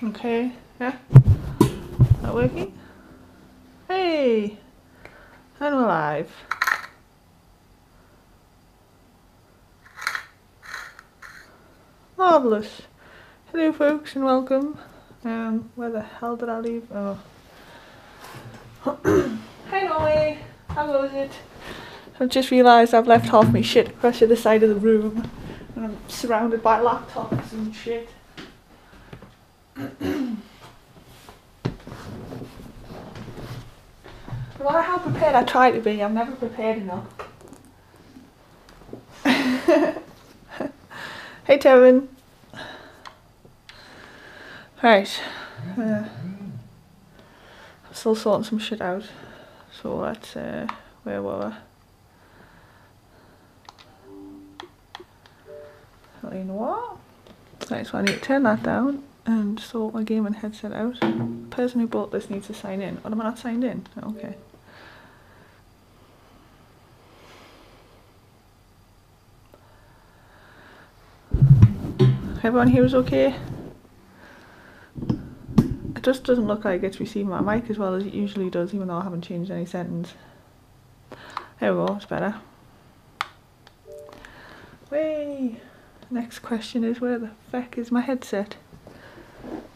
Okay, yeah. Not working? Hey! I'm alive. Marvellous. Hello folks and welcome. Where the hell did I leave? Oh. Hi Norway! How goes it? I've just realised I've left half my shit across the other side of the room and I'm surrounded by laptops and shit. No matter how prepared I try to be, I'm never prepared enough. Hey Tevin. Right. I'm still sorting some shit out. So that's where were we? A Noir. Right, so I need to turn that down and sort my gaming headset out. The person who bought this needs to sign in. Oh, am I not signed in? Okay. Everyone here is okay? It just doesn't look like it's receiving my mic as well as it usually does, even though I haven't changed any settings. There we go, it's better. Way. Next question is, where the feck is my headset?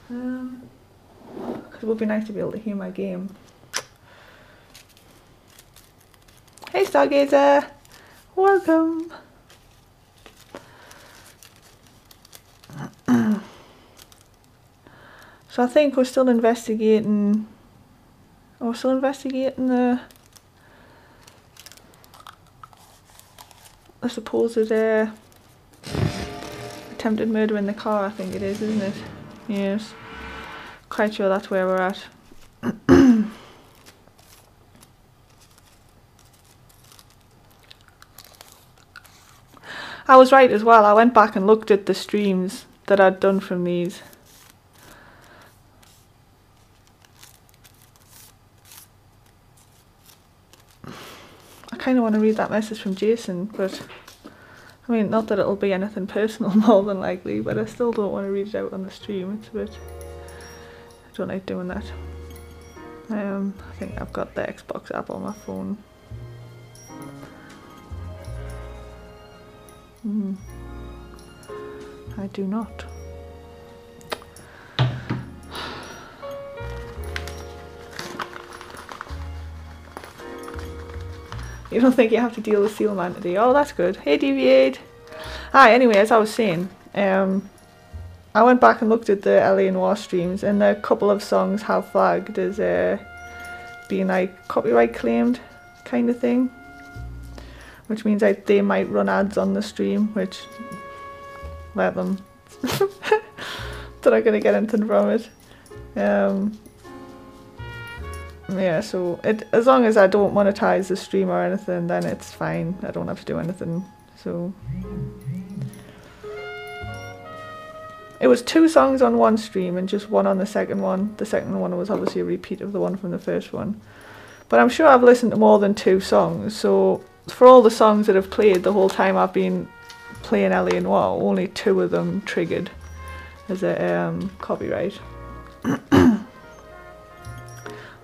Because it would be nice to be able to hear my game. Hey Stargazer! Welcome! So I think we're still investigating... Oh, we're still investigating the supposed attempted murder in the car, I think it is, isn't it? Yes. Quite sure that's where we're at. I was right as well. I went back and looked at the streams that I'd done from these. I kind of want to read that message from Jason, but I mean, not that it'll be anything personal more than likely, but I still don't want to read it out on the stream. It's a bit... I don't like doing that. I think I've got the Xbox app on my phone. I do not. You don't think you have to deal with Sealman today? Oh, that's good. Hey, Deviate! Anyway, as I was saying, I went back and looked at the A Noir streams, and a couple of songs have flagged as being like copyright claimed kind of thing. Which means they might run ads on the stream, which... let them. They're not going to get anything from it. Yeah, so as long as I don't monetize the stream or anything, then it's fine. I don't have to do anything. So it was 2 songs on one stream and just 1 on the second one. The second one was obviously a repeat of the one from the first one. But I'm sure I've listened to more than 2 songs. So for all the songs that have played the whole time I've been playing A Noir, only 2 of them triggered as a copyright.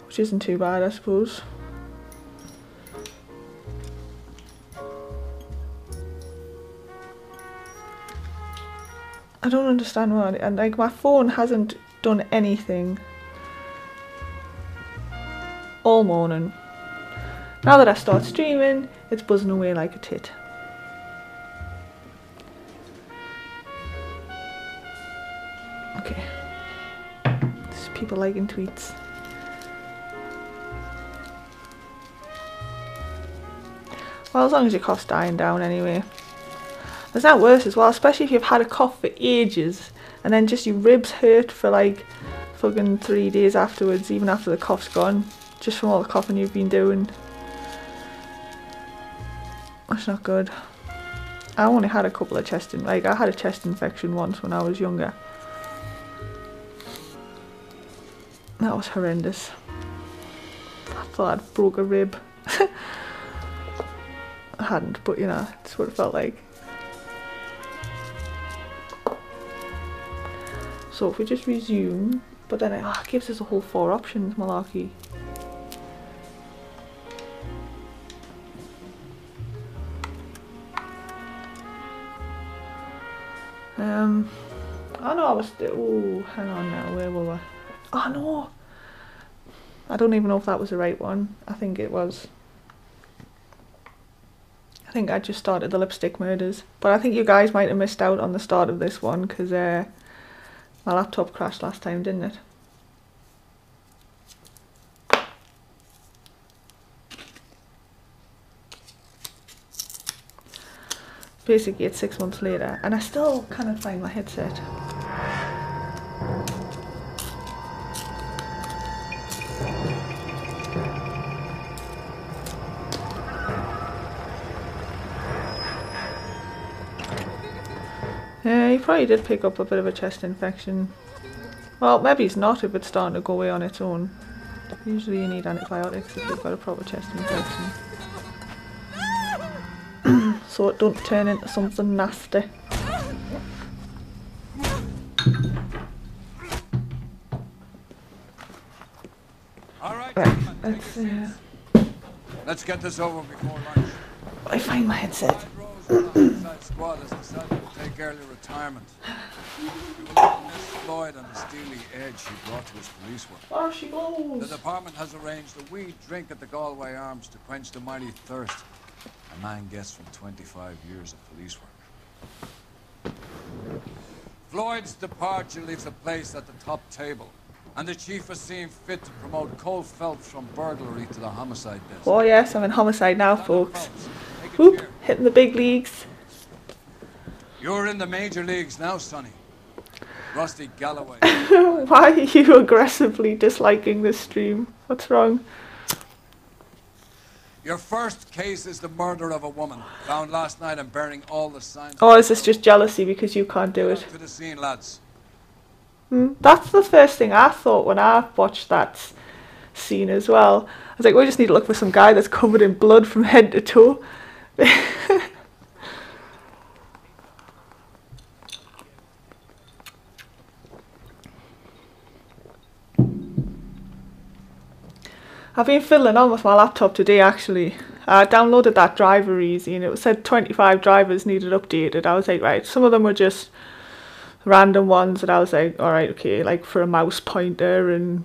Which isn't too bad, I suppose. I don't understand why, and like my phone hasn't done anything all morning. Now that I start streaming, it's buzzing away like a tit. Okay. This is people liking tweets. Well, as long as your cough's dying down anyway. It's not worse as well, especially if you've had a cough for ages and then just your ribs hurt for like fucking 3 days afterwards, even after the cough's gone, just from all the coughing you've been doing. That's not good. I only had a couple of I had a chest infection once when I was younger. That was horrendous. I thought I'd broke a rib. I hadn't, but you know, it's what it felt like. So if we just resume, but then it gives us a whole 4 options, malarkey. Oh no, I was still. Oh, hang on now, where were we? Oh no! I don't even know if that was the right one. I think it was. I think I just started the lipstick murders. But I think you guys might have missed out on the start of this one because my laptop crashed last time, didn't it? Basically it's 6 months later and I still cannot find my headset. Yeah, he probably did pick up a bit of a chest infection. Well, maybe it's not if it's starting to go away on its own. Usually you need antibiotics if you've got a proper chest infection. So it don't turn into something nasty. Alright, let's get this over before lunch. I find my headset. Squad has decided to take early retirement. You will miss Floyd and the steely edge he brought to his police work. There she goes. The department has arranged a wee drink at the Galway Arms to quench the mighty thirst a man gets from 25 years of police work. Floyd's departure leaves the place at the top table, and the chief has seen fit to promote Cole Phelps from burglary to the homicide desk. Oh yes, I'm in homicide now, folks. Whoop, hitting the big leagues. You're in the major leagues now, Sonny. Rusty Galloway. Why are you aggressively disliking this stream? What's wrong? Your first case is the murder of a woman, found last night and bearing all the signs. Oh, is this just jealousy because you can't do it? To the scene, lads. That's the first thing I thought when I watched that scene as well. I was like, we just need to look for some guy that's covered in blood from head to toe. I've been fiddling on with my laptop today actually. I downloaded that driver easy and it said 25 drivers needed updated. I was like, right, some of them were just random ones and I was like, alright, okay, like for a mouse pointer and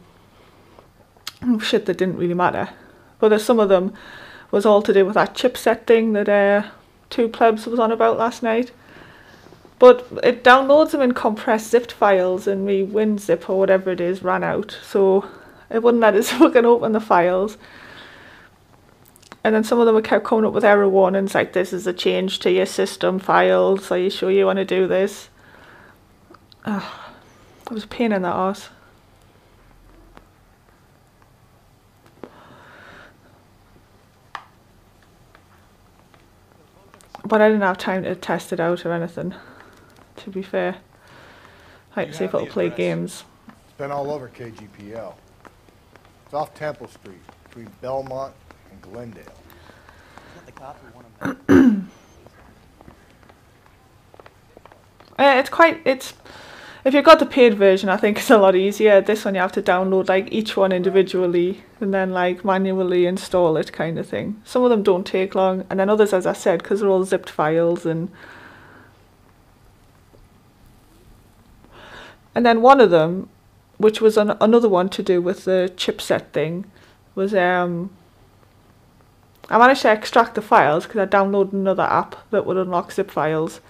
shit that didn't really matter. But there's some of them was all to do with that chipset thing that Two Plebs was on about last night. But it downloads them in compressed zipped files and my WinZip or whatever it is ran out. So it wouldn't let us fucking open the files. And then some of them kept coming up with error warnings like, this is a change to your system files. Are you sure you want to do this? It was a pain in the arse. But I didn't have time to test it out or anything, to be fair. Like, see if it'll play games. It's been all over KGPL. It's off Temple Street, between Belmont and Glendale. If you've got the paid version, I think it's a lot easier. This one you have to download like each one individually and then like manually install it kind of thing. Some of them don't take long, and then others, as I said, because they're all zipped files. And then one of them, which was another one to do with the chipset thing, was I managed to extract the files because I downloaded another app that would unlock zip files.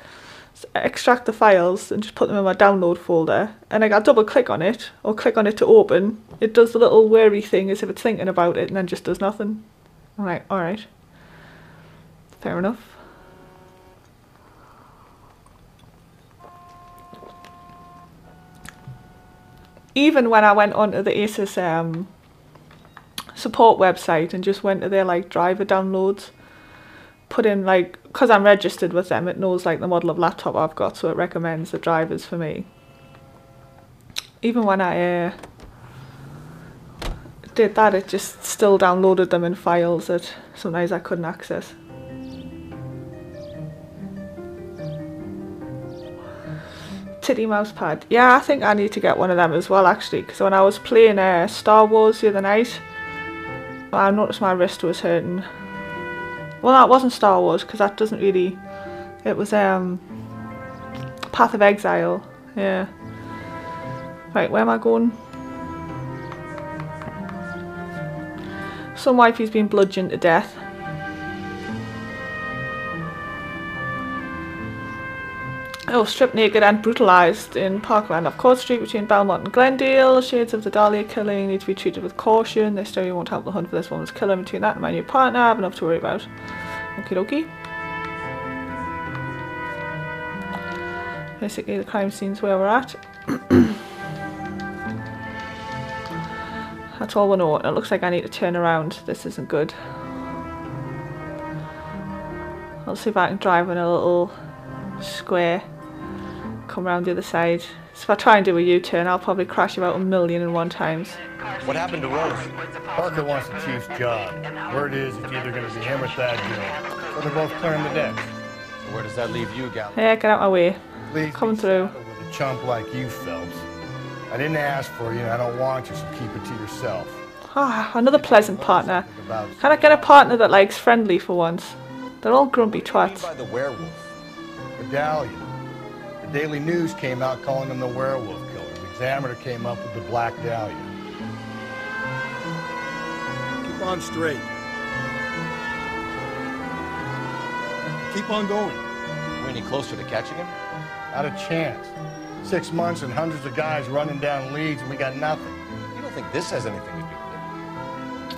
So I extract the files and just put them in my download folder, and I got double click on it or click on it to open. It does the little worry thing as if it's thinking about it and then just does nothing. I'm like, alright, fair enough. Even when I went onto the ASUS support website and just went to their like driver downloads, put in like, because I'm registered with them, it knows like the model of laptop I've got, so it recommends the drivers for me. Even when I did that, it just still downloaded them in files that sometimes I couldn't access. Titty mouse pad. Yeah, I think I need to get one of them as well, actually, because when I was playing Star Wars the other night, I noticed my wrist was hurting. Well, that wasn't Star Wars, because that doesn't really... It was Path of Exile. Yeah. Right, where am I going? Some wifey's been bludgeoned to death. Oh, stripped naked and brutalised in Parkland off Court Street between Belmont and Glendale. Shades of the Dahlia killing need to be treated with caution. This story won't help the hunt for this woman's killer. Between that and my new partner, I have enough to worry about. Okie dokie. Basically the crime scene's where we're at. That's all we know. It looks like I need to turn around. This isn't good. I'll see if I can drive in a little square. Come around the other side. So if I try and do a U-turn, I'll probably crash about 1,000,001 times. What happened to Rose? Parker wants the chief's job. Word is it's either going to be him or Thad Jones. So they're both clearing the decks. So where does that leave you, Galloway? Yeah, get out my way. Please Coming through. With a chump like you, Phelps. I didn't ask for you, and I don't want you, so keep it to yourself. Ah, another pleasant partner. Can I get a partner that likes friendly for once? They're all grumpy twats. By the werewolf. Medallion. The Daily News came out calling him the werewolf killer. The Examiner came up with the Black Dahlia. Keep on straight. Keep on going. Are we any closer to catching him? Not a chance. 6 months and hundreds of guys running down leads, and we got nothing. You don't think this has anything to do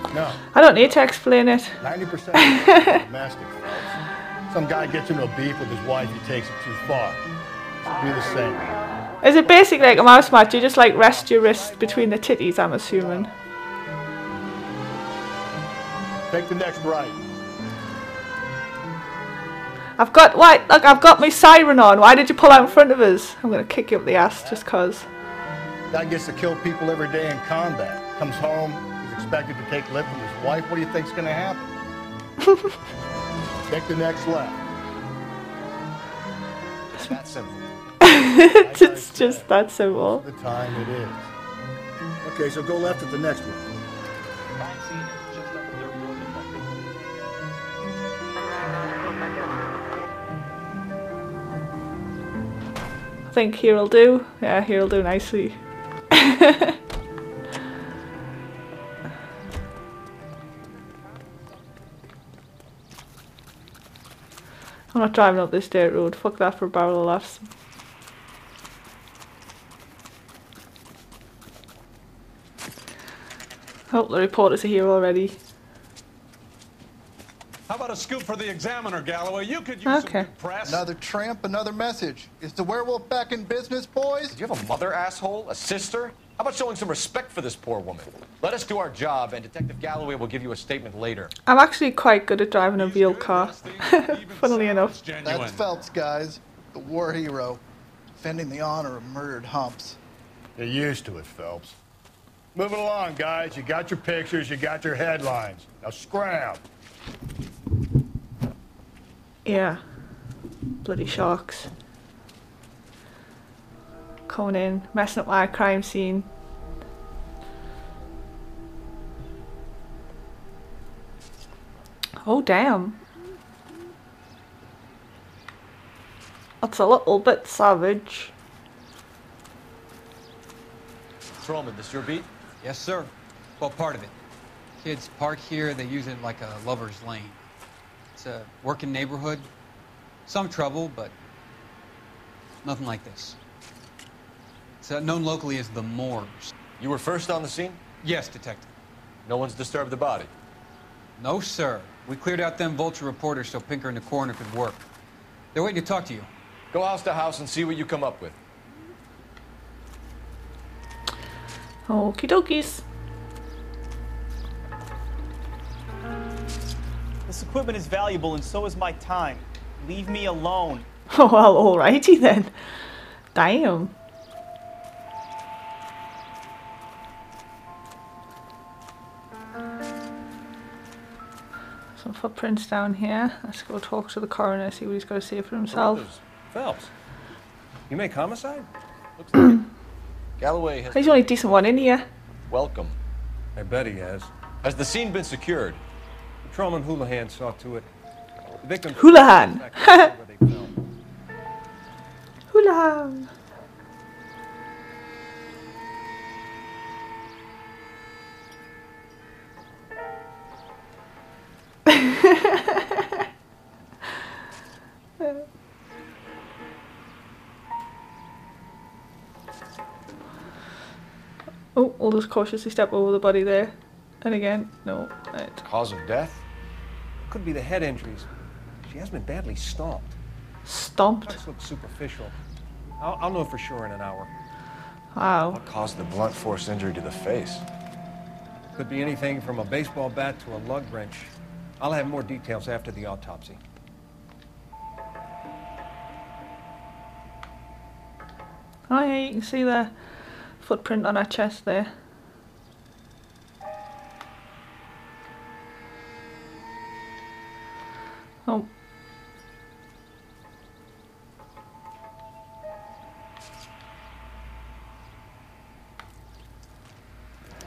with it? No. I don't need to explain it. 90% of it's domestic, Phelps. Some guy gets into a beef with his wife, he takes it too far. So do the same. Is it basically like a mouse match? You just like rest your wrist between the titties, I'm assuming. Take the next right. I've got, why, look, I've got my siren on. Why did you pull out in front of us? I'm going to kick you up the ass just cause. Guy gets to kill people every day in combat. Comes home, he's expected to take lip from his wife. What do you think's going to happen? Take the next left. It's that simple. It's just that simple. The time it is. Okay, so go left at the next one. I think here'll do. Yeah, here'll do nicely. I'm not driving up this dirt road. Fuck that for a barrel of laughs. Oh, the reporters are here already. How about a scoop for the Examiner, Galloway? You could use some good press. Another tramp, another message. Is the werewolf back in business, boys? Do you have a mother, asshole? A sister? How about showing some respect for this poor woman? Let us do our job, and Detective Galloway will give you a statement later. I'm actually quite good at driving a real car, funnily enough. That's Phelps, guys. The war hero. Defending the honor of murdered humps. Get used to it, Phelps. Moving along, guys. You got your pictures, you got your headlines. Now scram. Yeah. Bloody sharks. Coming in, messing up my crime scene. Oh damn. That's a little bit savage. Trollman, this your beat? Yes, sir. Well, part of it. Kids park here, they use it like a lover's lane. It's a working neighborhood. Some trouble, but nothing like this. It's known locally as the Moors. You were first on the scene? Yes, Detective. No one's disturbed the body? No, sir. We cleared out them vulture reporters so Pinker and the coroner could work. They're waiting to talk to you. Go house to house and see what you come up with. Okie dokies. This equipment is valuable and so is my time. Leave me alone. Oh well, alrighty then. Damn. Some footprints down here. Let's go talk to the coroner, see what he's got to say for himself. Phelps, you make homicide? Looks like it. Galloway has... He's the only decent one in here. Welcome. I bet he has. Has the scene been secured? Patrolman Houlihan saw to it. The victim... Houlihan. where they fell. Houlihan. Oh, I'll just cautiously step over the body there. And again, no. Right. Cause of death? Could be the head injuries. She has been badly stomped. Stomped? Cuts look superficial. I'll know for sure in an hour. Wow. What caused the blunt force injury to the face? Could be anything from a baseball bat to a lug wrench. I'll have more details after the autopsy. Oh yeah, you can see the footprint on her chest there. Oh.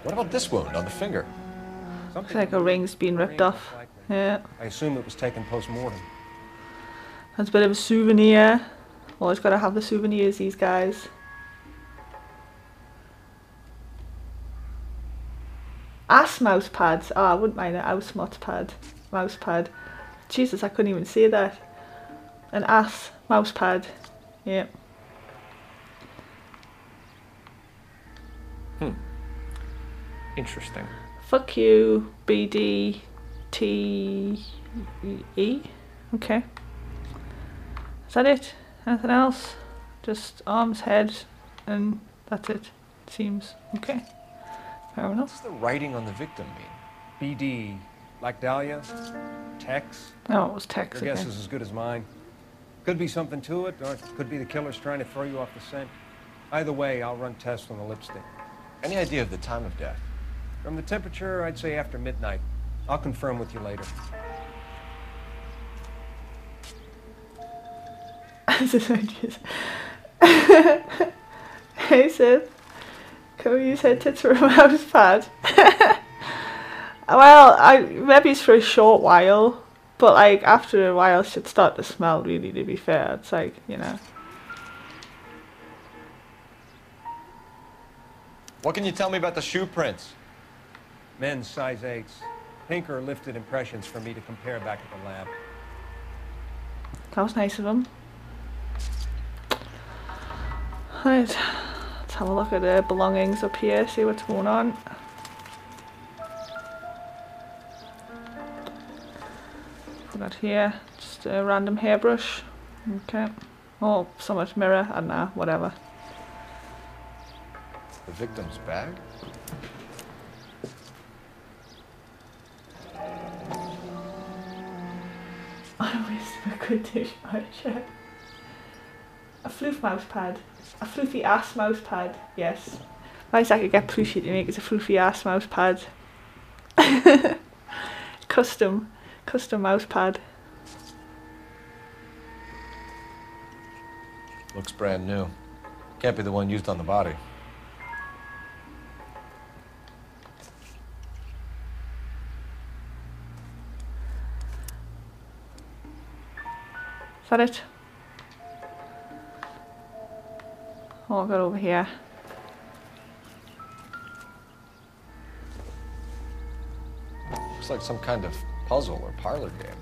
What about this wound on the finger? Looks like a ring's been ripped off. Yeah. I assume it was taken post-mortem. That's a bit of a souvenir. Always gotta have the souvenirs, these guys. Ass mouse pads. Oh, I wouldn't mind an ass mouse pad. Jesus, I couldn't even say that. An ass mouse pad. Yeah. Interesting. Fuck you, BDTE. Okay. Is that it? Anything else? Just arms, head, and that's it. Seems okay. Fair enough. What's the writing on the victim mean? BD, like Dahlia, Tex. Oh, it was Tex Your guess again. is as good as mine. Could be something to it, or it could be the killer's trying to throw you off the scent. Either way, I'll run tests on the lipstick. Any idea of the time of death? From the temperature, I'd say after midnight. I'll confirm with you later. Hey Sid, can we use her tits for a mouse pad? Well, maybe it's for a short while, but like after a while it should start to smell really, to be fair. It's like, you know. What can you tell me about the shoe prints? Men's size 8s. Pinker lifted impressions for me to compare back at the lab. That was nice of him. Right, let's have a look at the belongings up here, see what's going on. Put that here, just a random hairbrush. Okay. Oh, so much mirror, I don't know, whatever. The victim's bag? I wish I could dishwasher. A floof mouse pad. A floofy ass mouse pad, yes. Nice, I could get Plushie to make it a floofy ass mouse pad. Custom mouse pad. Looks brand new. Can't be the one used on the body. Is that it? Oh, I'll go over here. Looks like some kind of puzzle or parlor game.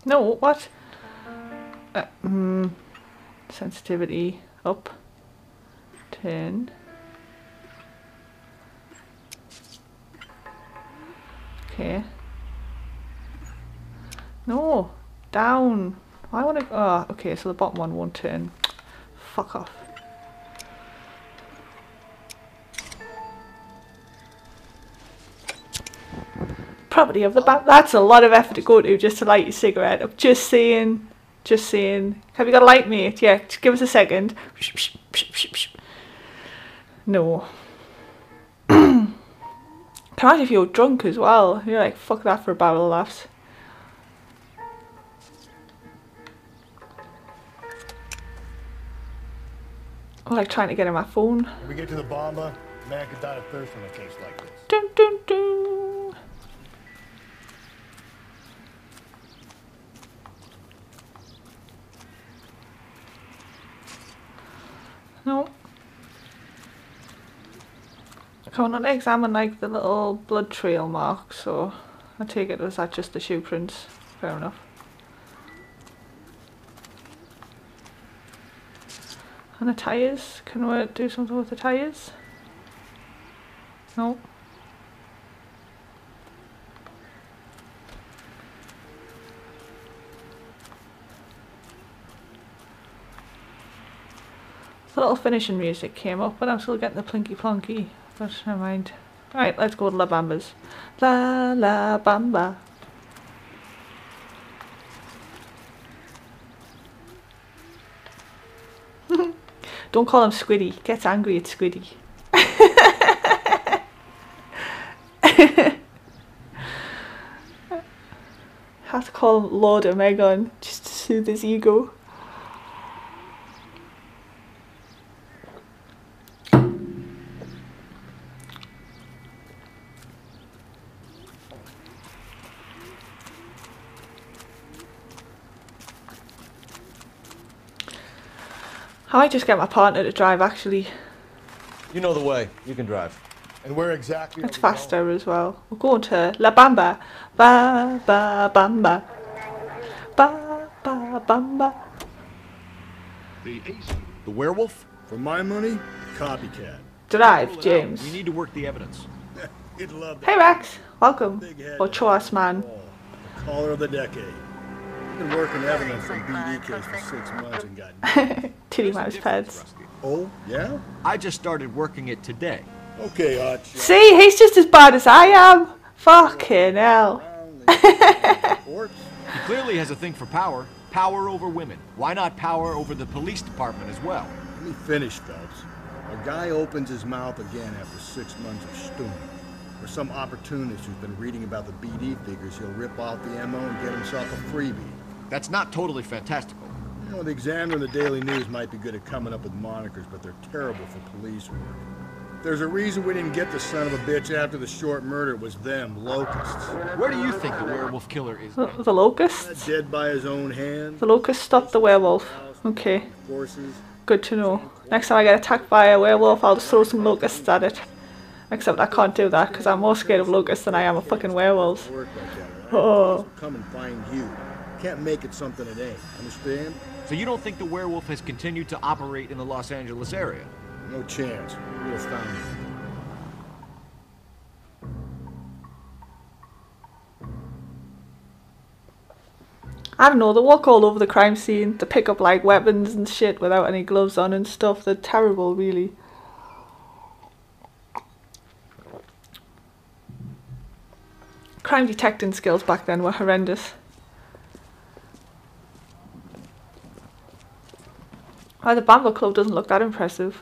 No, what? Sensitivity up. Turn. Okay. No, down. I want to. Oh, okay. So the bottom one won't turn. Fuck off. Property of the back. That's a lot of effort to go to just to light your cigarette up. Just saying. Just saying. Have you got a light, mate? Yeah. Just give us a second. No. Can you imagine if you're drunk as well? You're like, fuck that for a barrel of laughs. Or like trying to get in my phone. When we get to the Bomba, a man could die of thirst in a case like this. Dun, dun, dun. No. I want to examine like the little blood trail mark, so I take it as that just the shoe prints. Fair enough. And the tyres, can we do something with the tyres? No. The little finishing music came up, but I'm still getting the plinky plonky. But never mind. Right, let's go to La Bamba's. La La Bamba. Don't call him Squiddy. He gets angry at Squiddy. Have to call him Lord Omegon just to soothe his ego. I might just get my partner to drive actually. You know the way. You can drive. And where exactly? It's faster as well. We're going to La Bamba. Ba ba bamba. Ba ba bamba. The werewolf? For my money, copycat. Drive, James. We need to work the evidence. He'd love that. Hey Rex, welcome. Or Choas man. The caller of the decade. Been working evidence on BD case for 6 months and got Titty mouse pads. Oh, yeah? I just started working it today. Okay, Hutch. See, he's just as bad as I am. Fucking hell. He clearly has a thing for power. Power over women. Why not power over the police department as well? Let me finish, Phelps. A guy opens his mouth again after 6 months of stewing. For some opportunist who's been reading about the BD figures, he'll rip off the MO and get himself a freebie. That's not totally fantastical. You know, the Examiner and the Daily News might be good at coming up with monikers, but they're terrible for police work. There's a reason we didn't get the son of a bitch after the short murder. It was them, locusts. Where do you think the werewolf killer is? The locusts? Dead by his own hand. The locust stopped the werewolf. Okay. Horses. Good to know. Next time I get attacked by a werewolf, I'll just throw some locusts at it. Except I can't do that because I'm more scared of locusts than I am of fucking werewolves. Oh. Come and find you. Can't make it something it ain't. Understand? So you don't think the werewolf has continued to operate in the Los Angeles area? No chance. We'll have found him. I don't know, they walk all over the crime scene. They pick up like weapons and shit without any gloves on and stuff. They're terrible, really. Crime detecting skills back then were horrendous. Why the Bamba Club doesn't look that impressive.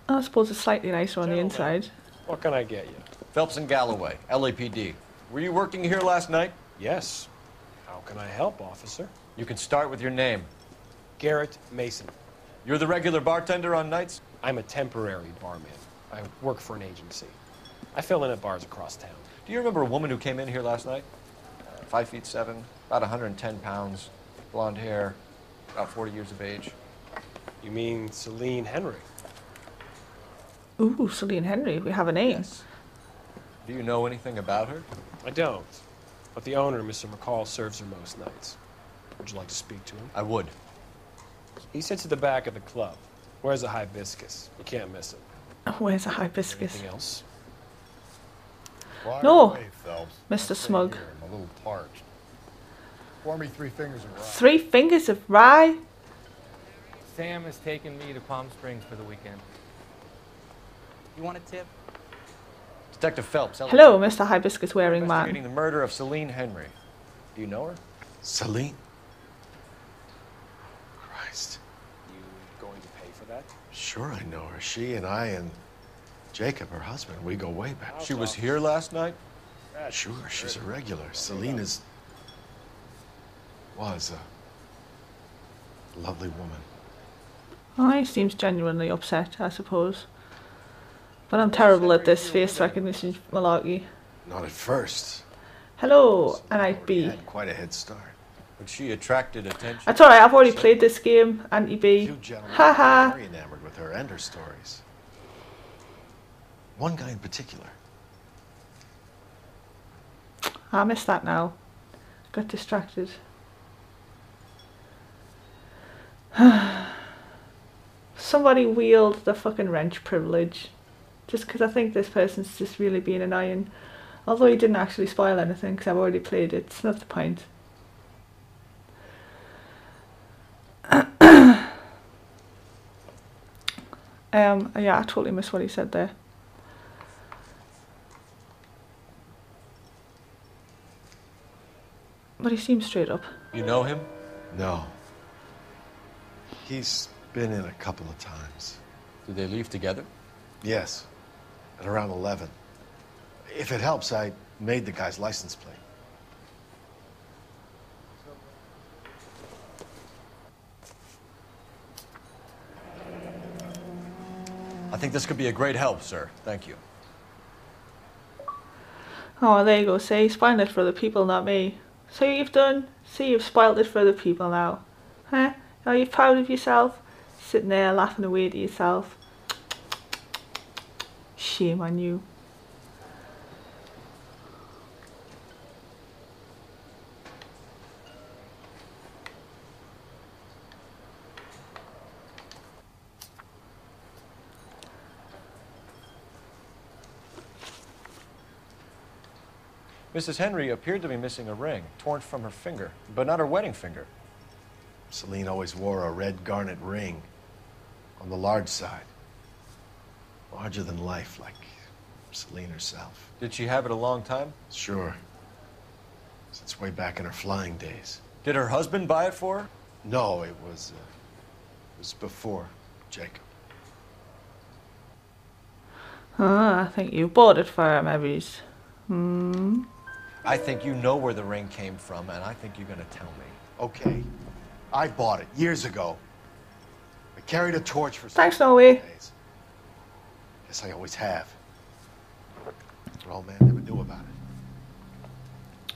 I suppose it's slightly nicer on the inside. What can I get you? Phelps and Galloway, LAPD. Were you working here last night? Yes. How can I help, officer? You can start with your name. Garrett Mason. You're the regular bartender on nights? I'm a temporary barman. I work for an agency. I fill in at bars across town. Do you remember a woman who came in here last night? 5'7", about 110 pounds, blonde hair, about 40 years of age. You mean Celine Henry? Ooh, Celine Henry, we have a name. Yes. Do you know anything about her? I don't. But the owner, Mr. McCall, serves her most nights. Would you like to speak to him? I would. He sits at the back of the club. Wears a hibiscus. You can't miss him. Where's a hibiscus? Anything else? Fire No, away, Phelps. Mr. I'm Smug. here. I'm a little parched. Pour me 3 fingers of rye. 3 fingers of rye? Sam has taken me to Palm Springs for the weekend. You want a tip? Detective Phelps. Hello, Mr. Hibiscus wearing man. Investigating the murder of Celine Henry. Do you know her? Celine? Christ. You going to pay for that? Sure I know her. She and I and Jacob, her husband, we go way back. She was here last night? Sure, she's a regular. Celine was a lovely woman. Oh, he seems genuinely upset, I suppose. But I'm terrible at this face recognition malarkey. Not at first. Hello, NIB. Had quite a head start. But she attracted attention. That's alright, I've already played this game, Anti-B. You gentlemen Haha. are very enamored with her and her stories. One guy in particular. I missed that now. Got distracted. Somebody wield the fucking wrench privilege. Just because I think this person's just really being annoying. Although he didn't actually spoil anything because I've already played it. It's not the point. Yeah, I totally missed what he said there. But he seems straight up. You know him? No. He's been in a couple of times. Did they leave together? Yes. At around 11. If it helps, I made the guy's license plate. I think this could be a great help, sir. Thank you. Oh, there you go. See, spoiling it for the people, not me. So you've done? See, you've spoiled it for the people now. Huh? Are you proud of yourself? Sitting there laughing away to yourself. Shame on you. Mrs. Henry appeared to be missing a ring, torn from her finger, but not her wedding finger. Celine always wore a red garnet ring on the large side. Larger than life, like Celine herself. Did she have it a long time? Sure. Since way back in her flying days. Did her husband buy it for her? No, it was before Jacob. Ah, I think you bought it for her, maybe. I think you know where the ring came from, and I think you're going to tell me. Okay. I bought it years ago. I carried a torch for Thanks, Norway. days. Guess I always have. But old man never knew about it.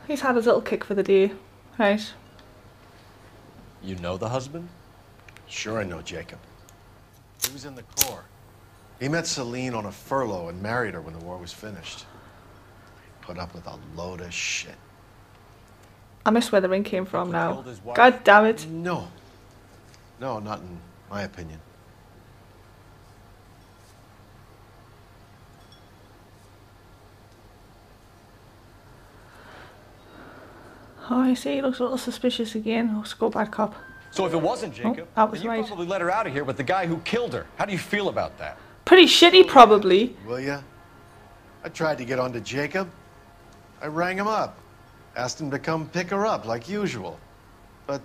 He's had his little kick for the day, right? You know the husband? Sure I know Jacob. He was in the Corps. He met Celine on a furlough and married her when the war was finished. Put up with a load of shit. I miss where the ring came from now. God damn it. No. No, not in my opinion. Oh, I see. He looks a little suspicious again. Oh, go bad cop. So if it wasn't Jacob, that was then you right. probably let her out of here with the guy who killed her. How do you feel about that? Pretty shitty, probably. Will ya? I tried to get on to Jacob. I rang him up. Asked him to come pick her up, like usual. But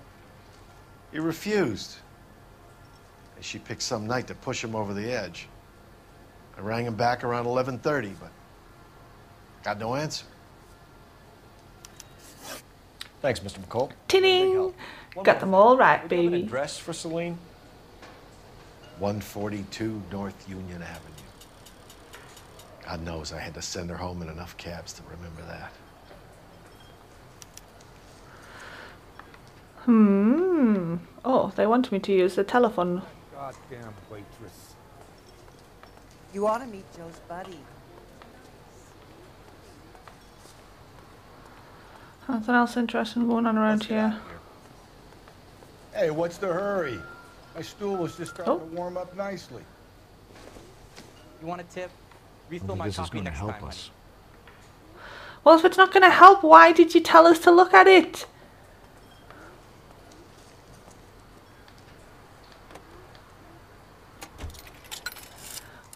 he refused. And she picked some night to push him over the edge. I rang him back around 11:30, but got no answer. Thanks, Mr. McCall. Tinning! Got them all right, Do you have an baby. address for Celine? 142 North Union Avenue. God knows I had to send her home in enough cabs to remember that. Oh, they want me to use the telephone. Goddamn waitress. You ought to meet Joe's buddy. Anything else interesting going on around here? Hey, what's the hurry? My stool was just starting to warm up nicely. You want a tip? Refill my coffee next time. us. Well, if it's not going to help, why did you tell us to look at it?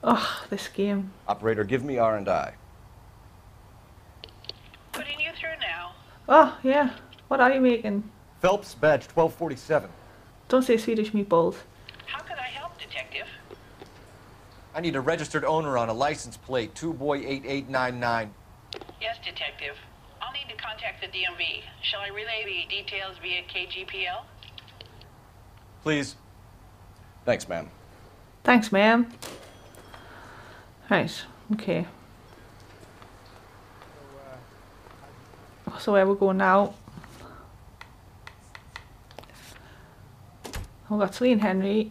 Ugh, this game. Operator, give me R&I. Oh, yeah. What are you making? Phelps, badge 1247. Don't say Swedish meatballs. How can I help, Detective? I need a registered owner on a license plate, 2boy8899. Yes, Detective. I'll need to contact the DMV. Shall I relay the details via KGPL? Please. Thanks, ma'am. Thanks, ma'am. Right, okay. So where we're going now? We've got Celine Henry.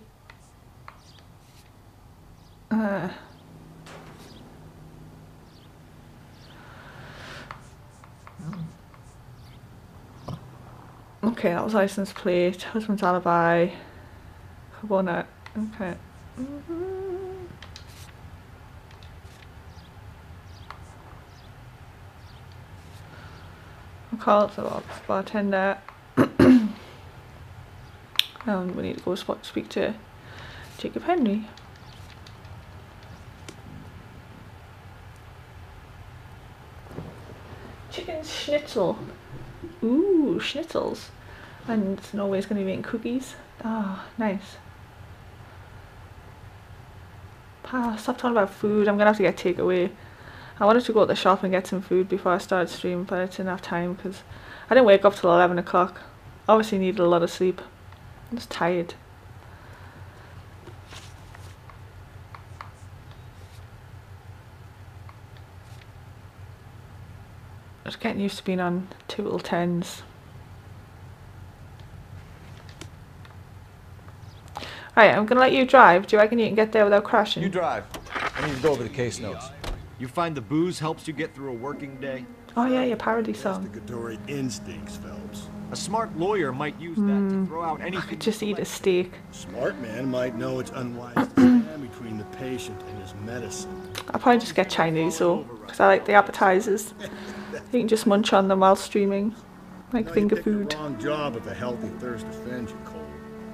Okay, that was license plate, husband's alibi, Cabona, okay. I'll call it the bartender. And we need to go speak to Jacob Henry. Chicken schnitzel. Ooh, schnitzels. And Norway's going to be making cookies. Ah, nice. Stop talking about food. I'm going to have to get takeaway. I wanted to go to the shop and get some food before I started streaming, but I didn't have time because I didn't wake up till 11 o'clock. Obviously needed a lot of sleep. I'm just tired. I was getting used to being on 2 little 10s. Right, I'm gonna let you drive. Do you reckon you can get there without crashing? You drive. I need to go over the case notes. You find the booze helps you get through a working day? Oh yeah, your parody song. Investigatory instincts, Phelps. A smart lawyer might use that to throw out anything. I could just eat a steak. Smart man might know it's unwise to stand between the patient and his medicine. I'll probably just get Chinese though, because I like the appetizers. You can just munch on them while streaming, like finger food. The wrong job if a healthy thirst offends you, Cole.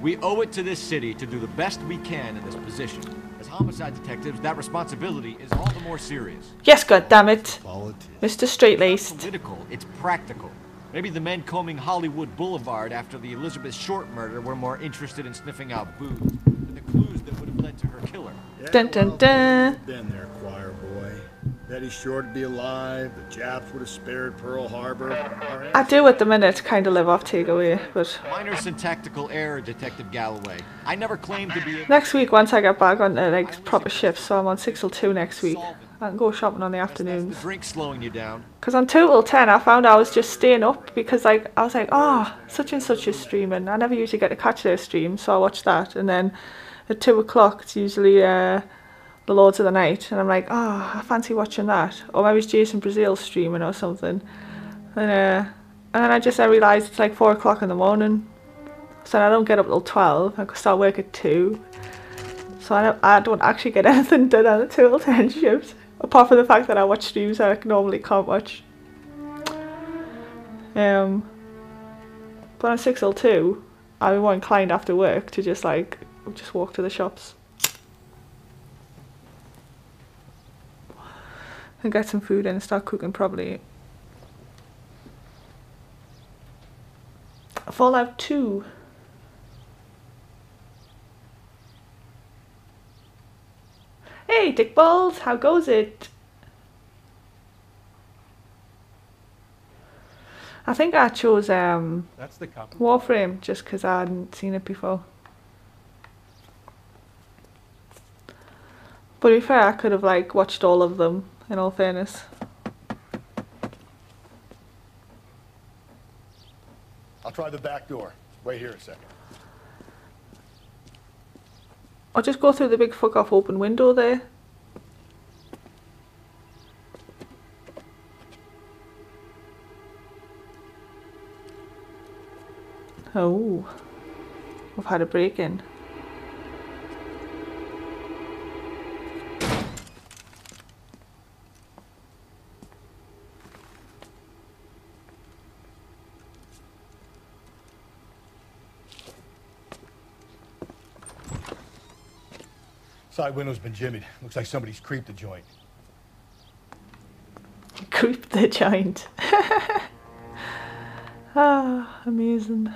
We owe it to this city to do the best we can in this position. As homicide detectives, that responsibility is all the more serious. Yes, goddammit. Politics. Mr. Straight-laced. It's political, it's practical. Maybe the men combing Hollywood Boulevard after the Elizabeth Short murder were more interested in sniffing out booze than the clues that would have led to her killer. Yeah, Dun dun dun. Been there, choir boy. Betty Short would be alive. The Japs would have spared Pearl Harbor. I do at the minute kind of live off takeaway, but Minor syntactical error, Detective Galloway. I never claimed to be. Next week, once I get back on like proper shifts, so I'm on 6 till 2 next week, I can go shopping on the afternoons. The drink slowing you down. Because on 2 till 10, I found I was just staying up because like I was like, oh, such and such is streaming. I never usually get to catch their stream, so I watched that. And then at 2 o'clock, it's usually the Lords of the Night, and I'm like, oh, I fancy watching that. Or maybe it's Jason Brazil streaming or something. And then I realised it's like 4 o'clock in the morning. So I don't get up till 12. I could start work at 2. So I don't actually get anything done on a 2 till 10 shift. Apart from the fact that I watch streams I normally can't watch. But on 6 till 2, I'll be more inclined after work to just walk to the shops. And get some food and start cooking probably. Fallout 2. Hey, Dick Balls, how goes it? I think I chose That's the copy. Warframe just because I hadn't seen it before. But to be fair, I could have like watched all of them, in all fairness. I'll try the back door. Wait here a second. Or just go through the big fuck off open window there. Oh, we've had a break-in. Side window's been jimmied. Looks like somebody's creeped the joint. Creep the joint. Ah, amazing.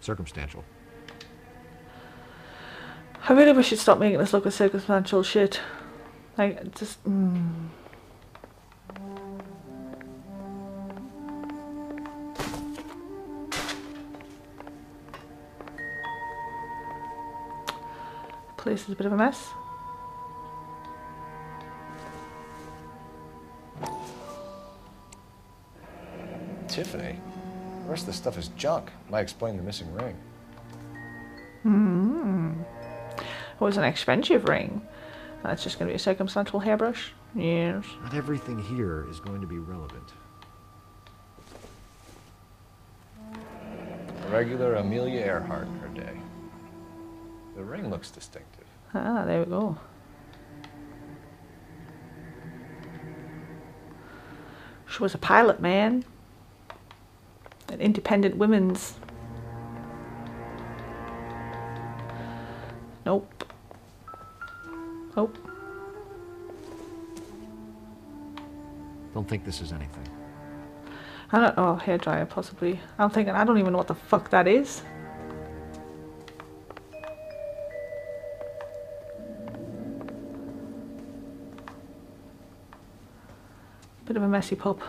Circumstantial. I really wish you'd stop making this look like circumstantial shit. Like, just... Place is a bit of a mess. Tiffany? The rest of the stuff is junk. Might explain the missing ring. It was an expensive ring. That's just going to be a circumstantial hairbrush. Yes. Not everything here is going to be relevant. A regular Amelia Earhart in her day. The ring looks distinctive. Ah, there we go. She was a pilot, man. An independent women's. Nope. Nope. Don't think this is anything. I don't know, hairdryer possibly. I'm thinking, I don't even know what the fuck that is. Bit of a messy pup.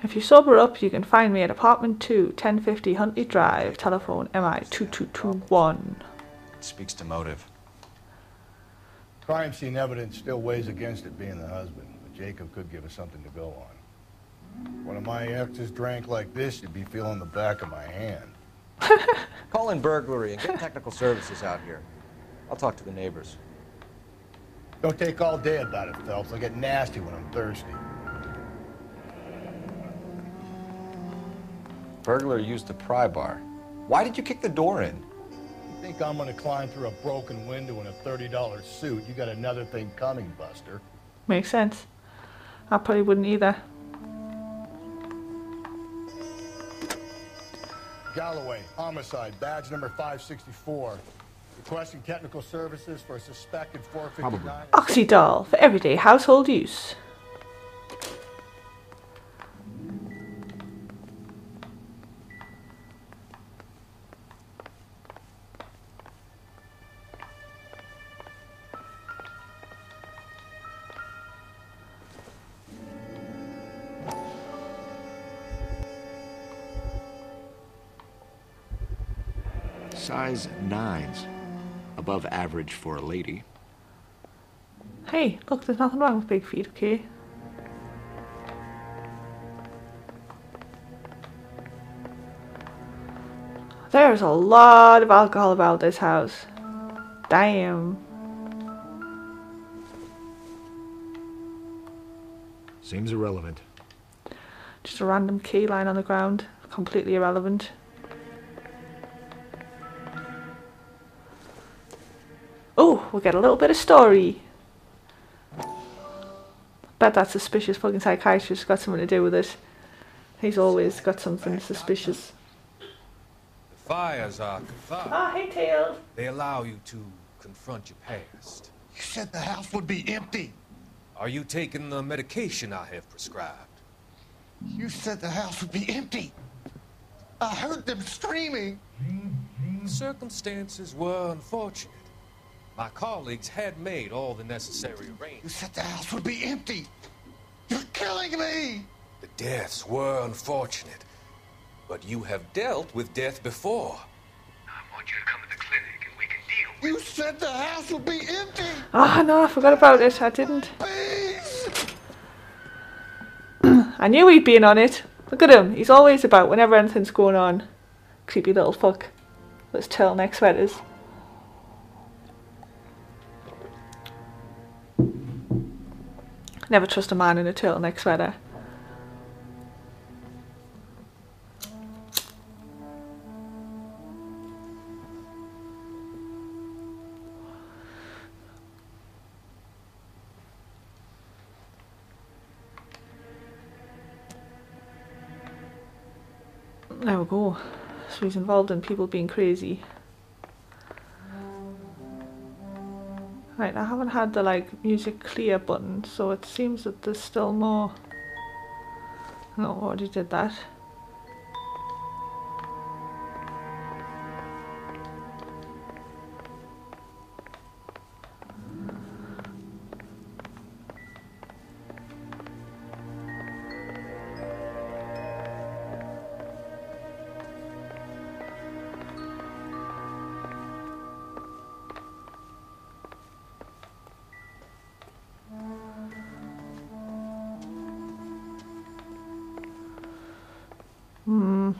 If you sober up, you can find me at apartment 2, 1050 Huntley Drive, telephone MI 2221. It speaks to motive. Crime scene evidence still weighs against it being the husband, but Jacob could give us something to go on. One of my exes drank like this, you'd be feeling the back of my hand. Call in burglary and get technical services out here. I'll talk to the neighbors. Don't take all day about it, Phelps. I get nasty when I'm thirsty. Burglar used the pry bar. Why did you kick the door in? You think I'm gonna climb through a broken window in a $30 suit? You got another thing coming, Buster. Makes sense. I probably wouldn't either. Galloway, homicide, badge number 564. Requesting technical services for a suspected 459. Oxydol for everyday household use. Size 9s. Above average for a lady. Hey, look, there's nothing wrong with big feet, okay? There's a lot of alcohol about this house. Damn. Seems irrelevant. Just a random key lying on the ground. Completely irrelevant. Oh, we'll get a little bit of story. Bet that suspicious fucking psychiatrist got something to do with it. He's always got something suspicious. The fires are cathartic. Ah, hey, Tails. They allow you to confront your past. You said the house would be empty. Are you taking the medication I have prescribed? You said the house would be empty. I heard them screaming. Circumstances were unfortunate. My colleagues had made all the necessary arrangements. You said the house would be empty. You're killing me. The deaths were unfortunate, but you have dealt with death before. I want you to come to the clinic and we can deal. You said the house would be empty. Ah, no, I forgot about it. I didn't. Please. I knew he'd been on it. Look at him. He's always about whenever anything's going on. Creepy little fuck. With his turtleneck sweaters. Never trust a man in a turtleneck sweater. There we go. So he's involved in people being crazy. Right, I haven't had the like music clear button, so it seems that there's still more. No, I already did that. Hmm.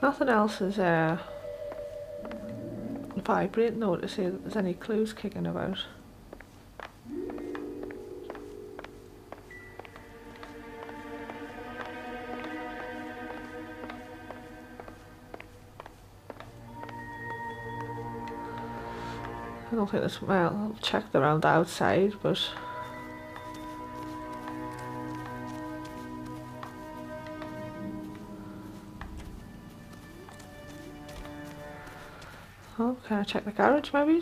Nothing else is vibrating though to say that there's any clues kicking about. I don't think there's, well, I've checked around the outside, but oh, can I check the garage maybe?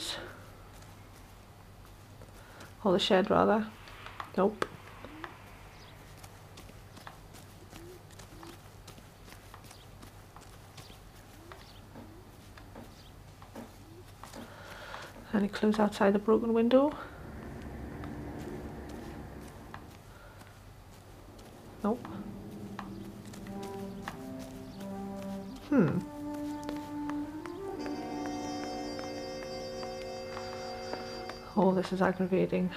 Or the shed rather. Nope. Any clues outside the broken window? Nope. Hmm. Oh, this is aggravating.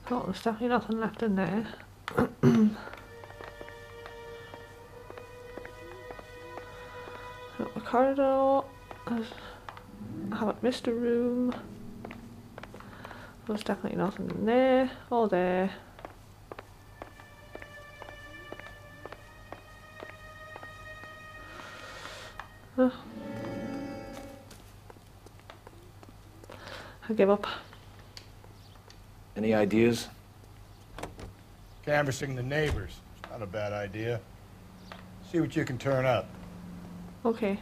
Oh, there's definitely nothing left in there. Up the corridor. I haven't missed a room. There's definitely nothing in there or there. I give up. Any ideas? Canvassing the neighbors. It's not a bad idea. See what you can turn up. Okay.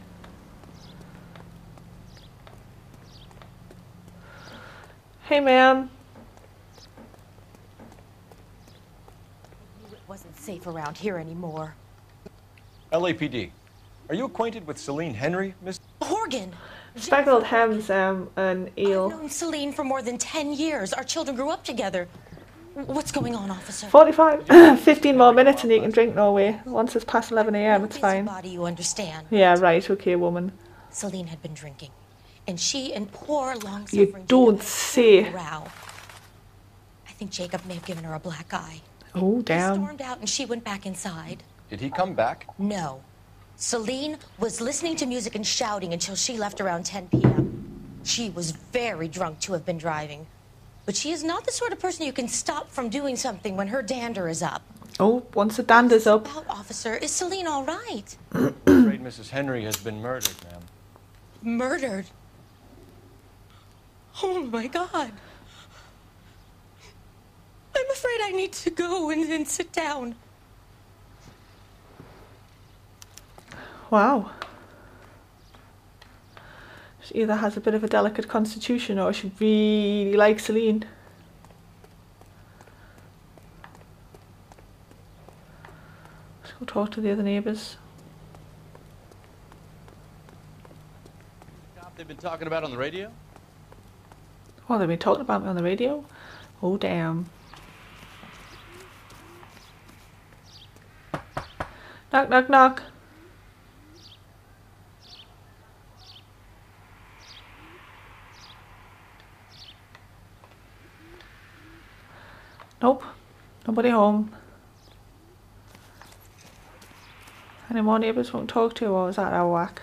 Hey, ma'am. It wasn't safe around here anymore. LAPD. Are you acquainted with Celine Henry, Miss? Horgan! Speckled Hems and eel. I've known Celine for more than 10 years. Our children grew up together. What's going on, officer? 15 more minutes and you can drink Norway. Once it's past 11 a.m. it's fine. Body, you understand. Yeah, right, okay, woman. Celine had been drinking, and she and poor long-suffering You don't say. row. I think Jacob may have given her a black eye. Oh, damn. He stormed out and she went back inside. Did he come back? No. Celine was listening to music and shouting until she left around 10 p.m. She was very drunk to have been driving. But she is not the sort of person you can stop from doing something when her dander is up. Oh, once the dander's up. About, officer, is Celine all right? I'm afraid Mrs. Henry has been murdered, ma'am. Murdered? Oh, my God. I'm afraid I need to go and sit down. Wow. She either has a bit of a delicate constitution or she really likes Celine. Let's go talk to the other neighbours. They've been talking about on the radio? Oh, they've been talking about me on the radio? Oh, damn. Knock, knock, knock. Nope. Nobody home. Any more neighbours won't talk to, or is that our whack?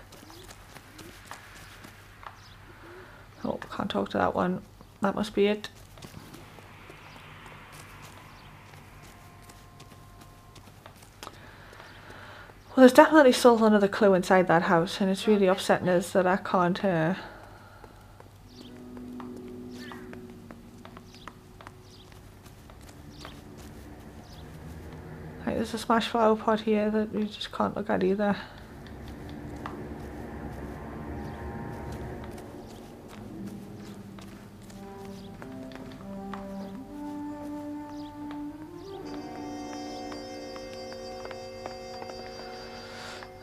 Oh, can't talk to that one. That must be it. Well, there's definitely still another clue inside that house, and it's really upsetting us that I can't Like, there's a smashed flower pot here that we just can't look at either.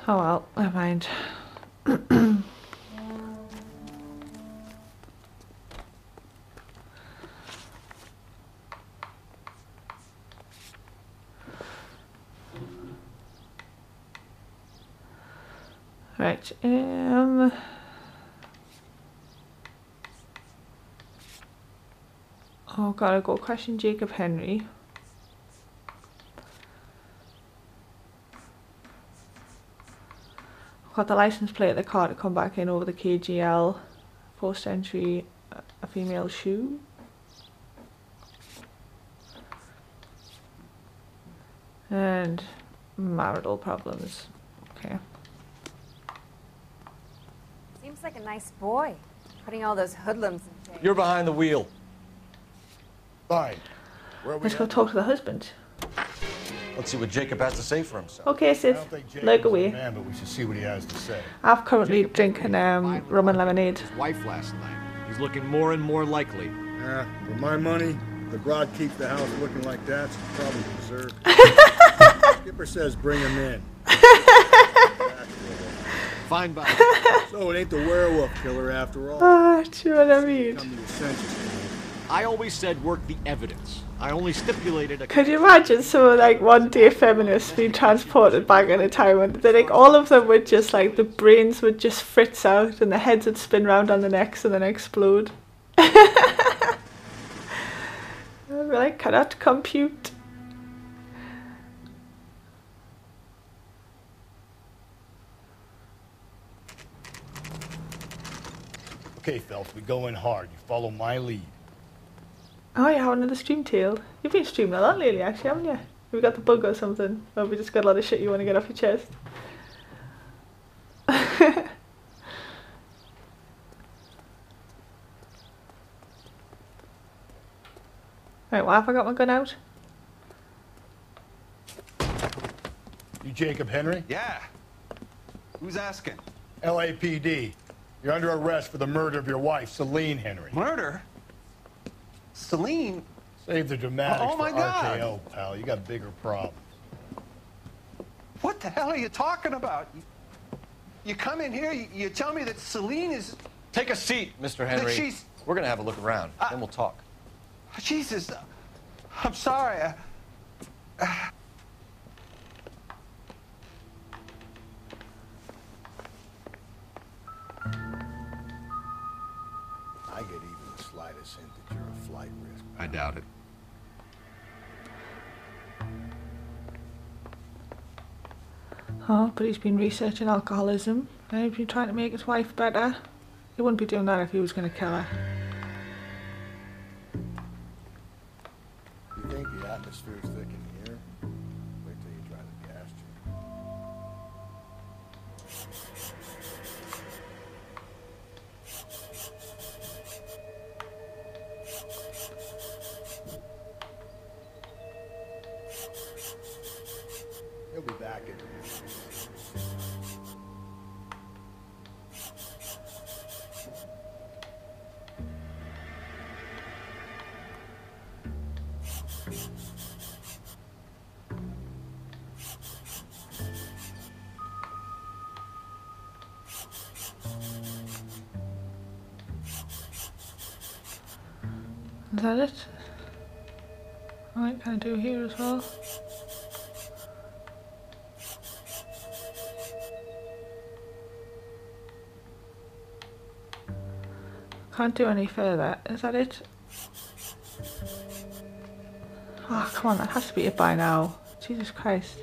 Oh well, never mind. Right, oh, gotta go question Jacob Henry. Got the license plate of the car to come back in over the KGL. Post entry, a female shoe. And marital problems. Okay. Seems like a nice boy, putting all those hoodlums in jail. You're behind the wheel. Fine. Where are we Let's go talk to the husband. Let's see what Jacob has to say for himself. Okay, sis. Look away. Man, but we should see what he has to say. I'm currently drinking rum and lemonade. His wife last night. He's looking more and more likely. Yeah, for my money, the broad keeps the house looking like that, so probably deserved. Skipper says bring him in. Fine by. So it ain't the werewolf killer after all. Ah, do you know what I mean? Come to your senses. I always said work the evidence. I only stipulated a... Could you imagine someone like one day feminists being transported back in a time when they like all of them would just like the brains would just fritz out and the heads would spin round on the necks and then explode. I'd be like, cannot compute. Okay, Phelps, we go in hard. You follow my lead. Oh, you have another stream tail. You've been streaming a lot lately, actually, haven't you? Have you got the bug or something? Or have you just got a lot of shit you want to get off your chest? Right, why have I got my gun out? You Jacob Henry? Yeah. Who's asking? LAPD. You're under arrest for the murder of your wife, Celine Henry. Murder? Celine? Save the dramatics Oh, my for God. RKO, pal. You got bigger problems. What the hell are you talking about? You come in here, you tell me that Celine is... Take a seat, Mr. Henry. That she's... We're gonna have a look around, then we'll talk. Jesus, I'm sorry. I get even the slightest hint that you're a flight risk. I doubt it. Oh, but he's been researching alcoholism and he's been trying to make his wife better. He wouldn't be doing that if he was going to kill her. You think the atmosphere's thick in here? Wait till you try the gas chamber. He'll be back in a minute. Is that it? Alright, can I do here as well? Can't do any further. Is that it? Oh, come on, that has to be it by now. Jesus Christ.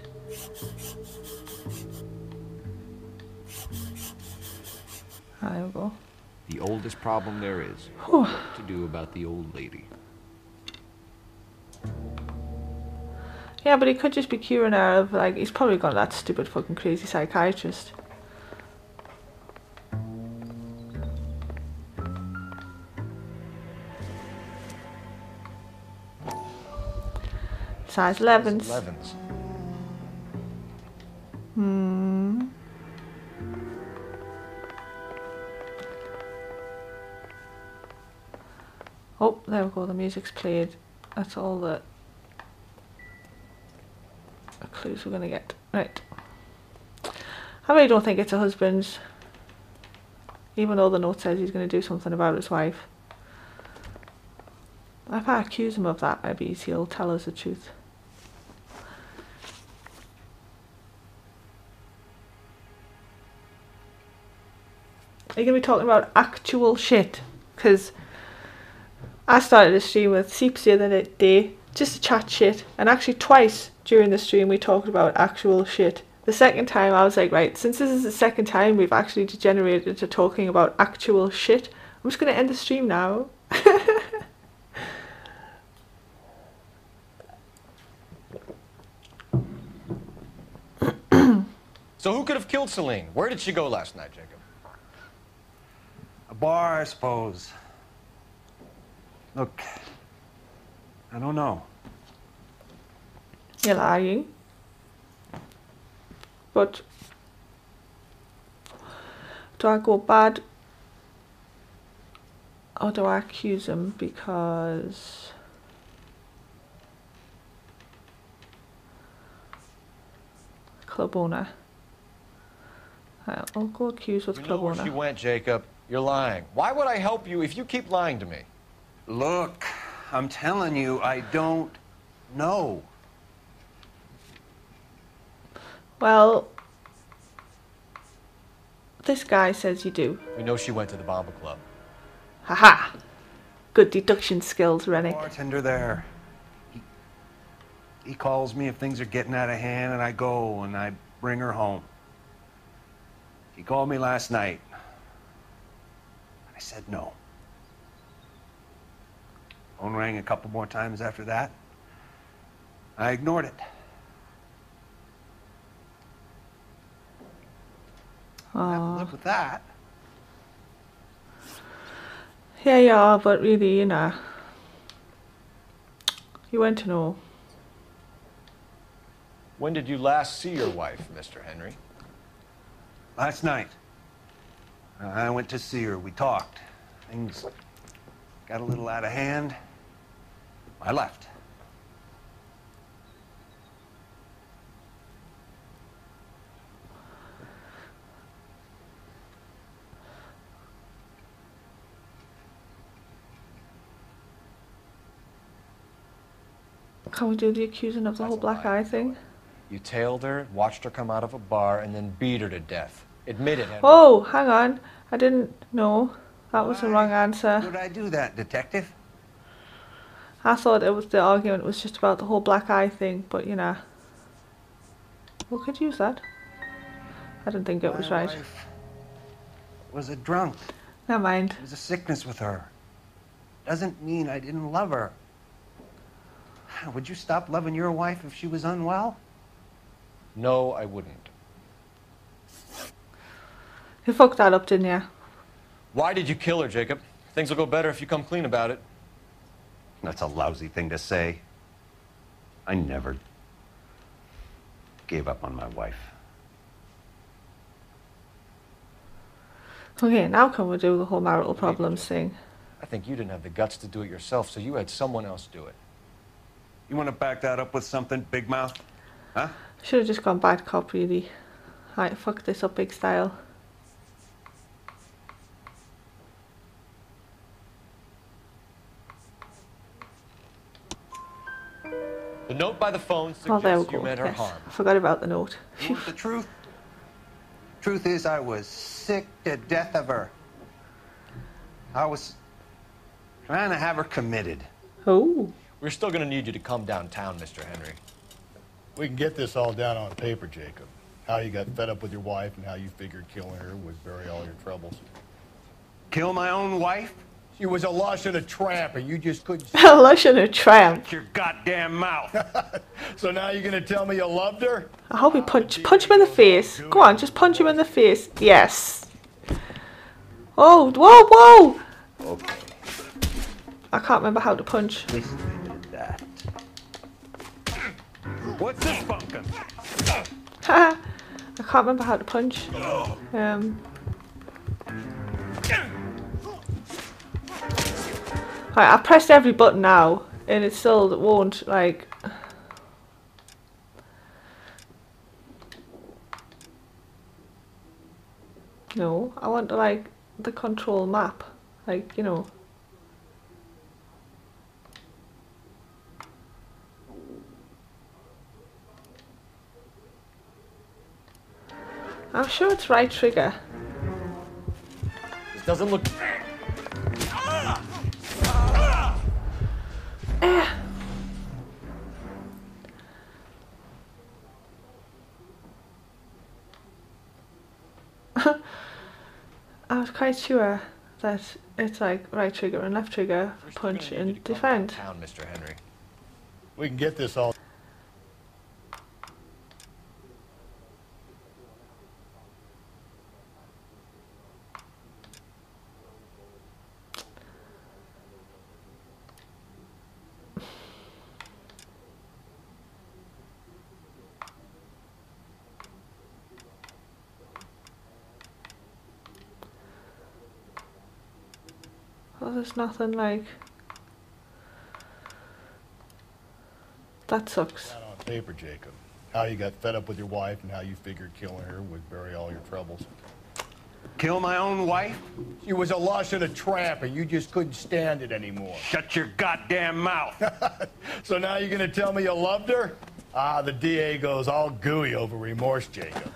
There we go. The oldest problem there is. Whew. What to do about the old lady. Yeah, but he could just be curing her of, like, he's probably got that stupid fucking crazy psychiatrist. Size 11s. 11s. Oh, there we go, the music's played. That's all the clues we're gonna get. Right. I really don't think it's a husband, even though the note says he's gonna do something about his wife. If I accuse him of that, maybe he'll tell us the truth. Are you gonna be talking about actual shit? Because I started a stream with Seeps the other day just to chat shit, and actually twice during the stream we talked about actual shit. The second time I was like, right, since this is the second time we've actually degenerated to talking about actual shit, I'm just going to end the stream now. So who could have killed Celine? Where did she go last night, Jacob? A bar, I suppose. Look, I don't know. You're lying. But do I go bad or do I accuse him because club owner? I'll go accuse with club Where owner. she went, Jacob. You're lying. Why would I help you if you keep lying to me? Look, I'm telling you, I don't know. Well, this guy says you do. We know she went to the Bomber Club. Haha! Good deduction skills, Rennick. Bartender there. He calls me if things are getting out of hand, and I go and I bring her home. He called me last night. I said no. Phone rang a couple more times after that. I ignored it. I have to live with that. Yeah, you are, but really, you know, you want to know. When did you last see your wife, Mr. Henry? Last night. I went to see her. We talked. Things got a little out of hand. I left. Can we do the accusing of the whole black eye thing? You tailed her, watched her come out of a bar, and then beat her to death. Admit it, Henry. Oh, hang on. I didn't know. That was the wrong answer. Would I do that, detective? I thought it was the argument was just about the whole black eye thing, but you know. We could use that. I didn't think it was right. Was a drunk. Never mind. There was a sickness with her. Doesn't mean I didn't love her. Would you stop loving your wife if she was unwell? No, I wouldn't. You fucked that up, didn't you? Why did you kill her, Jacob? Things will go better if you come clean about it. That's a lousy thing to say. I never gave up on my wife. Okay, now can we do the whole marital problems thing? I think you didn't have the guts to do it yourself, so you had someone else do it. You want to back that up with something, big mouth? Huh? Should have just gone bad cop, really. Right, fuck this up big style. The note by the phone Oh, there we suggests you go. meant her Yes, harm. I forgot about the note. You want the truth? Truth is, I was sick to death of her. I was trying to have her committed. Oh. We're still gonna need you to come downtown, Mr. Henry. We can get this all down on paper, Jacob. How you got fed up with your wife and how you figured killing her would bury all your troubles. Kill my own wife? She was a lush and a tramp, and you just couldn't... A lush and a tramp. Shut your goddamn mouth. So now you're gonna tell me you loved her? I hope you punch him in the face. Go on, just punch him in the face. Yes. Oh, whoa, whoa! Okay. I can't remember how to punch. That. What's this bunkin'? I can't remember how to punch. Right, I've pressed every button now, and it still won't, like... No, I want, like, the control map. Like, you know... I'm sure it's right trigger. This doesn't look... I was quite sure that it's like right trigger and left trigger, punch and defend. Down, Mr. Henry. We can get this all... Oh, there's nothing like... That sucks. Down on paper, Jacob. How you got fed up with your wife and how you figured killing her would bury all your troubles. Kill my own wife? She was a lush and a tramp, and you just couldn't stand it anymore. Shut your goddamn mouth. So now you're gonna tell me you loved her? Ah, the DA goes all gooey over remorse, Jacob.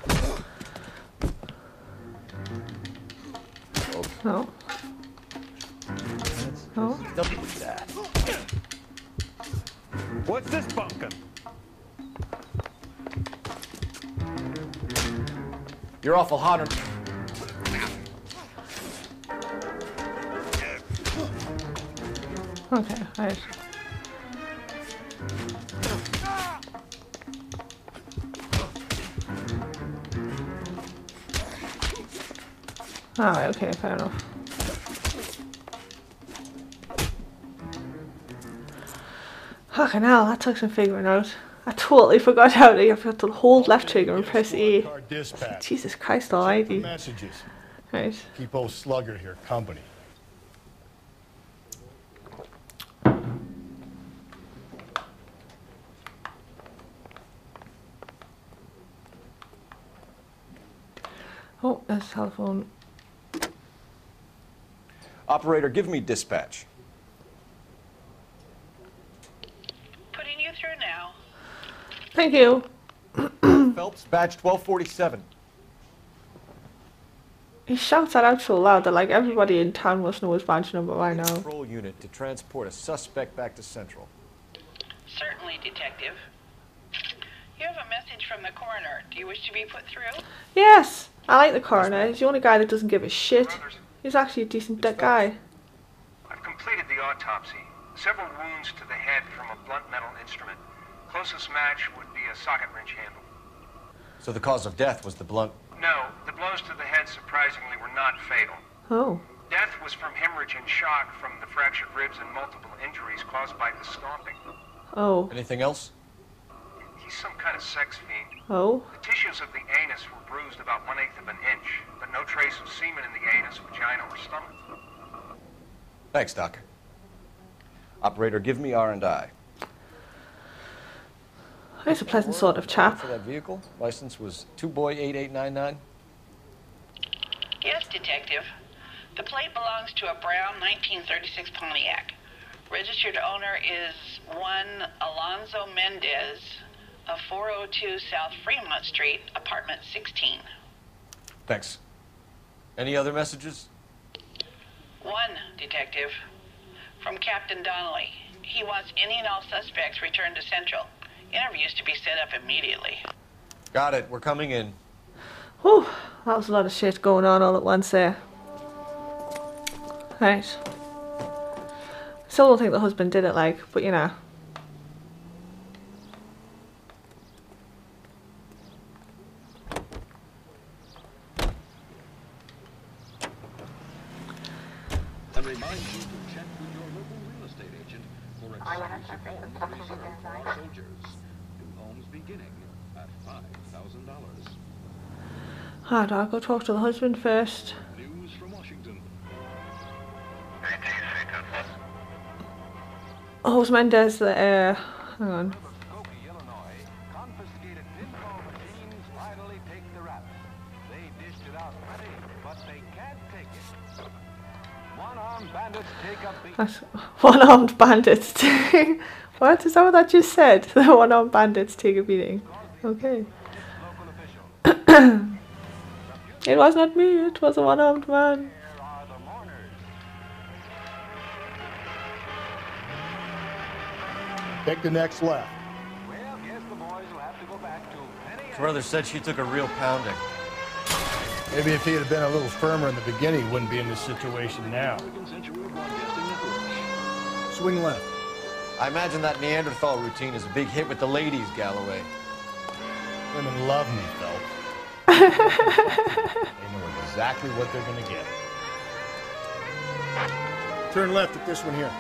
No. No. That. What's this bunkin'? You're awful hot. Okay, right. Alright, okay, fair enough. Fucking hell, that took some figuring out. I totally forgot how to... You have to hold left trigger and press E. Jesus Christ almighty. Messages. Right. Keep old Slugger here company. Oh, there's a telephone. Operator, give me dispatch. Putting you through now. Thank you. Phelps, badge 1247. He shouts that out so loud that like everybody in town must know his badge number by now. Control unit to transport a suspect back to Central. Certainly, Detective. You have a message from the coroner. Do you wish to be put through? Yes, I like the coroner. He's the only guy that doesn't give a shit. He's actually a decent guy. I've completed the autopsy. Several wounds to the head from a blunt metal instrument. Closest match would be a socket wrench handle. So the cause of death was the blunt... No, the blows to the head surprisingly were not fatal. Oh. Death was from hemorrhage and shock from the fractured ribs and multiple injuries caused by the stomping. Oh. Anything else? He's some kind of sex fiend. Oh. The tissues of the anus were bruised about 1/8 of an inch, but no trace of semen in the anus, vagina, or stomach. Thanks, Doc. Operator, give me R&I. He's a pleasant sort of chap. For that vehicle, license was 2boy8899. Yes, Detective. The plate belongs to a brown 1936 Pontiac. Registered owner is one Alonzo Mendez of 402 South Fremont Street, apartment 16. Thanks. Any other messages? One, Detective. From Captain Donnelly. He wants any and all suspects returned to Central. Interviews to be set up immediately. Got it. We're coming in. Whew, that was a lot of shit going on all at once there. Right. Still don't think the husband did it, like, but you know. And remind you to check with your local real estate agent for exclusive homes reserved for our soldiers. New homes beginning at $5,000. Alright, I'll go talk to the husband first. News from Washington. Oh, it's Mendez, the hang on. That's one-armed bandits. What? Is that what that just said? The one-armed bandits take a beating. Okay. It was not me, it was a one-armed man. Take the next left. His brother said she took a real pounding. Maybe if he had been a little firmer in the beginning, he wouldn't be in this situation now. Swing left. I imagine that Neanderthal routine is a big hit with the ladies, Galloway. Women love me, Phelps. They know exactly what they're gonna get. Turn left at this one here.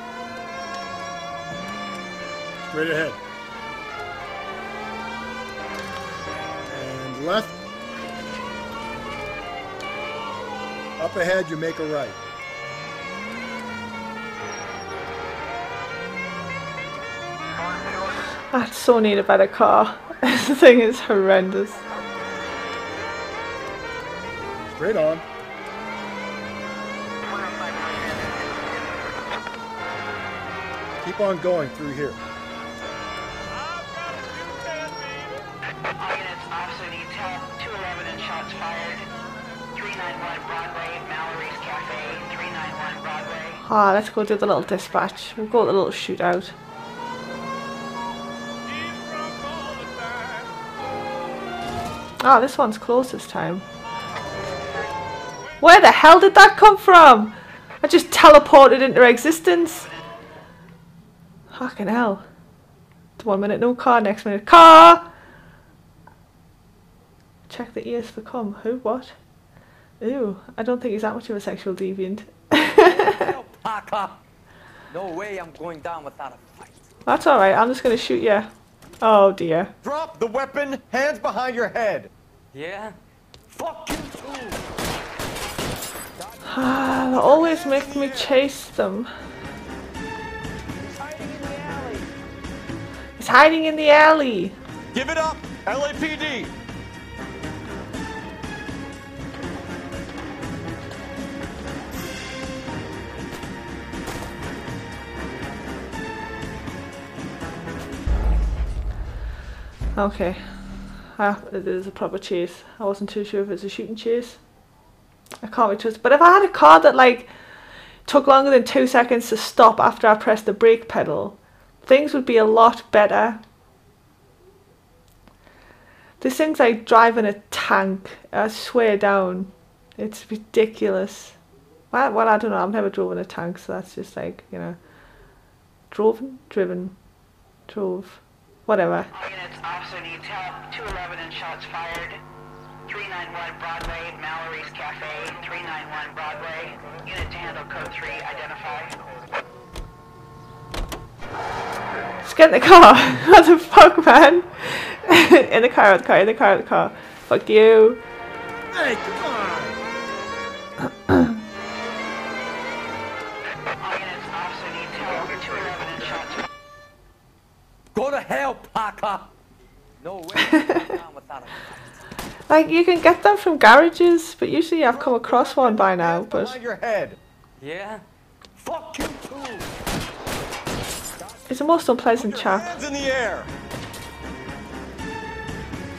Straight ahead. And left. Up ahead, you make a right. I so need a better car. This thing is horrendous. Straight on. Keep on going through here. All units, officer needs help. 211 and shots fired. 391 Broadway, Mallory's Cafe. 391 Broadway. Ah, let's go do the little dispatch. We'll go to the little shootout. Ah, this one's closed this time. Where the hell did that come from? I just teleported into existence. Fucking hell. It's 1 minute no car, next minute car! Check the ears for cum. Who? What? Ew, I don't think he's that much of a sexual deviant. Parker! No way I'm going down without a fight. That's alright, I'm just gonna shoot you. Oh dear. Drop the weapon, hands behind your head. Yeah? Fuck you too! They always make me chase them. He's hiding in the alley. Give it up, LAPD. Okay. It is a proper chase. I wasn't too sure if it's a shooting chase. I can't be trusted. But if I had a car that like took longer than 2 seconds to stop after I pressed the brake pedal, things would be a lot better. This thing's like driving a tank. I swear down. It's ridiculous. Well, I don't know. I've never driven a tank, so that's just like, you know. Drove. Whatever. All units, officer needs help. 211 and shots fired. 391 Broadway, Mallory's Cafe. 391 Broadway. Unit to handle code 3, identify. Just get in the car. What the fuck, man? In the car. Fuck you. Hey, come on! All units, officer needs help. 211 and shots fired. Go to hell, Parker! No way I'm going down without a fight. Like, you can get them from garages, but usually I've come across one by now, but... Behind your head. Yeah? Fuck you too! He's a most unpleasant chap. Hands in the air.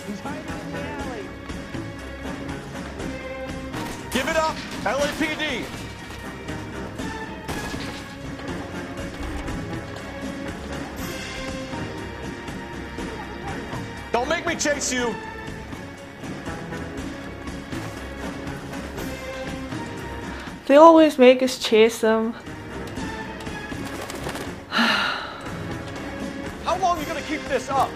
He's hiding in the alley. Give it up, LAPD. Don't make me chase you! They always make us chase them. How long are you gonna keep this up?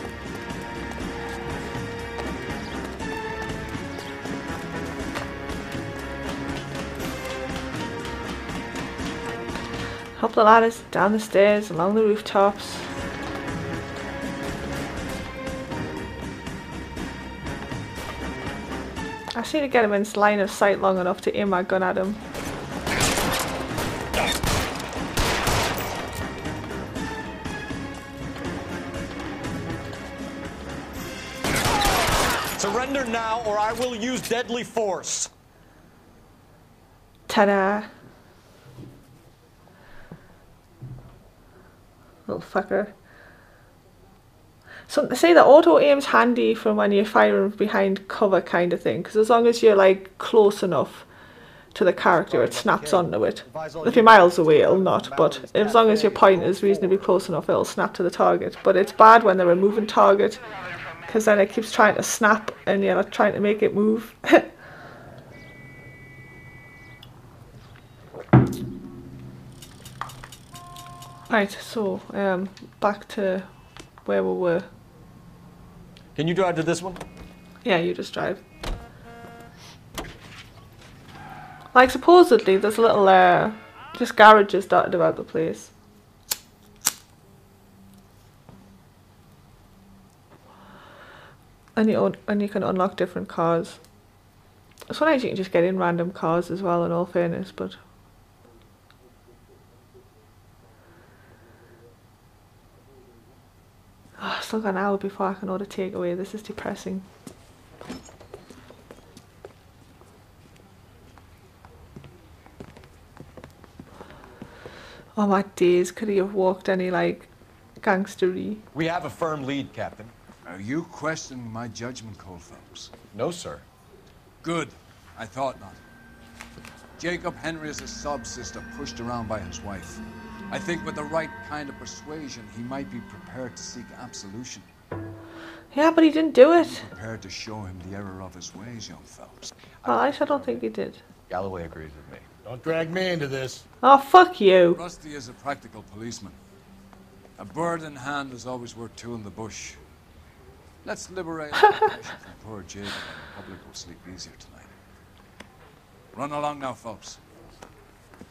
Up the ladders, down the stairs, along the rooftops. I just need to get him in line of sight long enough to aim my gun at him. Surrender now or I will use deadly force. Ta-da. Little fucker. So they say that auto aim's handy for when you're firing behind cover kind of thing, because as long as you're like close enough to the character it snaps onto it. If you're miles away it'll not, but as long as your point is reasonably close enough it'll snap to the target. But it's bad when they're a moving target, because then it keeps trying to snap and you're not trying to make it move. Right, so back to where we were. Can you drive to this one? Yeah, you just drive. Like supposedly there's a little just garages dotted about the place. And you can unlock different cars. Sometimes you can just get in random cars as well, in all fairness, but oh, I've still got an hour before I can order takeaway. This is depressing. Oh my days, could he have walked any like gangstery? We have a firm lead, Captain. Are you questioning my judgment, Cole Phelps? No, sir. Good. I thought not. Jacob Henry is a sub-sister pushed around by his wife. I think with the right kind of persuasion, he might be prepared to seek absolution. Yeah, but he didn't do it. Prepared to show him the error of his ways, young Phelps. Well, I don't think he did. Galloway agrees with me. Don't drag me into this. Oh, fuck you. Rusty is a practical policeman. A bird in hand is always worth two in the bush. Let's liberate the from poor Jacob and the public will sleep easier tonight. Run along now, Phelps.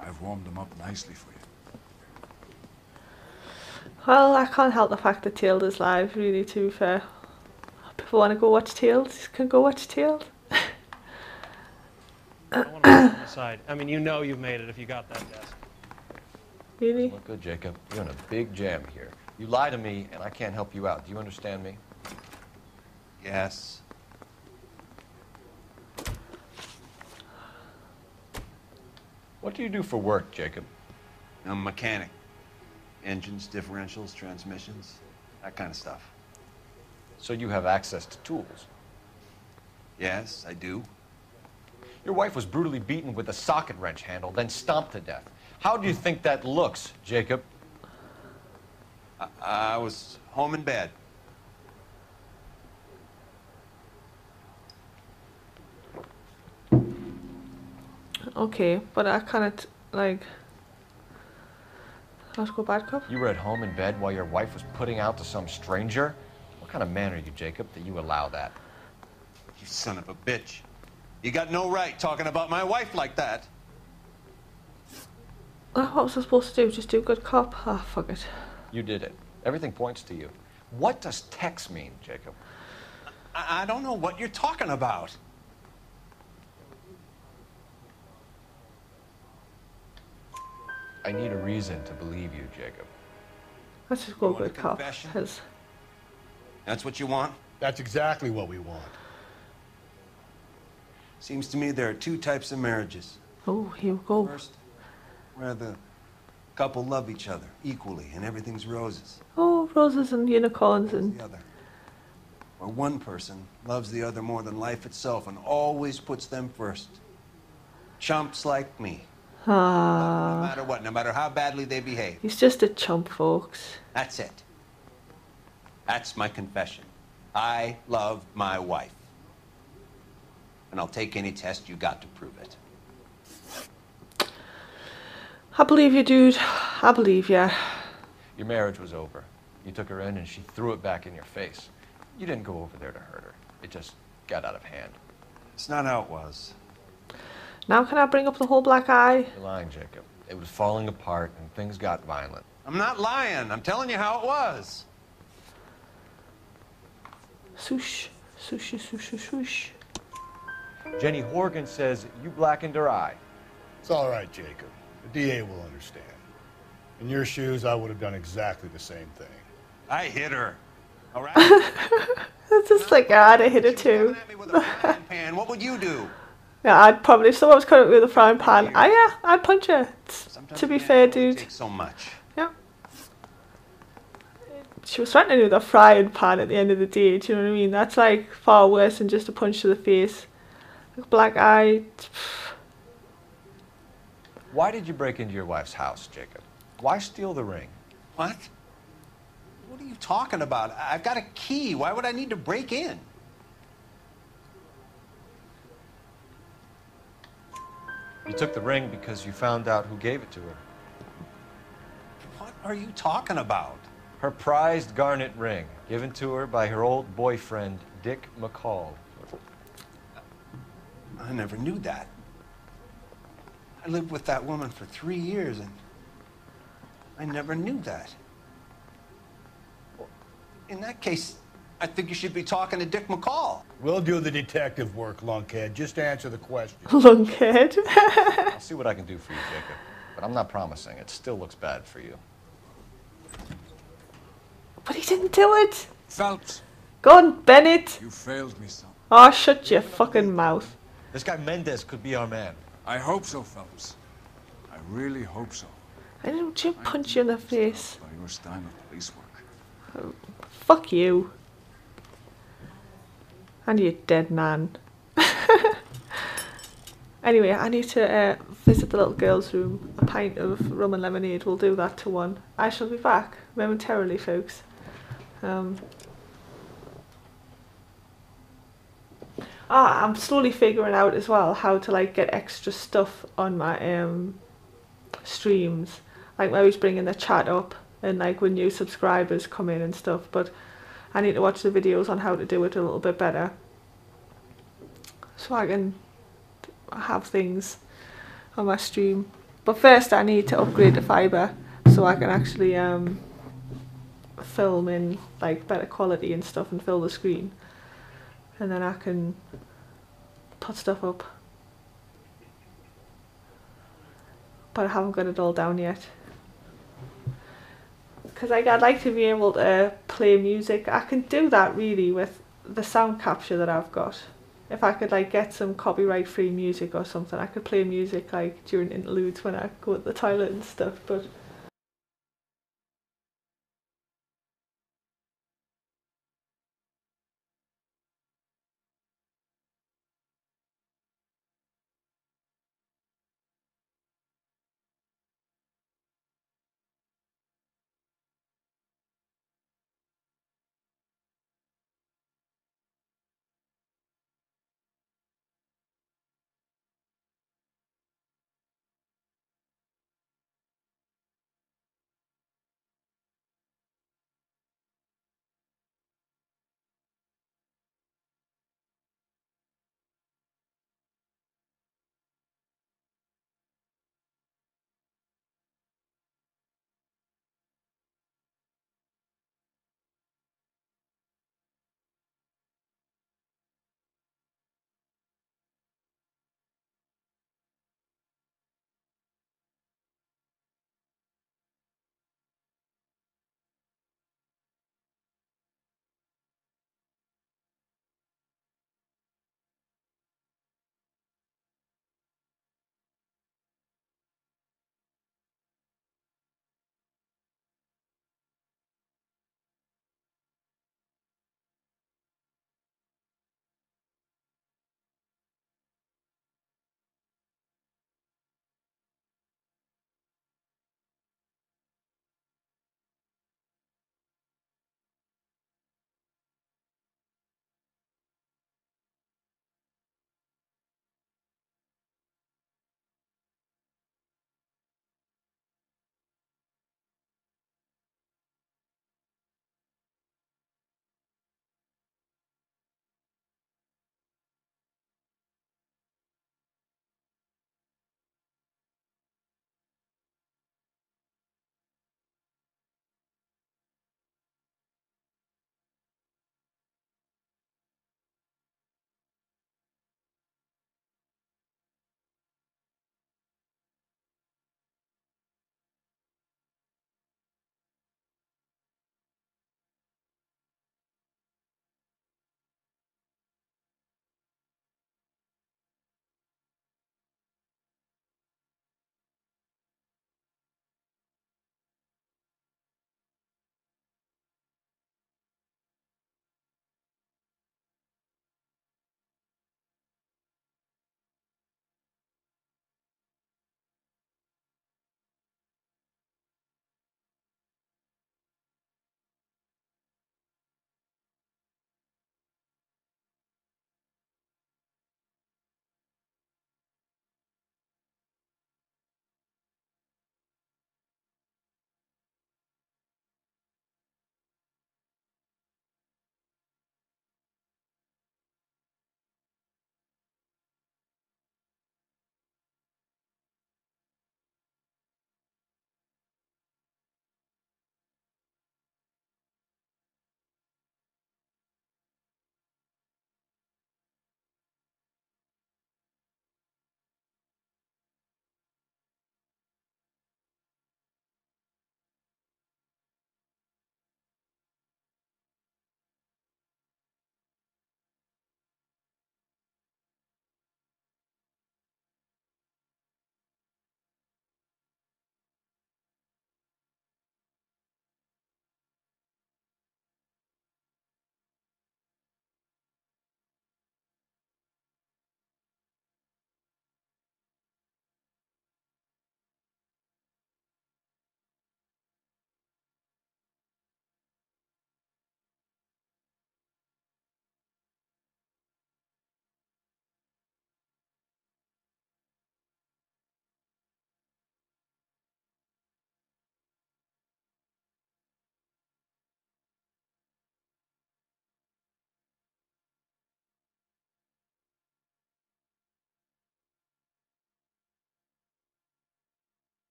I've warmed them up nicely for you. Well, I can't help the fact that Tailed is live, really, to be fair. If people want to go watch Tailed, you can go watch Tailed. I want to on the side. I mean, you know you've made it if you got that desk. Really? Look good, Jacob. You're in a big jam here. You lie to me, and I can't help you out. Do you understand me? Yes. What do you do for work, Jacob? I'm a mechanic. Engines, differentials, transmissions, that kind of stuff. So you have access to tools? Yes, I do. Your wife was brutally beaten with a socket wrench handle, then stomped to death. How do you think that looks, Jacob? I was home in bed. Okay, but I can't, like... Let's go bad cop. You were at home in bed while your wife was putting out to some stranger? What kind of man are you, Jacob, that you allow that? You son of a bitch. You got no right talking about my wife like that. What was I supposed to do? Just do good cop? Ah, fuck it. You did it. Everything points to you. What does Tex mean, Jacob? I don't know what you're talking about. I need a reason to believe you, Jacob. Let's just go good cop. Because that's what you want? That's exactly what we want. Seems to me there are two types of marriages. Oh, here we go. First, where the couple love each other equally and everything's roses. Oh, roses and unicorns and... The other, where one person loves the other more than life itself and always puts them first. Chumps like me. No matter what, no matter how badly they behave. He's just a chump, folks. That's it. That's my confession. I love my wife. And I'll take any test you got to prove it. I believe you, dude. I believe you. Your marriage was over. You took her in and she threw it back in your face. You didn't go over there to hurt her. It just got out of hand. It's not how it was. Now can I bring up the whole black eye? You're lying, Jacob. It was falling apart and things got violent. I'm not lying. I'm telling you how it was. Swoosh, swoosh, swoosh, swoosh. Jenny Horgan says you blackened her eye. It's all right, Jacob. The DA will understand. In your shoes, I would have done exactly the same thing. I hit her. All right? It's just like, I'd have hit her too. Pan, what would you do? Yeah, I'd probably, if someone was coming with a frying pan, yeah, I'd punch her. To be fair, dude. Takes so much. Yeah. She was threatening me with a frying pan at the end of the day, do you know what I mean? That's like far worse than just a punch to the face. Like, black eye. Why did you break into your wife's house, Jacob? Why steal the ring? What? What are you talking about? I've got a key. Why would I need to break in? You took the ring because you found out who gave it to her. What are you talking about? Her prized garnet ring, given to her by her old boyfriend, Dick McCall. I never knew that. I lived with that woman for 3 years, and I never knew that. Well, in that case, I think you should be talking to Dick McCall. We'll do the detective work, lunkhead. Just answer the question. Lunkhead. I'll see what I can do for you, Jacob. But I'm not promising. It still looks bad for you. But he didn't do it. Phelps. Go on, Bennett. You failed me, son. Oh, shut your fucking mouth. This guy Mendez could be our man. I hope so, Phelps. I really hope so. I didn't Jim punch you in the face. By your style of police work. Oh, fuck you. And you dead man. Anyway, I need to visit the little girl's room. A pint of rum and lemonade will do that to one. I shall be back momentarily, folks. I'm slowly figuring out as well how to like get extra stuff on my streams. Like I was bringing the chat up and like when new subscribers come in and stuff, but I need to watch the videos on how to do it a little bit better so I can have things on my stream. But first I need to upgrade to fibre so I can actually film in like better quality and stuff and fill the screen, and then I can put stuff up. But I haven't got it all down yet. Because I'd like to be able to play music. I can do that really with the sound capture that I've got. If I could like get some copyright free music or something, I could play music like during interludes when I go to the toilet and stuff, but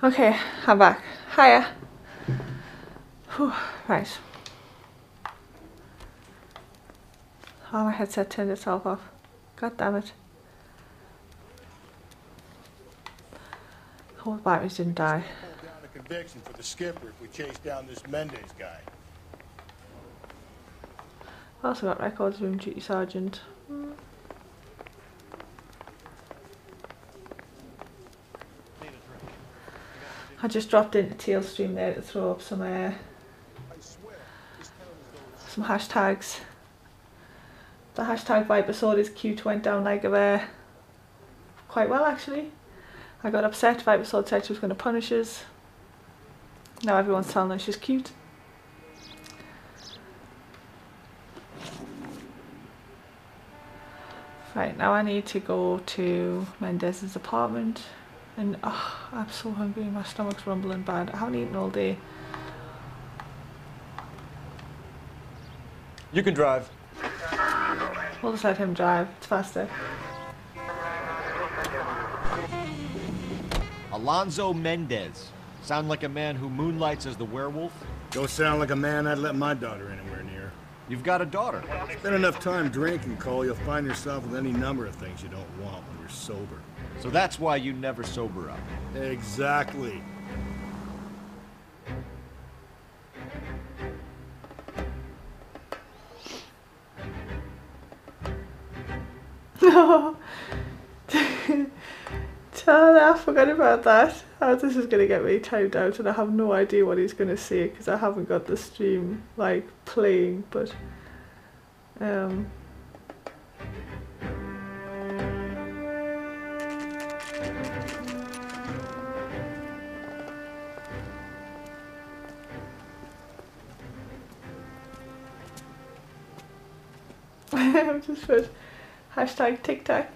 Okay, I'm back. Hiya. Whew, right. Oh, my headset turned itself off. God damn it. All the batteries didn't die. Pull down a conviction for the skipper if we chase down this Mendez guy. I also got records room duty sergeant. I just dropped into Tailstream there to throw up some hashtags. The hashtag Viper Sword is cute went down like a quite well actually. I got upset. Viper Sword said she was going to punish us. Now everyone's telling her she's cute. Right, now I need to go to Mendez's apartment. And oh, I'm so hungry, my stomach's rumbling bad. I haven't eaten all day. You can drive. We'll just let him drive, it's faster. Alonzo Mendez. Sound like a man who moonlights as the werewolf? Don't sound like a man I'd let my daughter anywhere near. You've got a daughter. Spend enough time drinking, Cole, you'll find yourself with any number of things you don't want when you're sober. So that's why you never sober up. Exactly. No. I forgot about that. Oh, this is going to get me timed out and I have no idea what he's going to say because I haven't got the stream like playing, but I've just put hashtag TikTok.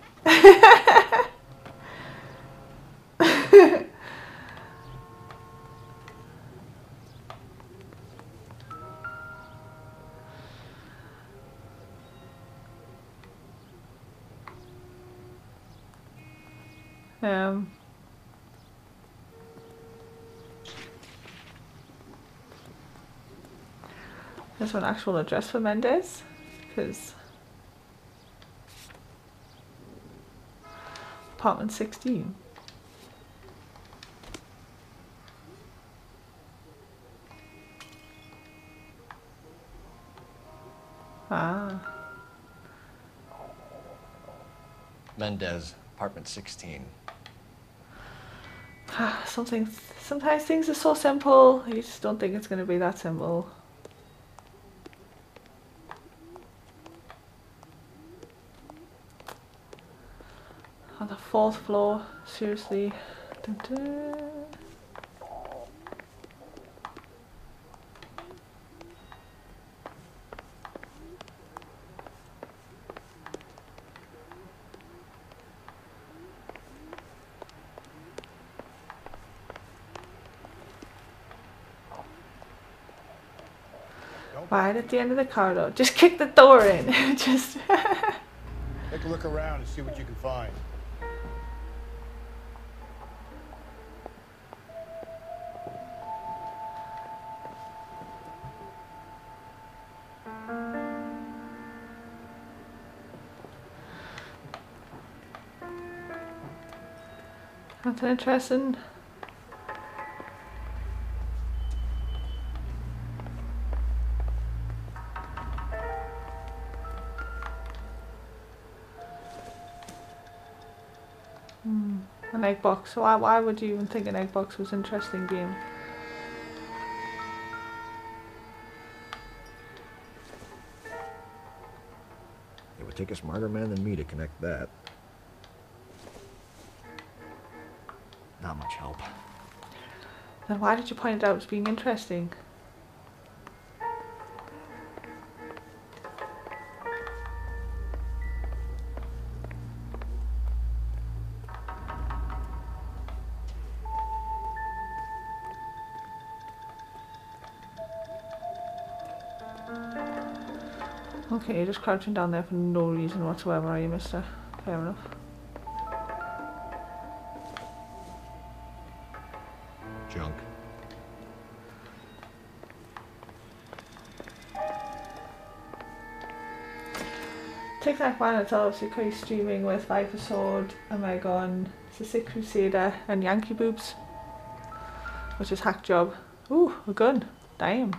There's an actual address for Mendez, because apartment 16. Ah. Mendez, apartment 16. Sometimes things are so simple, you just don't think it's going to be that simple. On the 4th floor, seriously. Dun -dun. Right at the end of the corridor. Just kick the door in. Just take a look around and see what you can find. Nothing interesting. An egg box. Why would you even think an egg box was an interesting game? It would take a smarter man than me to connect that. Not much help. Then why did you point it out as being interesting? Okay, you're just crouching down there for no reason whatsoever, are you, mister? Fair enough. junk. Tic Tac Man, it's obviously currently streaming with Viper Sword, Omegon, The Sick Crusader, and Yankee Boobs, which is Hack Job. Ooh, a gun. Damn.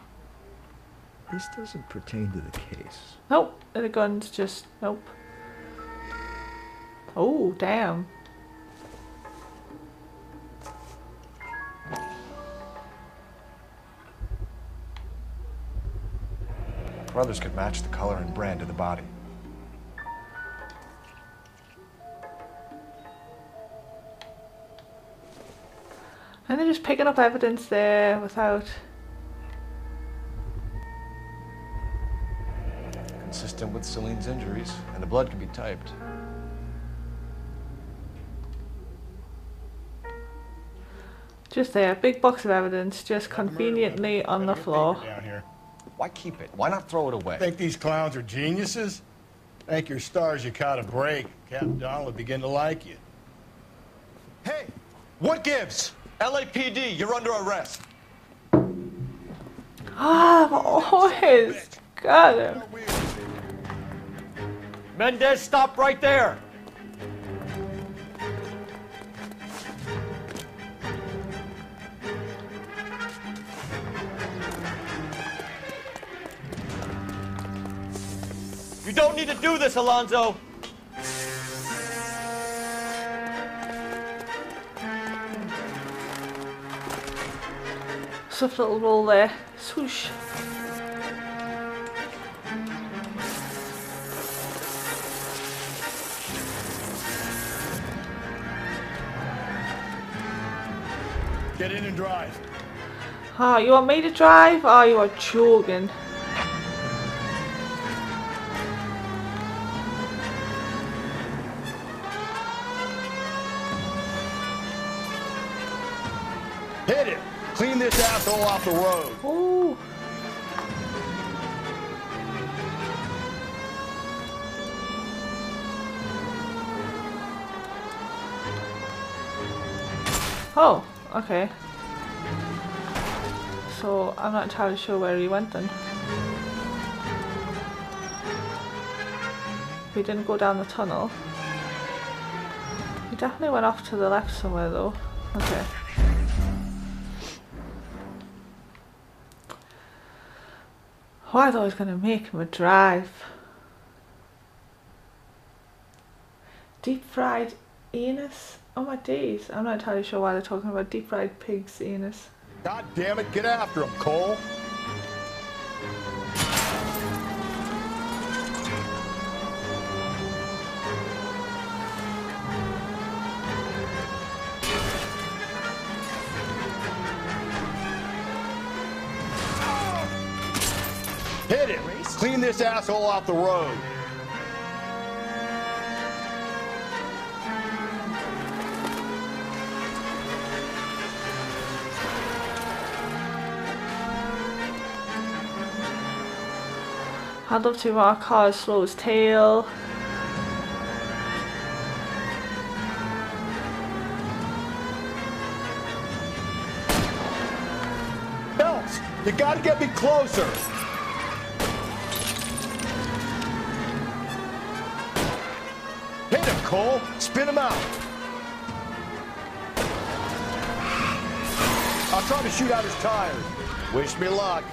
This doesn't pertain to the case. Nope, the gun's just, nope. Oh, damn. Brothers could match the color and brand of the body. And they're just picking up evidence there without... Consistent with Celine's injuries, and the blood can be typed. Just there, big box of evidence, just conveniently on the floor. Down here. Why keep it? Why not throw it away? Think these clowns are geniuses? Thank your stars you caught a break. Captain Donald would begin to like you. Hey, what gives? LAPD, you're under arrest. Ah, I've always got him. Mendez, stop right there! You don't need to do this, Alonzo! Soft little roll there. Swoosh. Get in and drive. Ah, you want me to drive? Oh, you are joking. Hit it! Clean this asshole off the road. Ooh. Oh, okay. So I'm not entirely sure where he went then. He didn't go down the tunnel. He definitely went off to the left somewhere though. Okay. Oh, I thought I was going to make him a drive. Deep fried anus? Oh my days. I'm not entirely sure why they're talking about deep fried pig's anus. God damn it, get after him, Cole. Hit it! Clean this asshole off the road. I'd love to our car slow his tail. Belts, you gotta get me closer. Hit him, Cole. Spin him out. I'll try to shoot out his tires. Wish me luck.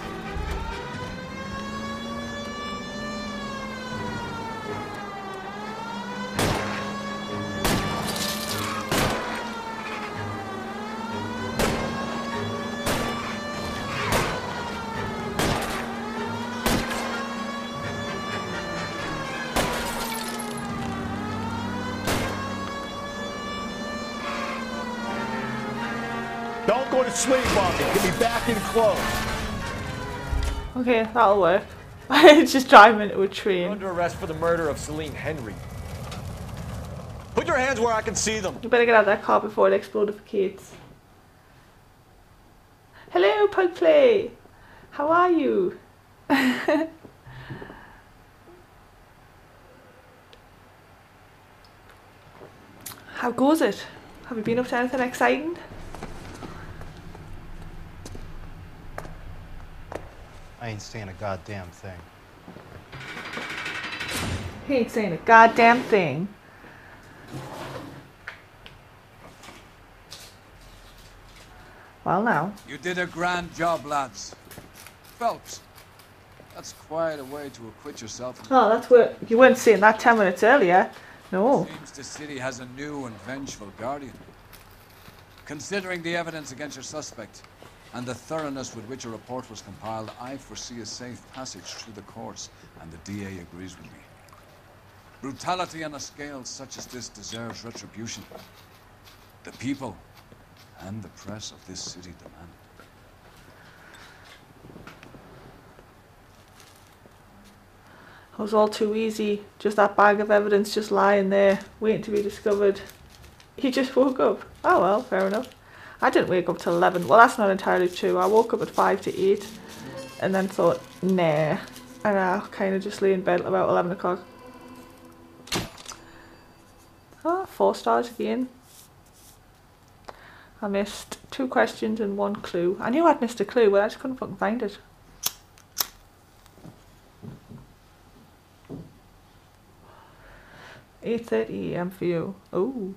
Don't go to sleep on me. Get me back in close. Okay, that'll work. I just drive him into a train. You're under arrest for the murder of Celine Henry. Put your hands where I can see them. You better get out of that car before it explodificates. Hello, Pug Play. How are you? How goes it? Have you been up to anything exciting? I ain't saying a goddamn thing. He ain't saying a goddamn thing. Well, now. You did a grand job, lads. Phelps, that's quite a way to acquit yourself. Oh, that's what you weren't saying that 10 minutes earlier. No. Seems the city has a new and vengeful guardian. Considering the evidence against your suspect and the thoroughness with which a report was compiled, I foresee a safe passage through the courts, and the DA agrees with me. Brutality on a scale such as this deserves retribution. The people and the press of this city demand it. It was all too easy. Just that bag of evidence just lying there, waiting to be discovered. He just woke up. Oh well, fair enough. I didn't wake up till 11. Well, that's not entirely true. I woke up at 5 to 8 and then thought, nah. And I kind of just lay in bed at about 11 o'clock. Oh, 4 stars again. I missed 2 questions and 1 clue. I knew I'd missed a clue, but I just couldn't fucking find it. $8:30 AM for you. Oh.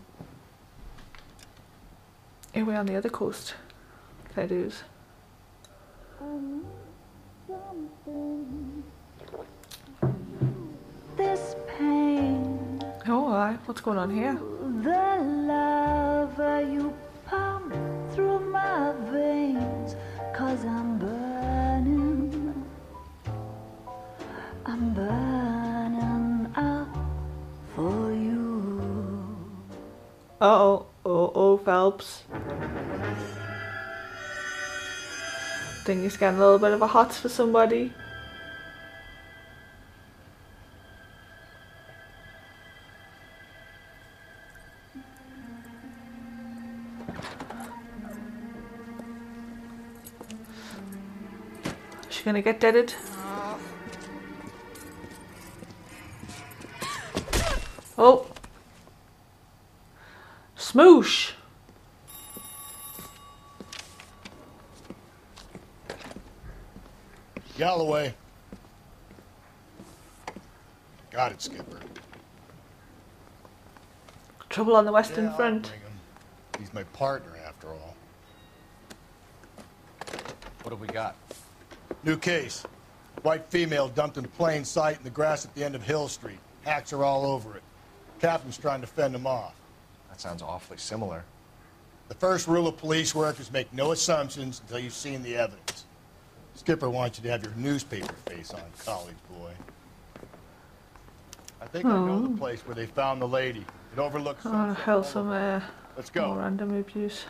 Here we're on the other coast. Fair dues. This pain. Oh, alright. What's going on here? The love you pump through my veins, 'cause I'm burning. I'm burning up for you. Uh-oh. Uh-oh, Phelps. Think he's getting a little bit of a hots for somebody. Is she gonna get deaded? Oh. Smoosh. Galloway. Got it, Skipper. Trouble on the Western Front. He's my partner, after all. What have we got? New case. White female dumped in plain sight in the grass at the end of Hill Street. Hacks are all over it. Captain's trying to fend them off. That sounds awfully similar. The first rule of police work is make no assumptions until you've seen the evidence. Skipper wants you to have your newspaper face on, college boy. I think I know the place where they found the lady. It overlooks... Oh, hell, some Let's go. more random abuse.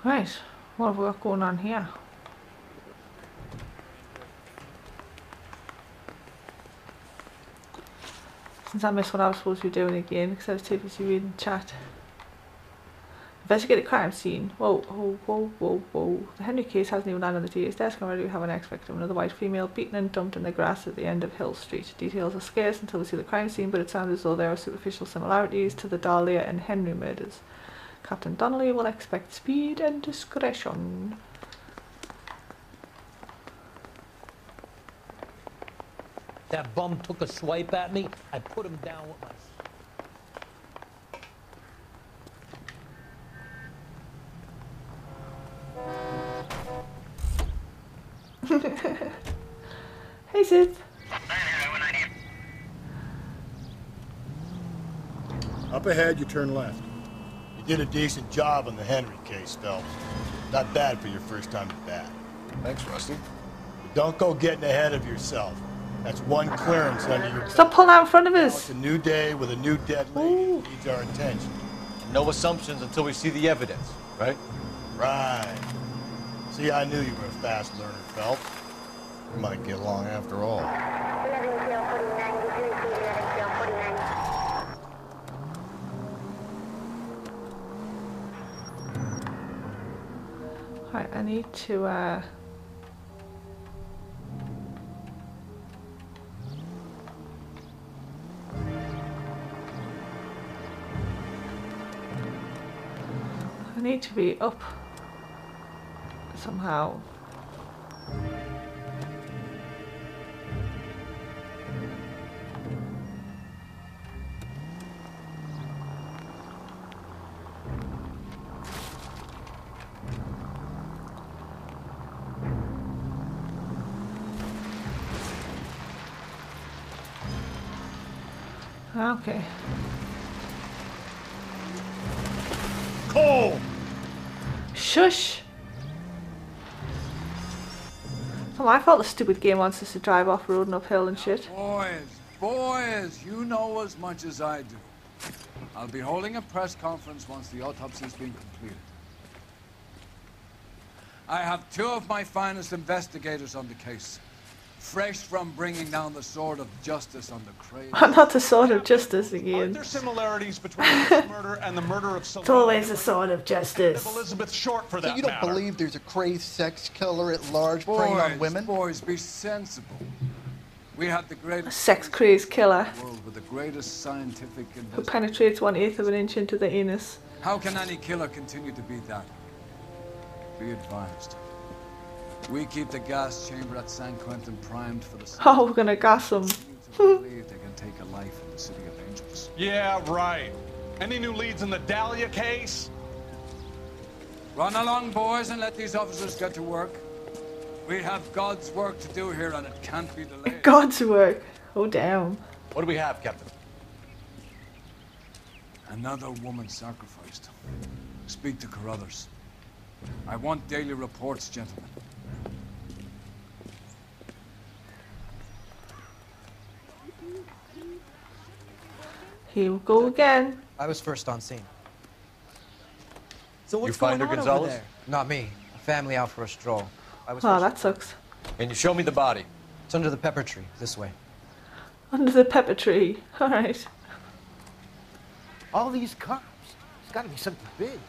Right, what have we got going on here? Since I missed what I was supposed to be doing again because I was too busy reading chat. Investigate a crime scene. Whoa, whoa, whoa, whoa, whoa. The Henry case hasn't even landed on the DA's desk. Already we have an ex-victim. Another white female beaten and dumped in the grass at the end of Hill Street. Details are scarce until we see the crime scene, but it sounds as though there are superficial similarities to the Dahlia and Henry murders. Captain Donnelly will expect speed and discretion. That bum took a swipe at me. I put him down with my... Hey, Sid. Up ahead, you turn left. You did a decent job on the Henry case, Phelps. Not bad for your first time at bat. Thanks, Rusty. But don't go getting ahead of yourself. That's one clearance under your... Stop pulling out in front of us. Now it's a new day with a new dead lady who needs our attention. No assumptions until we see the evidence, right? Right. See, I knew you were a fast learner, Phelps. We might get along after all. Right, I need to be up somehow. Okay. Cole! Shush! It's not my fault the stupid game wants us to drive off road and uphill and shit. Boys, you know as much as I do. I'll be holding a press conference once the autopsy's been completed. I have two of my finest investigators on the case. Fresh from bringing down the sword of justice on the craze. Not the sword of justice Are again. there similarities between this murder and the murder of Celine? It's always the sword of justice. Elizabeth Short, for that So you don't matter. believe there's a crazed sex killer at large preying on women? Boys, be sensible. We had the greatest Sex crazed killer world with the greatest scientific who penetrates 1/8 of an inch into the anus. How can any killer continue to be that? Be advised. We keep the gas chamber at San Quentin primed for the Oh, we're gonna gas them. believe they can take a life in the City of Angels. Yeah, right. Any new leads in the Dahlia case? Run along, boys, and let these officers get to work. We have God's work to do here, and it can't be delayed. God's work. Oh, damn. What do we have, Captain? Another woman sacrificed. Speak to Carruthers. I want daily reports, gentlemen. Here we go again. I was first on scene. So You what's find going her, on Gonzalez? over there? Not me. A family out for a stroll. I was Oh, that sucks. Can you show me the body? It's under the pepper tree, this way. Under the pepper tree. Alright. All these cops. It's got to be something big, right?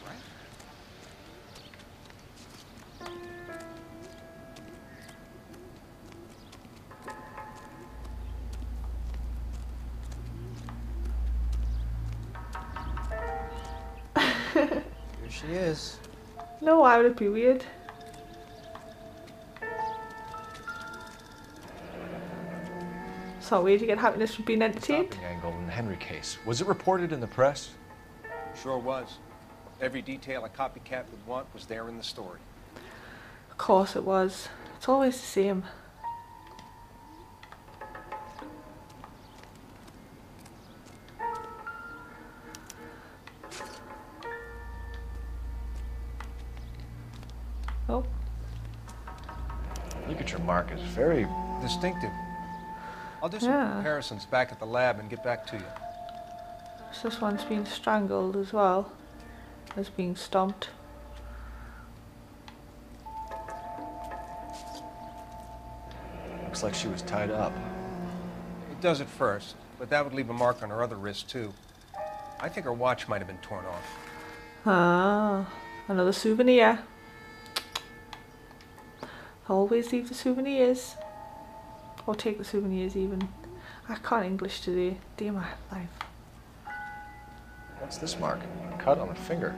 Here she is. No, why would it be weird? So weird you get happiness from being entertained? Angle in the Henry case. Was it reported in the press? Sure was. Every detail a copycat would want was there in the story. Of course it was. It's always the same. Oh. Look at your mark. It's very distinctive. I'll do some Yeah. comparisons back at the lab and get back to you. So this one's been strangled as well as being stomped. Looks like she was tied up. It does at first, but that would leave a mark on her other wrist, too. I think her watch might have been torn off. Ah, another souvenir. Always leave the souvenirs. Or take the souvenirs even. I can't English today. Dear my life. What's this mark? A cut on a finger.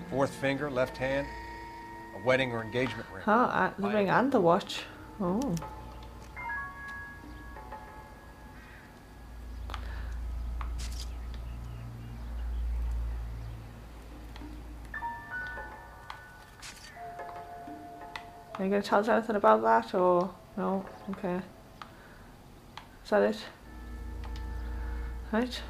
Fourth finger, left hand, a wedding or engagement ring. Ah, the ring and the watch. Oh. Are you going to tell us anything about that or no? Okay. Is that it? Right.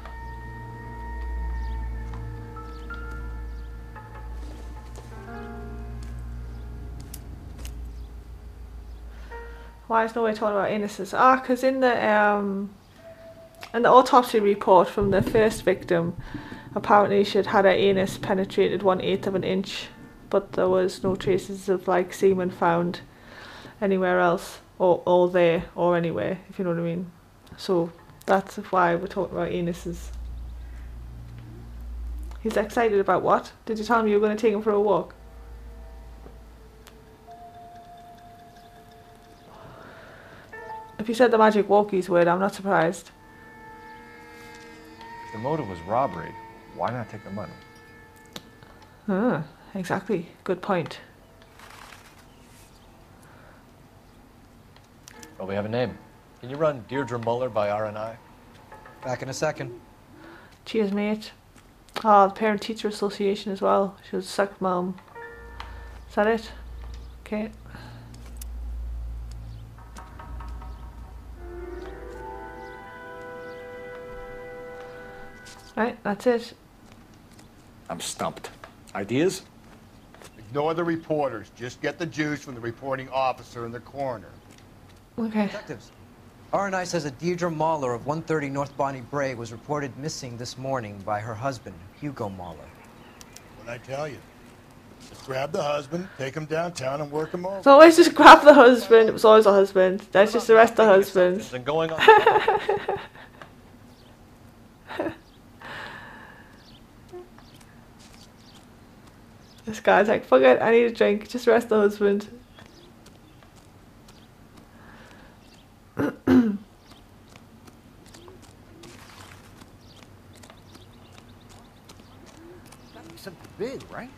Why is no way talking about anuses? Ah, because in the autopsy report from the first victim, apparently she had her anus penetrated 1/8 of an inch, but there was no traces of like semen found anywhere else or there or anywhere, if you know what I mean. So that's why we're talking about anuses. He's excited about what? Did you tell him you were going to take him for a walk? If you said the magic walkies word, I'm not surprised. If the motive was robbery, why not take the money? Exactly. Good point. Well, we have a name. Can you run Deirdre Muller by R&I? Back in a second. Cheers, mate. Oh, the Parent Teacher Association as well. She was suck mum. Is that it? Okay. Right, that's it. I'm stumped. Ideas? Ignore the reporters. Just get the juice from the reporting officer in the corner. Okay. Detectives. R&I says that Deirdre Mahler of 130 North Bonnie Brae was reported missing this morning by her husband, Hugo Mahler. What'd I tell you? Just grab the husband, take him downtown, and work him over. It's always just grab the husband. It was always the husband. Let's just arrest the husband. And going on. This guy's like, fuck it, I need a drink. Just arrest the husband. Gotta be something big, right?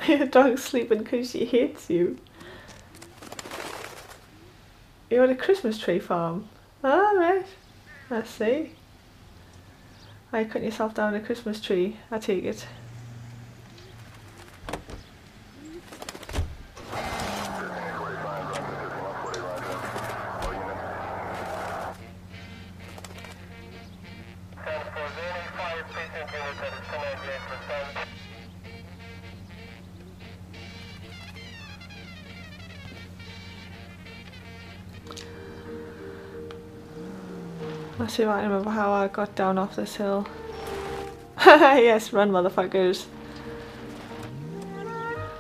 Your dog's sleeping because she hates you. You're at a Christmas tree farm. Ah, right. I see. Are you cutting yourself down a Christmas tree? I take it. I see what I remember how I got down off this hill. Yes, run motherfuckers.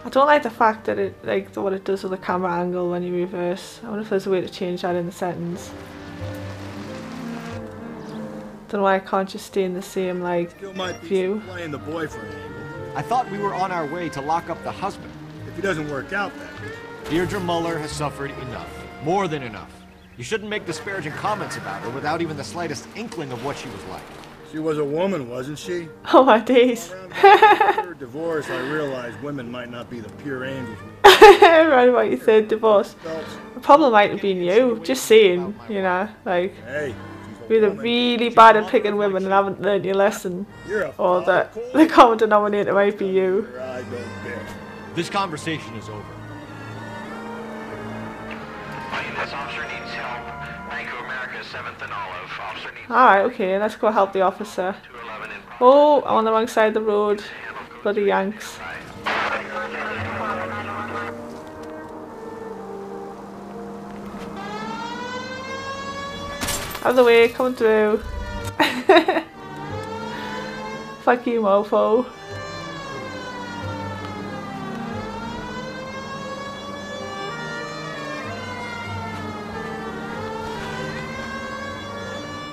I don't like the fact that it, like, what it does with the camera angle when you reverse. I wonder if there's a way to change that in the settings. Don't know why I can't just stay in the same, like, view. Playing the boyfriend angle. I thought we were on our way to lock up the husband. If he doesn't work out, that is. Deirdre Muller has suffered enough. More than enough. You shouldn't make disparaging comments about her without even the slightest inkling of what she was like. She was a woman, wasn't she? Oh my days. After her divorce, I realized women might not be the pure angels. Right about your third divorce. The problem might have been you, just saying, you know, like, you're either really bad at picking women and haven't learned your lesson, or that the common denominator might be you. This conversation is over. This officer needs help. Bank of America, 7th and Olive. Officer needs Alright, okay, let's go help the officer. Oh, I'm on the wrong side of the road. Bloody Yanks. Out of the way, coming through. Fuck you, mofo.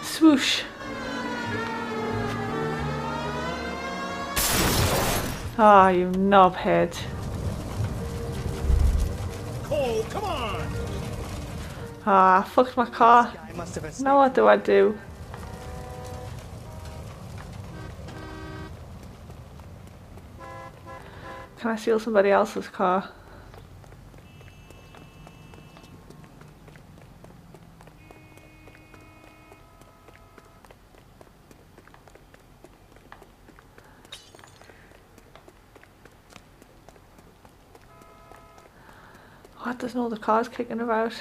Swoosh. Ah, you knobhead. Cole, come on! Ah, fucked my car. Now what do I do? Can I steal somebody else's car? What, there's no other cars kicking about?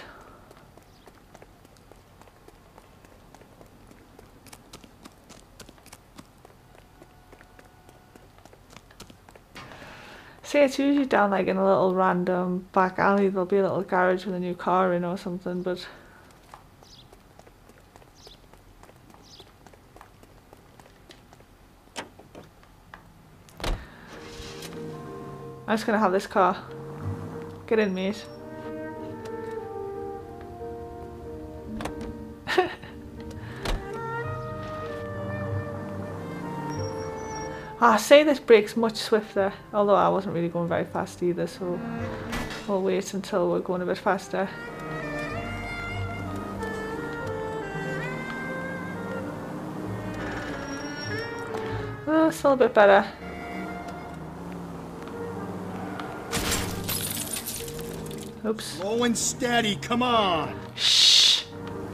See, it's usually down like in a little random back alley. There'll be a little garage with a new car in or something, but I'm just gonna have this car. Get in, mate. Ah, say this brake's much swifter, although I wasn't really going very fast either, so we'll wait until we're going a bit faster. Oh, still a bit better. Oops. Slow and steady, come on! Shh!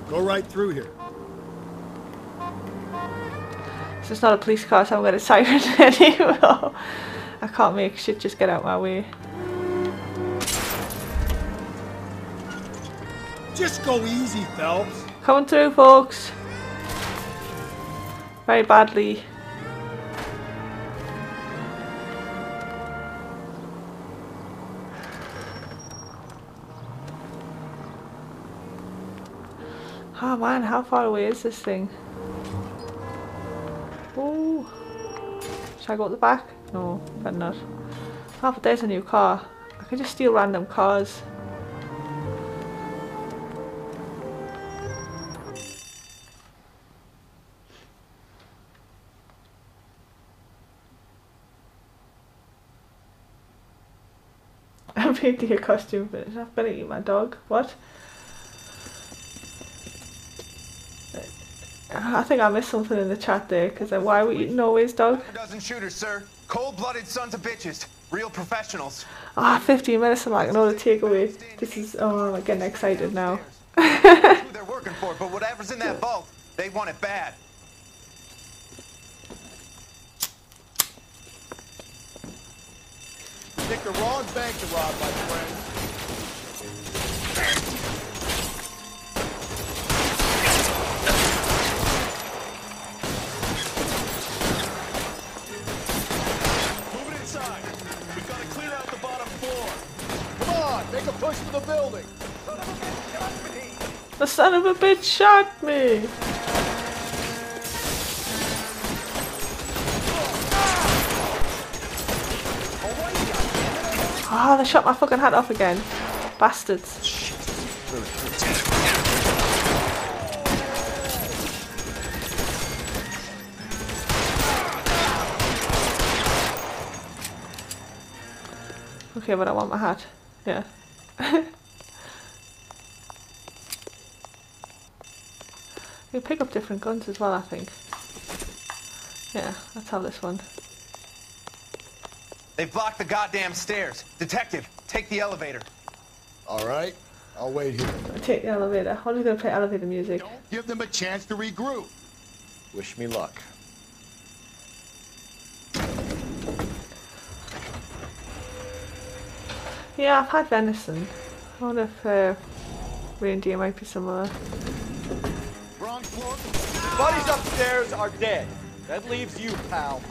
Go right through here. This is not a police car, so I'm going to siren anymore. I can't make shit just get out my way. Just go easy, Phelps. Coming through, folks. Very badly. Oh man, how far away is this thing? Oh, should I go at the back? No, better not. Oh, but there's a new car. I can just steal random cars. I'm painting a costume finish. I'm gonna eat my dog. What? I think I missed something in the chat there, because why are we eating always dog? A dozen shooters, sir. Cold-blooded sons of bitches. Real professionals. Ah, 15 minutes and like another takeaway. This is, oh, I'm getting excited now. Who they're working for, but whatever's in that vault, they want it bad. Pick the wrong bank to rob, my friend. Move it inside. We've got to clear out the bottom floor. Come on, make a push for the building. The son of a bitch shot me! Ah, they shot my fucking hat off again. Bastards. Okay, but I want my hat. Yeah. You pick up different guns as well, I think. Yeah, let's have this one. They've blocked the goddamn stairs. Detective, take the elevator. All right, I'll wait here. I take the elevator. What are we going to play elevator music? Don't give them a chance to regroup. Wish me luck. Yeah, I've had venison. I wonder if reindeer might be similar. Wrong floor. Buddies upstairs are dead. That leaves you, pal.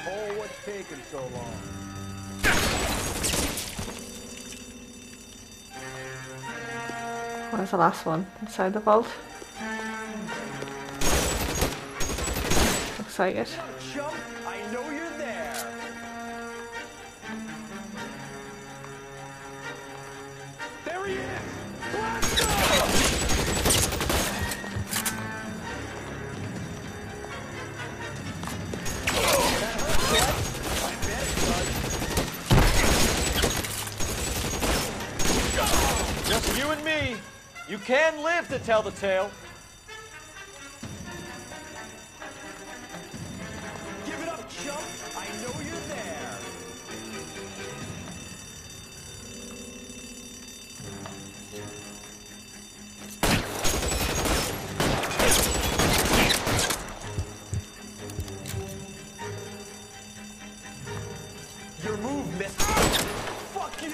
Oh, what's taking so long? Where's the last one? Inside the vault? Looks like it. Chump, I know you're there. There he is! Just you and me. You can live to tell the tale. Give it up, chump. I know you're there. Your move, miss. Fuck you.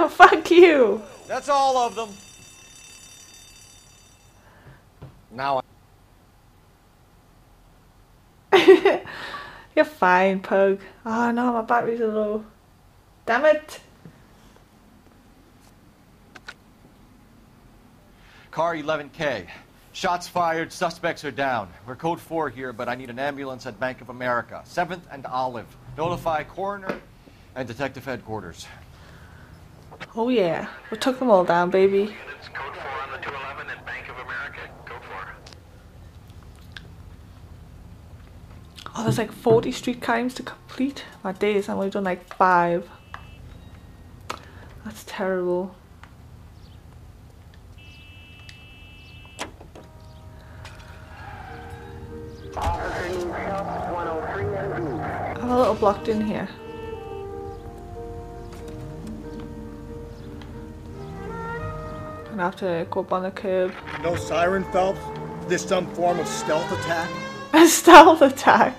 Fuck you. That's all of them. Now You're fine, Pug. Oh no, my batteries are low. Damn it. car 11K. Shots fired, suspects are down. We're code 4 here, but I need an ambulance at Bank of America. 7th and Olive. Notify coroner and detective headquarters. Oh yeah, we took them all down, baby. It's code 4 on the 211 at Bank of America. Code 4. Oh, there's like 40 street crimes to complete. My days, I've only done like 5. That's terrible. I'm a little blocked in here. I'm gonna have to go up on the curb. No siren, Phelps? Is this some form of stealth attack? A stealth attack.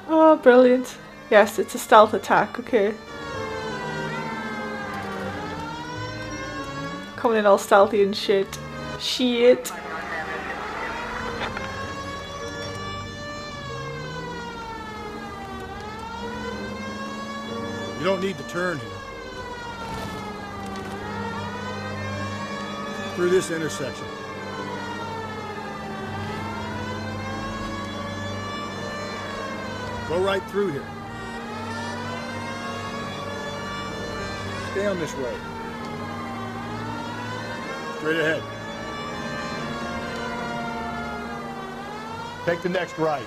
Oh, brilliant. Yes, it's a stealth attack, okay. Coming in all stealthy and shit. Shit. You don't need to turn here. Through this intersection. Go right through here. Stay on this road. Straight ahead. Take the next right.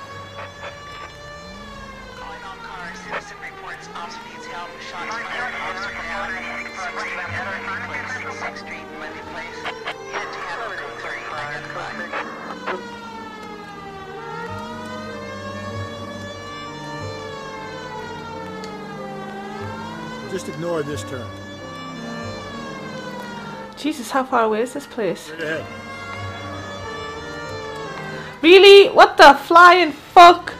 Calling all cars. Citizen reports officer detail shots fired. Officer performing 6th Street, Monday Place. Headed to Cabin Code 30. Identified. Just ignore this turn. Jesus, how far away is this place? Straight ahead. Really? What the flying fuck?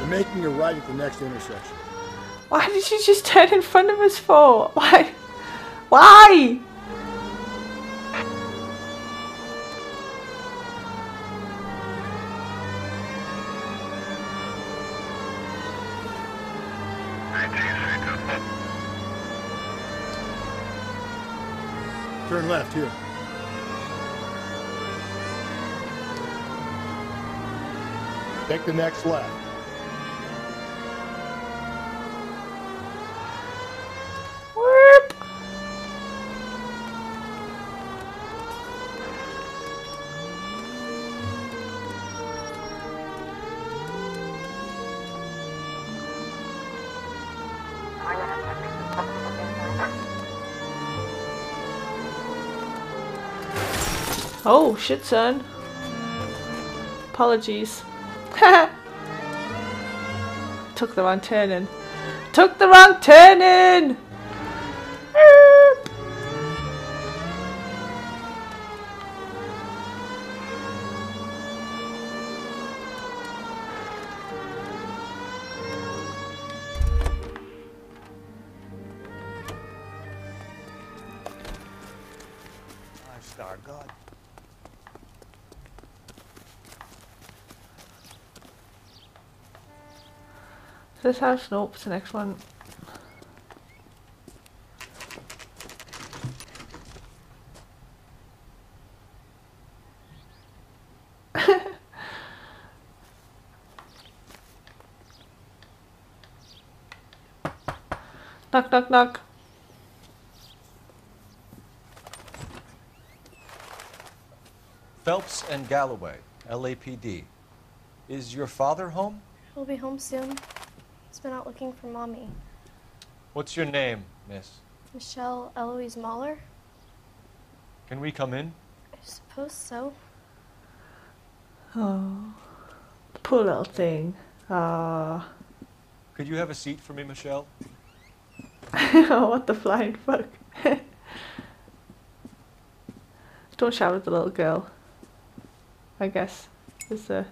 We're making a right at the next intersection. Why did you just turn in front of us for? Why? Why? Turn left here. Take the next left. Whoop. Oh shit, son. Apologies. Took the wrong turning. Took the wrong turning! Star God. This house? Nope, it's the next one. Knock, knock, knock. Phelps and Galloway, LAPD. Is your father home? He'll be home soon. He's been out looking for Mommy. What's your name, miss? Michelle Eloise Mahler? Can we come in? I suppose so. Oh, poor little thing. Ah. Could you have a seat for me, Michelle? Oh, what the flying fuck. Don't shout at the little girl. I guess. Is the...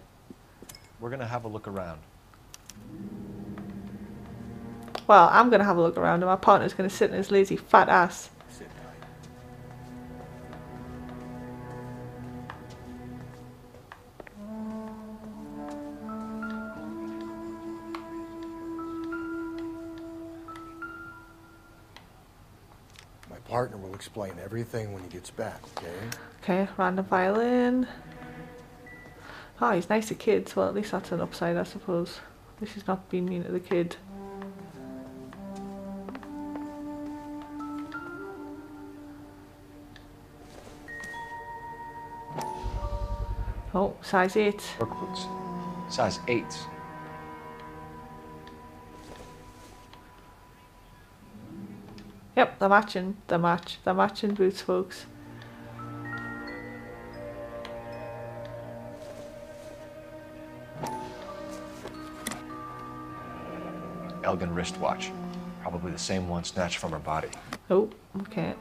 We're gonna have a look around. Well, I'm gonna have a look around and my partner's gonna sit in his lazy fat ass. partner will explain everything when he gets back, okay? Okay, random violin. Oh, he's nice to kids. Well, at least that's an upside, I suppose. At least he's not being mean to the kid. Oh, size 8. Work boots. Size 8. Yep, they're matching. They're matching boots, folks. Elgin wristwatch. Probably the same one snatched from her body. Oh, okay.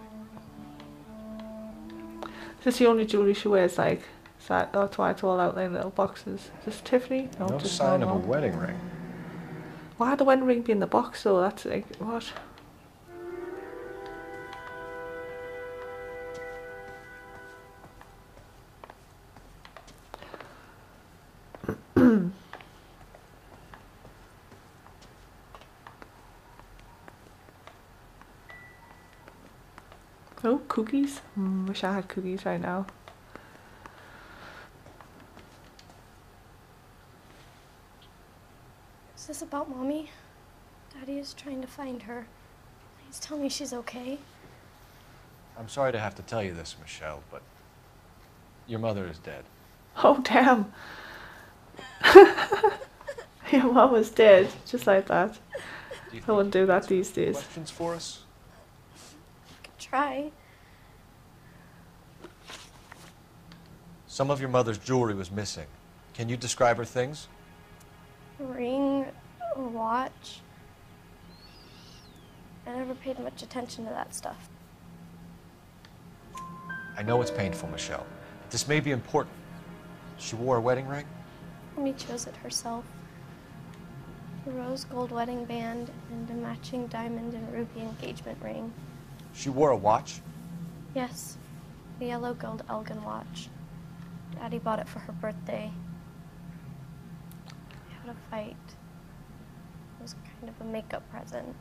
Is this the only jewellery she wears, like? Is that, that's why it's all out there in little boxes. Is this Tiffany? No just sign normal. of a wedding ring. Why would the wedding ring be in the box though? That's like, what? Oh, cookies? Wish I had cookies right now. Is this about Mommy? Daddy is trying to find her. Please tell me she's okay. I'm sorry to have to tell you this, Michelle, but your mother is dead. Oh, damn. Your mom was dead, just like that. I wouldn't do that these days. Questions for us? Try. Some of your mother's jewelry was missing. Can you describe her things? A ring, a watch. I never paid much attention to that stuff. I know it's painful, Michelle. But this may be important. She wore a wedding ring? Mommy chose it herself. A rose gold wedding band and a matching diamond and ruby engagement ring. She wore a watch? Yes, the yellow gold Elgin watch. Daddy bought it for her birthday. We had a fight. It was kind of a makeup present.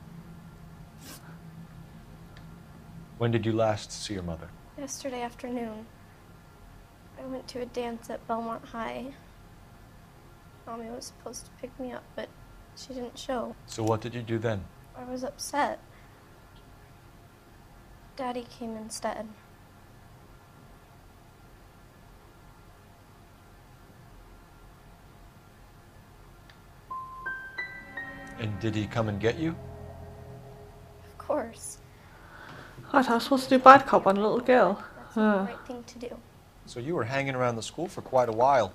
When did you last see your mother? Yesterday afternoon, I went to a dance at Belmont High. Mommy was supposed to pick me up, but she didn't show. So what did you do then? I was upset. Daddy came instead. And did he come and get you? Of course. What, I was supposed to do bad cop on a little girl? That's the right thing to do. So you were hanging around the school for quite a while.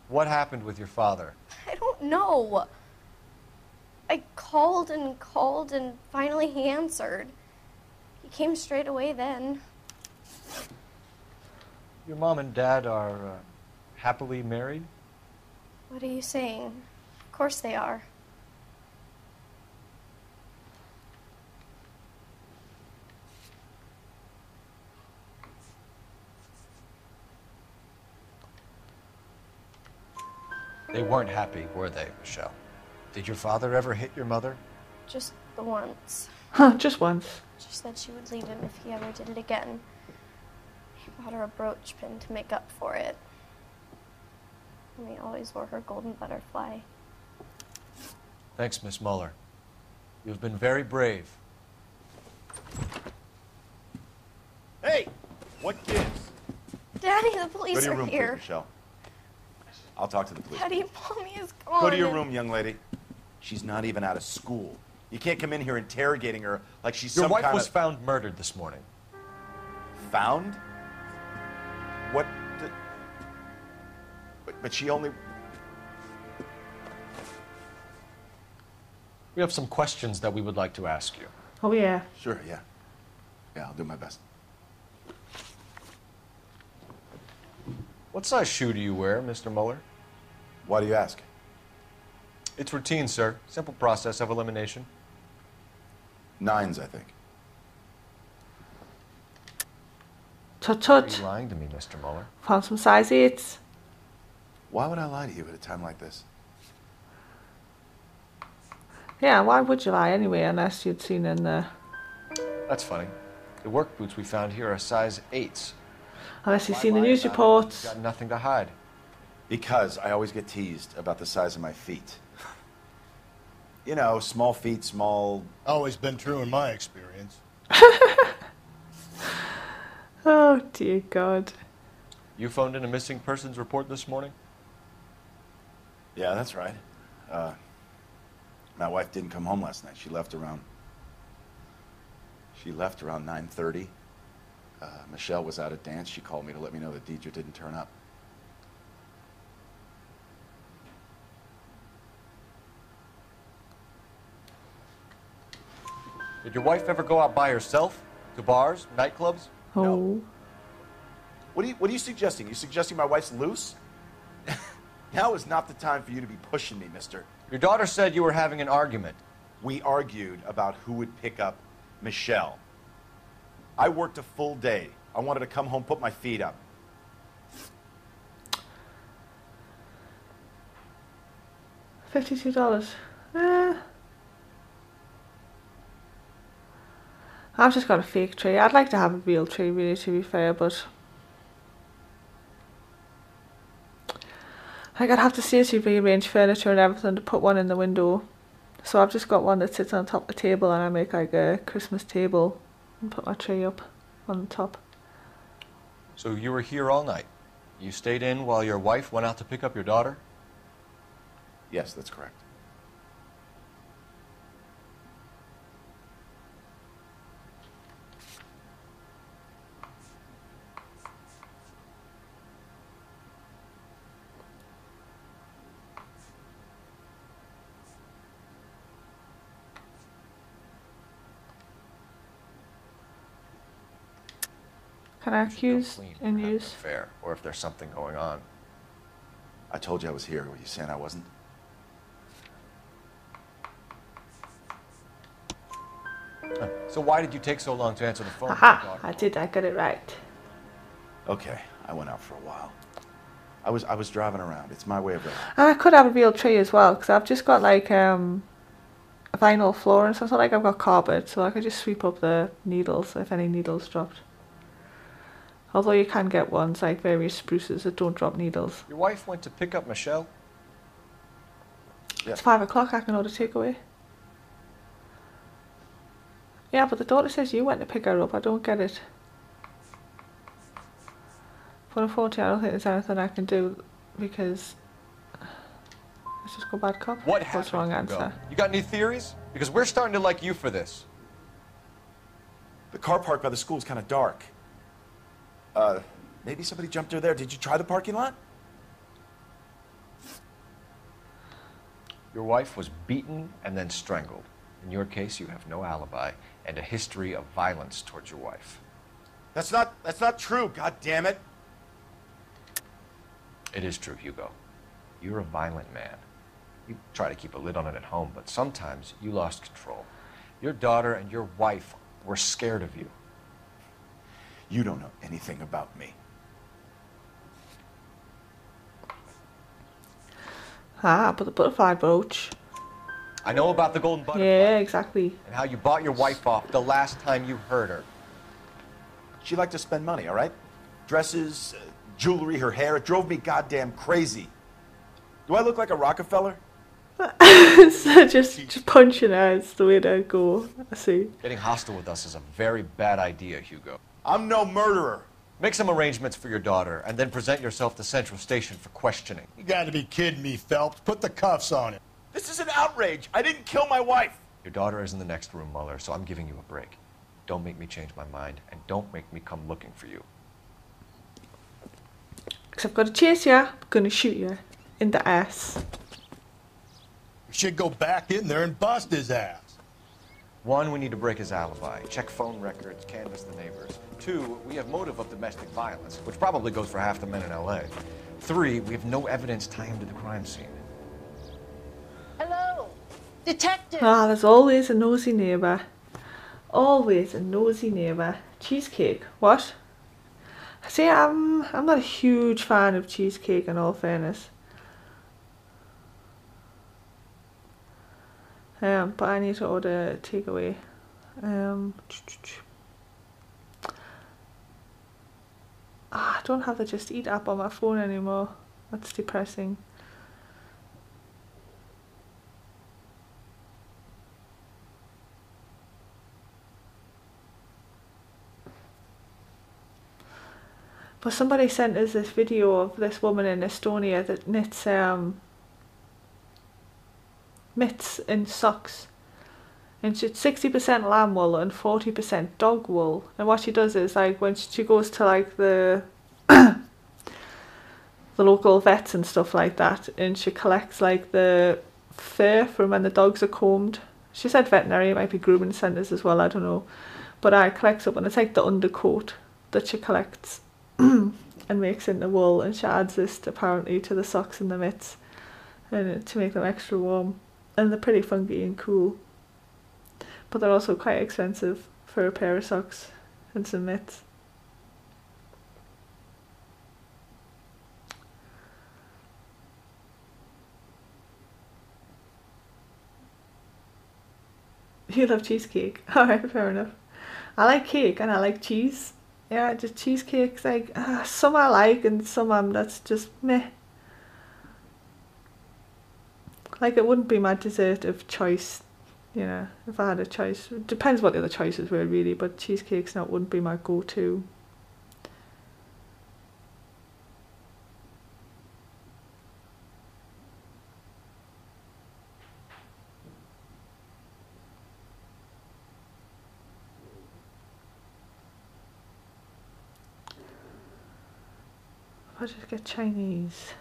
What happened with your father? I don't know. I called and finally he answered. He came straight away then. Your mom and dad are happily married? What are you saying? Of course they are. They weren't happy, were they, Michelle? Did your father ever hit your mother? Just the once. Huh, just once. She said she would leave him if he ever did it again. He bought her a brooch pin to make up for it. And he always wore her golden butterfly. Thanks, Miss Muller. You've been very brave. Hey! What gives? Daddy, the police Go to your are room, here. please, Michelle. I'll talk to the police. Daddy, Mommy is gone. Go to your room, young lady. She's not even out of school. You can't come in here interrogating her like she's Your some wife kind was of... found murdered this morning. Found? What? But she only... We have some questions that we would like to ask you. Oh, yeah. Sure, yeah. Yeah, I'll do my best. What size shoe do you wear, Mr. Muller? Why do you ask? It's routine, sir. Simple process of elimination. 9s, I think. Tut Are tut. you lying to me, Mr. Muller? Found some size 8s. Why would I lie to you at a time like this? Yeah, why would you lie anyway, unless you'd seen in the... That's funny. The work boots we found here are size 8s. Unless you've Why seen the lie news about it? reports. You've got nothing to hide. Because I always get teased about the size of my feet. You know, small feet, small... Always been true in my experience. Oh dear God. You phoned in a missing persons report this morning? Yeah, that's right. My wife didn't come home last night. She left around 9:30. Michelle was out at dance. She called me to let me know that Deidre didn't turn up. Did your wife ever go out by herself? To bars, nightclubs? Oh. What are you suggesting? You suggesting my wife's loose? Now is not the time for you to be pushing me, mister. Your daughter said you were having an argument. We argued about who would pick up Michelle. I worked a full day. I wanted to come home, put my feet up. $52. I've just got a fake tree. I'd like to have a real tree, really, to be fair, but I'd have to seriously rearrange furniture and everything to put one in the window. So I've just got one that sits on top of the table, and I make like a Christmas table and put my tree up on the top. So you were here all night? You stayed in while your wife went out to pick up your daughter? Yes, that's correct. Can I accuse and use? Fair, or if there's something going on. I told you I was here. Were you saying I wasn't? So why did you take so long to answer the phone? Aha! I did. I got it right. Okay, I went out for a while. I was driving around. It's my way of living. And I could have a real tree as well, because I've just got like a vinyl floor, and so it's not like I've got carpet, so I could just sweep up the needles if any needles dropped. Although you can get ones like various spruces that don't drop needles. Your wife went to pick up Michelle? Yeah. It's 5 o'clock. I can order takeaway. Yeah, but the daughter says you went to pick her up. I don't get it. But unfortunately, I don't think there's anything I can do because let's just go bad cop. What What's happened, wrong Hugo? answer? You got any theories? Because we're starting to like you for this. The car park by the school is kind of dark. Maybe somebody jumped her there. Did you try the parking lot? Your wife was beaten and then strangled. In your case, you have no alibi and a history of violence towards your wife. That's not true, god damn it. It is true, Hugo. You're a violent man. You try to keep a lid on it at home, but sometimes you lost control. Your daughter and your wife were scared of you. You don't know anything about me. Ah, but the butterfly brooch. I know about the golden butterfly. Yeah, exactly. And how you bought your wife off the last time you heard her. She liked to spend money, all right? Dresses, jewelry, her hair. It drove me goddamn crazy. Do I look like a Rockefeller? So just punching her is the way to go. I see. Getting hostile with us is a very bad idea, Hugo. I'm no murderer. Make some arrangements for your daughter, and then present yourself to Central Station for questioning. You gotta be kidding me, Phelps. Put the cuffs on him. This is an outrage. I didn't kill my wife. Your daughter is in the next room, Muller, so I'm giving you a break. Don't make me change my mind, and don't make me come looking for you. Because I've got to chase you, I'm going to shoot you in the ass. We should go back in there and bust his ass. 1, we need to break his alibi. Check phone records, canvass the neighbors. 2, we have motive of domestic violence, which probably goes for half the men in L.A. 3, we have no evidence tying him to the crime scene. Hello, detective. Ah, there's always a nosy neighbour. Always a nosy neighbour. Cheesecake. What? See, I'm not a huge fan of cheesecake in all fairness. But I need to order takeaway. I don't have the Just Eat app on my phone anymore. That's depressing. But somebody sent us this video of this woman in Estonia that knits mitts and socks. And it's 60% lamb wool and 40% dog wool. And what she does is, like, when she goes to like the the local vets and stuff like that, and she collects like the fur from when the dogs are combed. She said veterinary, it might be grooming centres as well, I don't know. But I collects up, and it's like the undercoat that she collects and makes into wool, and she adds this apparently to the socks and the mitts, and to make them extra warm. And they're pretty funky and cool. But they're also quite expensive for a pair of socks and some mitts. You love cheesecake? Alright, fair enough. I like cake and I like cheese. Yeah, just cheesecake's like, some I like and some that's just meh. Like, it wouldn't be my dessert of choice, you know, if I had a choice. It depends what the other choices were, really, but cheesecake's wouldn't be my go-to. I'll just get Chinese.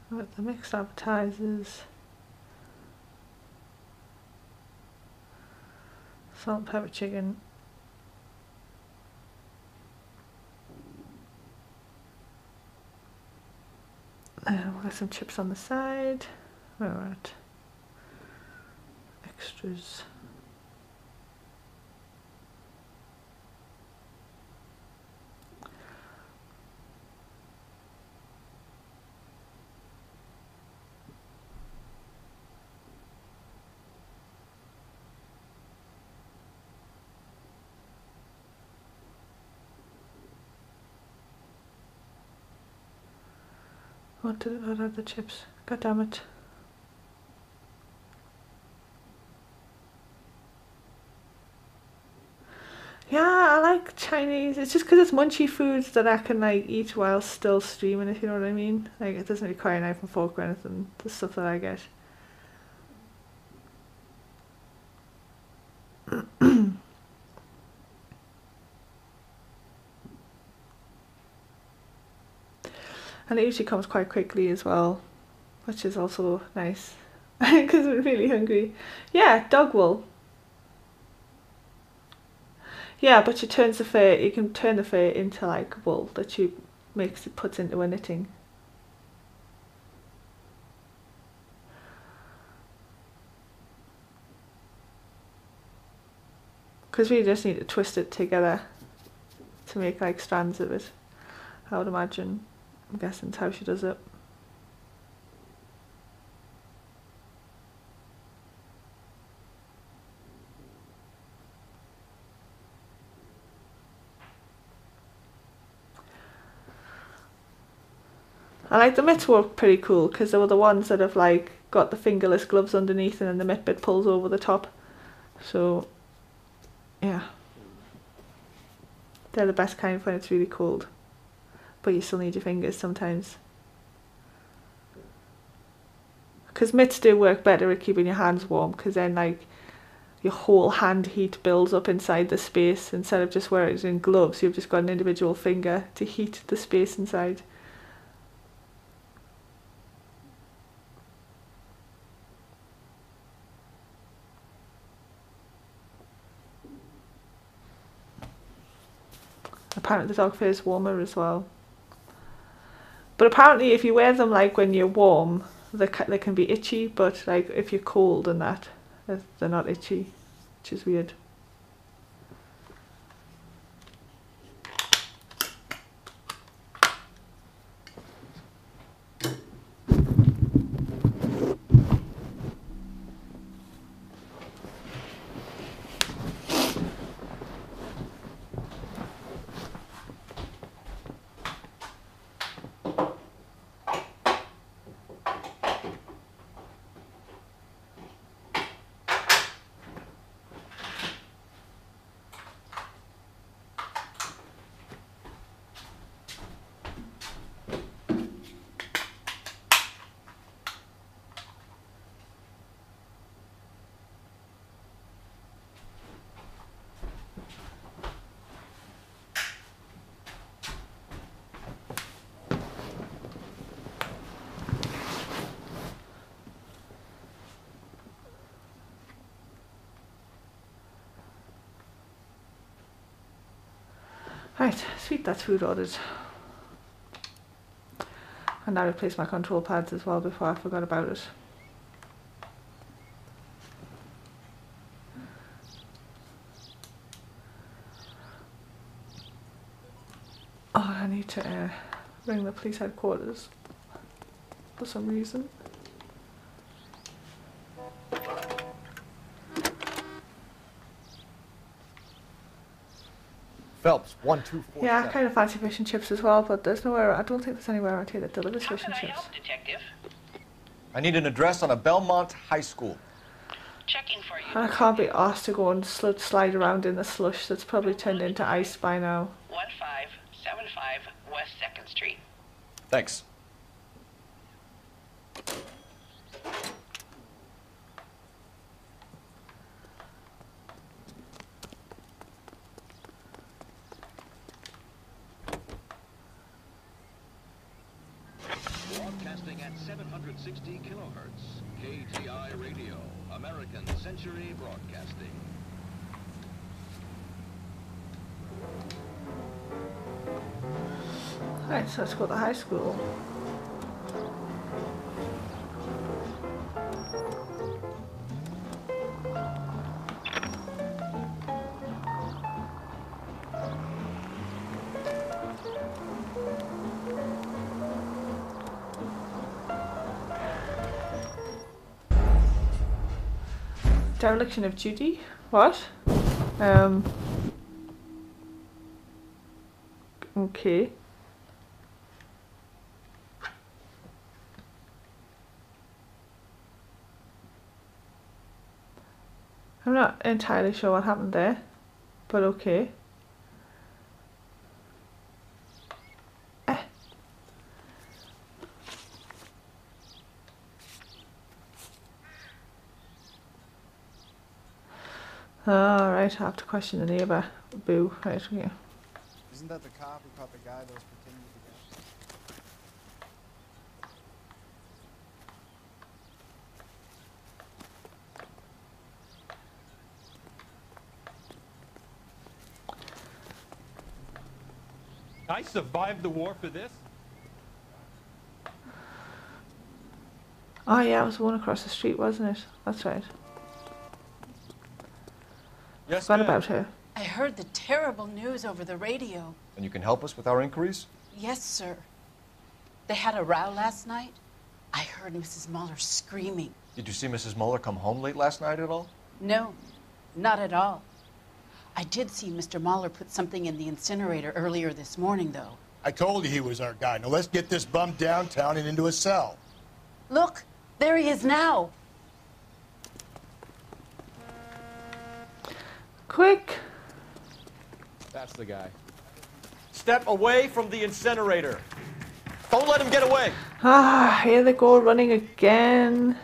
With the mixed appetizers. Salt and pepper chicken. And we'll get some chips on the side. Alright. Extras. What are the chips? God damn it. Yeah, I like Chinese. It's just because it's munchy foods that I can like eat while still streaming, if you know what I mean. Like, it doesn't require a knife and fork or anything, the stuff that I get. And it usually comes quite quickly as well, which is also nice because we're really hungry. Yeah, dog wool. Yeah, but you can turn the fur into like wool that you puts into a knitting. Because we just need to twist it together to make like strands of it, I would imagine. I'm guessing that's how she does it. I like the mitts work pretty cool because they were the ones that have like got the fingerless gloves underneath and then the mitt bit pulls over the top. So yeah, they're the best kind when it's really cold, but you still need your fingers sometimes. Because mitts do work better at keeping your hands warm, because then like your whole hand heat builds up inside the space instead of just wearing it in gloves. You've just got an individual finger to heat the space inside. Apparently the dog fur is warmer as well. But apparently if you wear them like when you're warm, they can be itchy, but like if you're cold and that, they're not itchy, which is weird. Right, sweet, that's food ordered. And I replaced my control pads as well before I forgot about it. Oh, I need to ring the police headquarters for some reason. Phelps, 1247. Yeah, I kind of fancy fish and chips as well, but there's nowhere, I don't think there's anywhere around here that delivers fish and chips. Detective? I need an address on a Belmont High School. Checking for you. And I can't be asked to go and slide around in the slush that's probably turned into ice by now. 1575 West 2nd Street. Thanks. Broadcasting at 760 kilohertz. KTI Radio, American Century Broadcasting. Right, so let's go to high school. Dereliction of duty? What? Okay. I'm not entirely sure what happened there, but okay. Alright, I have to question the neighbour. Boo. Right, yeah. Isn't that the cop who caught the guy that was pretending to be I survived the war for this? Oh yeah, it was the one across the street, wasn't it? That's right. Yes, What ma'am. about her? I heard the terrible news over the radio. And you can help us with our inquiries? Yes, sir. They had a row last night. I heard Mrs. Muller screaming. Did you see Mrs. Muller come home late last night at all? No, not at all. I did see Mr. Muller put something in the incinerator earlier this morning, though. I told you he was our guy. Now let's get this bum downtown and into a cell. Look, there he is now. Quick! That's the guy. Step away from the incinerator. Don't let him get away. Ah, here they go running again.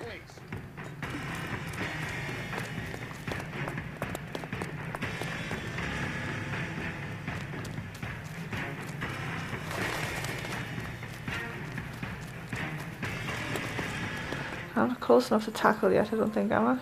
I'm not close enough to tackle yet, I don't think, am I?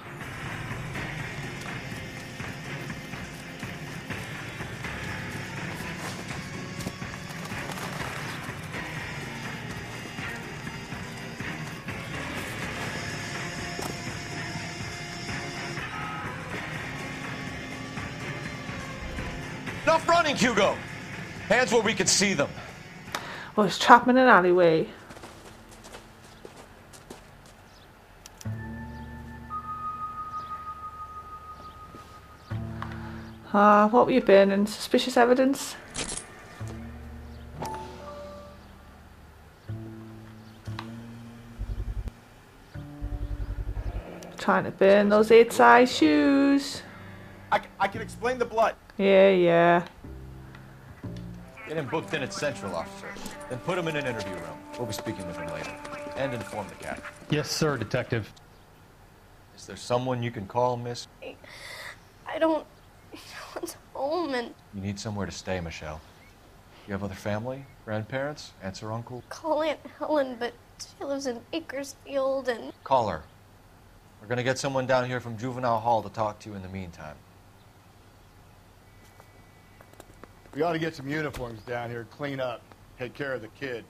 Enough running, Hugo. Hands where we can see them. Oh, it's trapped in an alleyway. What were you burning? Suspicious evidence? Trying to burn those 8-size shoes. I can explain the blood. Yeah. Get him booked in at Central, officer. Then put him in an interview room. We'll be speaking with him later. And inform the captain. Yes, sir, Detective. Is there someone you can call, miss? I don't want home and You need somewhere to stay, Michelle. You have other family? Grandparents? Aunts or uncle? call Aunt Helen, but she lives in Bakersfield and Call her. We're gonna get someone down here from Juvenile Hall to talk to you in the meantime. We ought to get some uniforms down here, clean up, take care of the kid.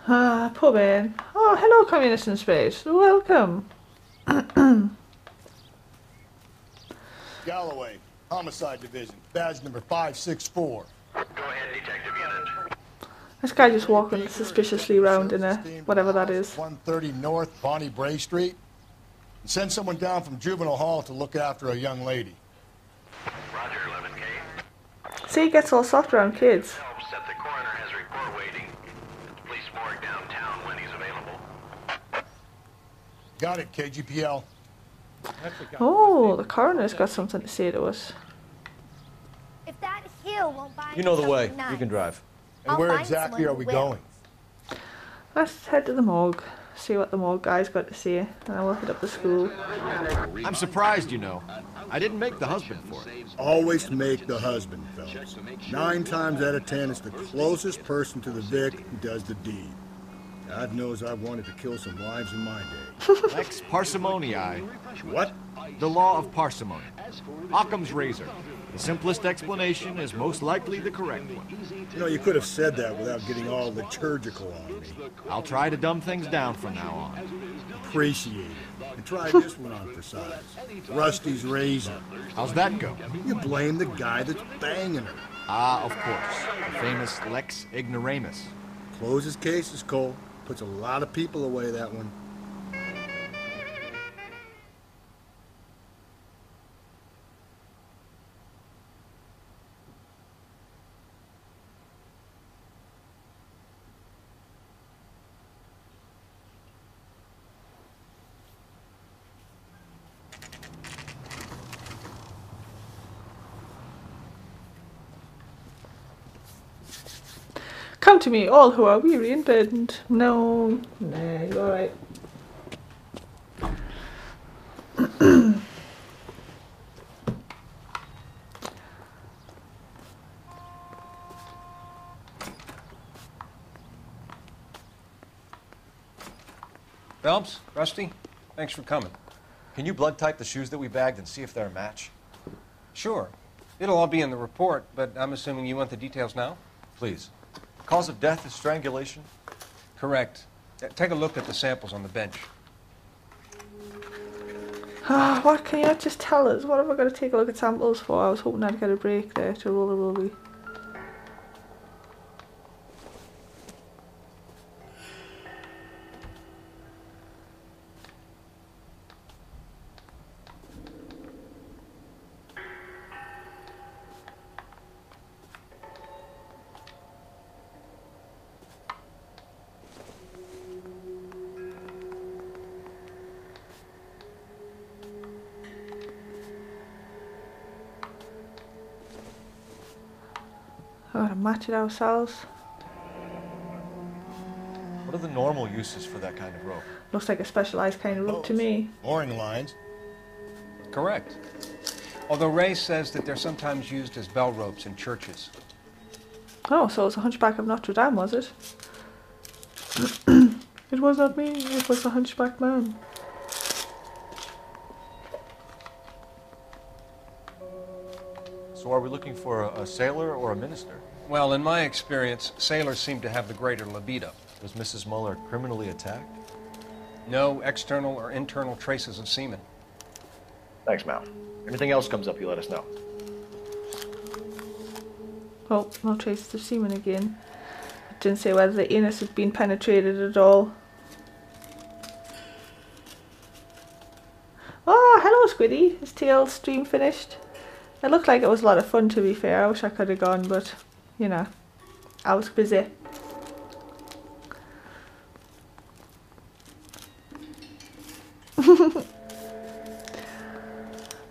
Ah, poor man. Oh, hello, communist in space. Welcome. Galloway, Homicide Division, badge number 564. This guy just walking suspiciously around in a whatever that is. 130 North Bonnie Bray Street. And send someone down from Juvenile Hall to look after a young lady. Roger, 11K. See, he gets all soft around kids. Helps that the coroner has a report waiting at the police morgue downtown when he's available. Got it, KGPL. Oh, the coroner's got something to say to us. If that hill won't buy You know the way. nice, You can drive. And I'll where find exactly someone are we who will. going? Let's head to the morgue. See what the morgue guy's got to say. And then we'll hit up the school. I'm surprised, you know. I didn't make the husband for it. Always make the husband, fellas. 9 times out of 10, it's the closest person to the Vic who does the deed. God knows I've wanted to kill some wives in my day. Lex parsimoniae. What? The law of parsimony. Occam's razor. The simplest explanation is most likely the correct one. You know, you could have said that without getting all liturgical on me. I'll try to dumb things down from now on. Appreciate it. And try this one on for size. Rusty's razor. How's that go? You blame the guy that's banging her. Ah, of course. The famous Lex ignoramus. Closes cases, Cole. Puts a lot of people away, that one. Come to me, all who are weary and burdened. No, nah, you're alright. Phelps, Rusty, thanks for coming. Can you blood type the shoes that we bagged and see if they're a match? Sure. It'll all be in the report, but I'm assuming you want the details now? Please. Cause of death is strangulation? Correct. Take a look at the samples on the bench. What can you not just tell us? What have I got to take a look at samples for? I was hoping I'd get a break there to roll a rolly. Gotta match it ourselves. What are the normal uses for that kind of rope? Looks like a specialised kind of rope to me. Mooring lines. Correct. Although Ray says that they're sometimes used as bell ropes in churches. Oh, so it's a Hunchback of Notre Dame, was it? It was not me, it was the Hunchback Man. So are we looking for a sailor or a minister? Well, in my experience, sailors seem to have the greater libido. Was Mrs. Muller criminally attacked? No external or internal traces of semen. Thanks, Mal. Anything else comes up, you let us know. Oh, no traces of semen again. It didn't say whether the anus had been penetrated at all. Oh, hello Squiddy. His tail stream finished. It looked like it was a lot of fun, to be fair. I wish I could have gone, but, you know, I was busy.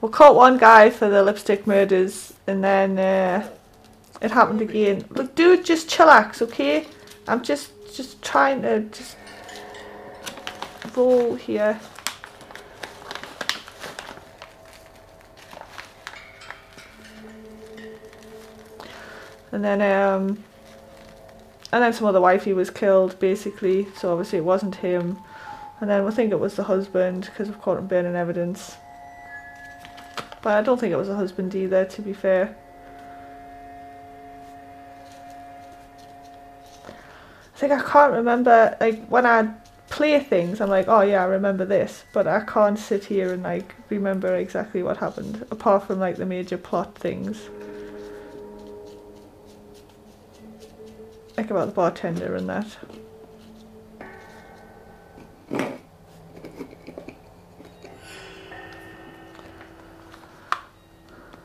We caught one guy for the lipstick murders, and then it happened again. Look, dude, just chillax, okay? I'm just trying to just roll here. And then some other wifey was killed, basically. So obviously it wasn't him. And then we think it was the husband because we've caught him burning evidence. But I don't think it was the husband either, to be fair. I think I can't remember, like, when I play things, I'm like, oh yeah, I remember this. But I can't sit here and, like, remember exactly what happened, apart from, like, the major plot things. Like about the bartender and that.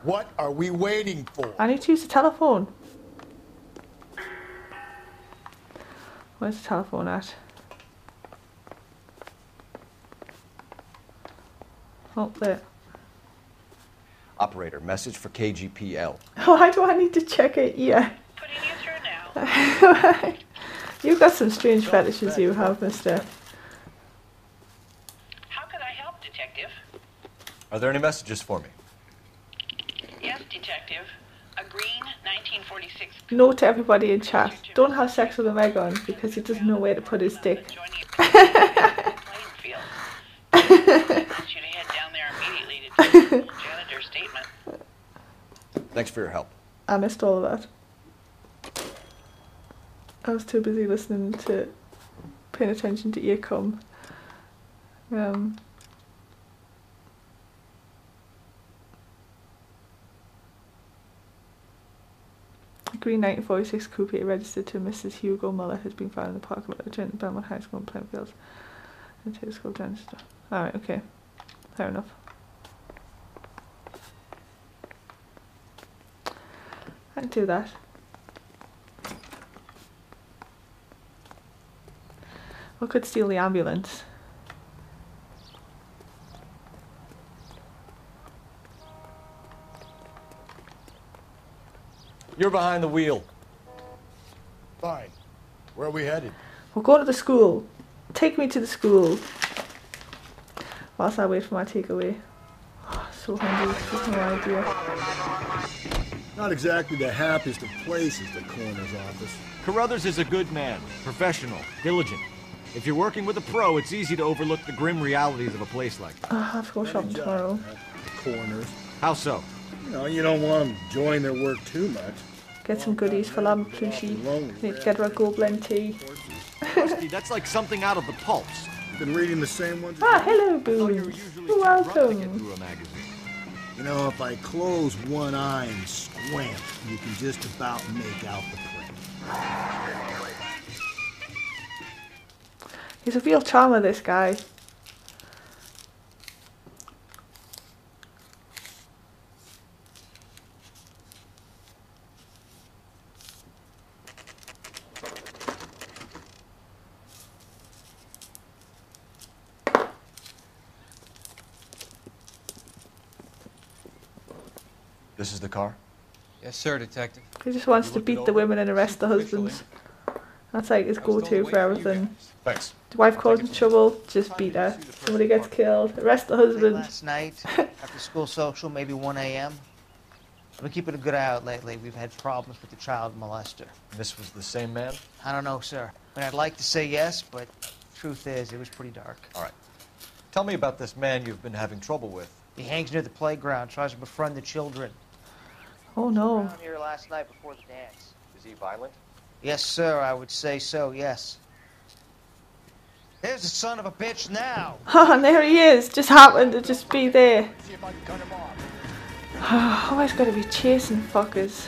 What are we waiting for? I need to use the telephone. Where's the telephone at? Oh, there. Operator, message for KGPL. Why do I need to check it? Yeah. You've got some strange fetishes you have, mister. How can I help, Detective? Are there any messages for me? Yes, Detective. A green 1946. Note to everybody in chat, don't have sex with a Megon because he doesn't know where to put his dick. Wants you to head down there immediately to take the janitor's statement. Thanks for your help. I missed all of that. I was too busy listening to, paying attention to Earcom. A green 1946 coupe registered to Mrs. Hugo Muller has been found in the parking lot of Belmont High School in Plainfield. And to the school dentist. Alright, okay. Fair enough. I can do that. We could steal the ambulance. You're behind the wheel. Fine. Where are we headed? We'll go to the school. Take me to the school. Whilst I wait for my takeaway. Oh, so hungry. There's no idea. Not exactly the happiest of places, the coroner's office. Carruthers is a good man, professional, diligent. If you're working with a pro, it's easy to overlook the grim realities of a place like that. I have to go shopping tomorrow. The coroners. How so? You don't want them enjoying their work too much. Get some goodies for Lamb Plushie. Need to get her a Goblin tea. Rusty, that's like something out of the pulps. You've been reading the same ones? Ah, hello, Boone. Welcome. You know, if I close one eye and squint, you can just about make out the print. He's a real charmer, this guy. This is the car? Yes, sir, Detective. He just wants to beat the women and arrest the husbands. That's like his go-to for everything. Thanks. The wife causes trouble, just beat her. Somebody gets killed, arrest the husband. Last night, after school social, maybe 1 a.m. I've been keeping a good eye out lately. We've had problems with the child molester. This was the same man? I don't know, sir. I mean, I'd like to say yes, but truth is, it was pretty dark. All right. Tell me about this man you've been having trouble with. He hangs near the playground, tries to befriend the children. Oh no. Around here last night before the dance. Is he violent? Yes, sir, I would say so, yes. There's the son of a bitch now. And there he is, just happened to just be there. Always gotta be chasing fuckers.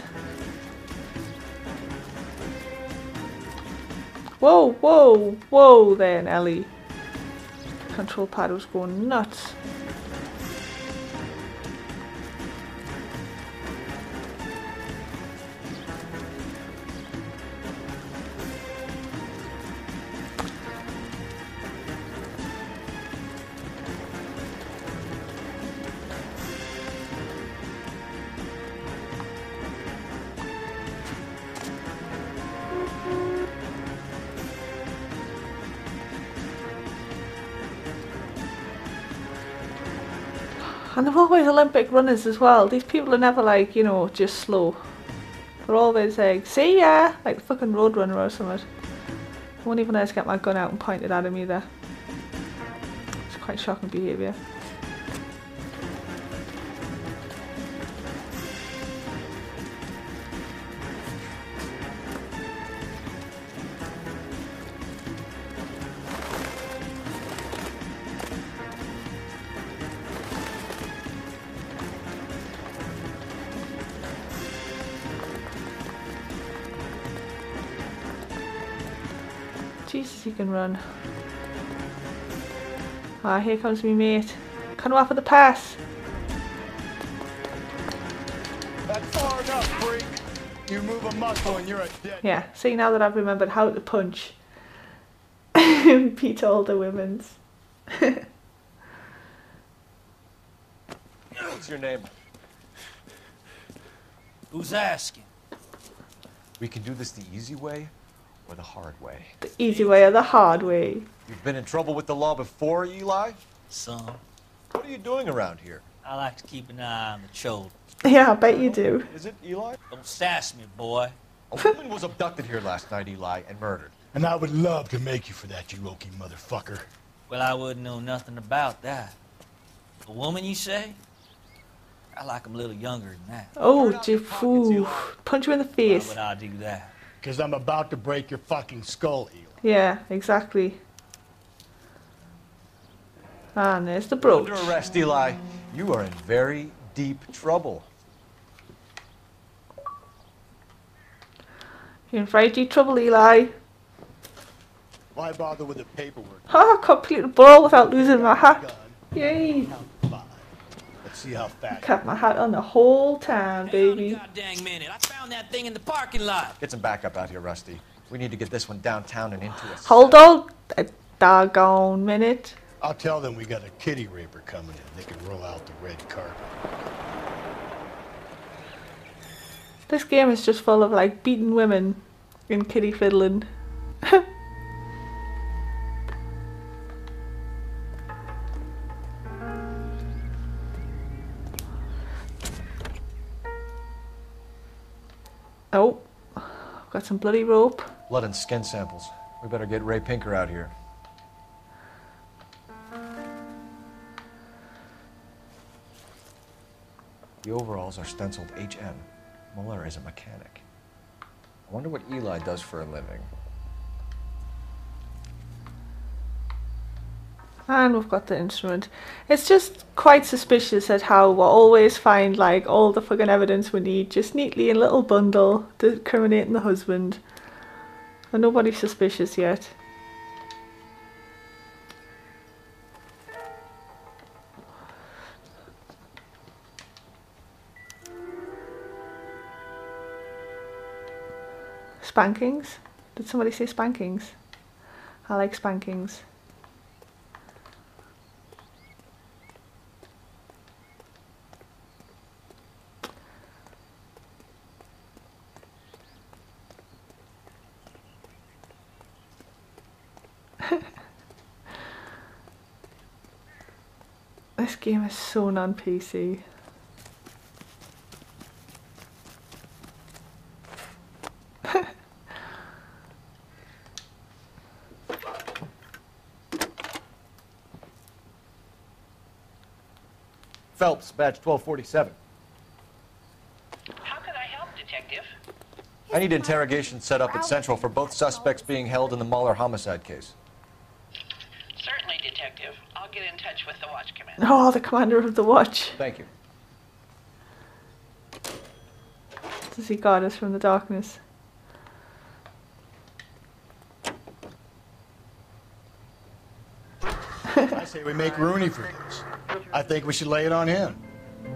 Whoa, whoa, whoa there, Nelly. Control pad was going nuts. And they're always Olympic runners as well. These people are never like, you know, just slow. They're always like, see ya! Like the fucking Roadrunner or something. I won't even let us get my gun out and point it at him either. quite shocking behaviour. Jesus, he can run. Ah, here comes me mate. Can I offer the pass? That's far enough, freak. You move a muscle and you're a dead. Yeah, see now that I've remembered how to punch. Beat all the women's. What's your name? Who's asking? We can do this the easy way or the hard way. The easy way or the hard way? You've been in trouble with the law before, Eli? Some. What are you doing around here? I like to keep an eye on the children. Yeah, I bet you do. Is it Eli? Don't sass me, boy. A woman was abducted here last night, Eli, and murdered. And I would love to make you for that, you Okie motherfucker. Well, I wouldn't know nothing about that. A woman, you say? I like 'em a little younger than that. Oh, Jifu. Punch you in the Why face. would I do that? Because I'm about to break your fucking skull, Eli. Yeah, exactly. Ah, and there's the brooch. You're under arrest, Eli. You are in very deep trouble. You're in very deep trouble, Eli. Why bother with the paperwork? Oh, I complete the ball without losing my hat. Yay. Let's see how fast. Kept my hat on the whole time, baby. Dang minute, I found that thing in the parking lot. Get some backup out here, Rusty. We need to get this one downtown and into a... Hold on a doggone minute. I'll tell them we got a kitty raper coming in. They can roll out the red carpet. This game is just full of like beating women and kitty fiddling. Oh, I've got some bloody rope. Blood and skin samples. We better get Ray Pinker out here. The overalls are stenciled HM. Muller is a mechanic. I wonder what Eli does for a living. And we've got the instrument. It's just quite suspicious at how we'll always find like all the fucking evidence we need just neatly in a little bundle to incriminating the husband. And nobody's suspicious yet. Spankings? Did somebody say spankings? I like spankings. This game is so non-PC. Phelps, badge 1247. How can I help, Detective? I need interrogation set up at Central for both suspects being held in the Mahler homicide case. Certainly, Detective. I'll get in touch with the watch commander. Oh, the commander of the watch. Thank you. Does he guard us from the darkness? I say we make Rooney for this. I think we should lay it on him.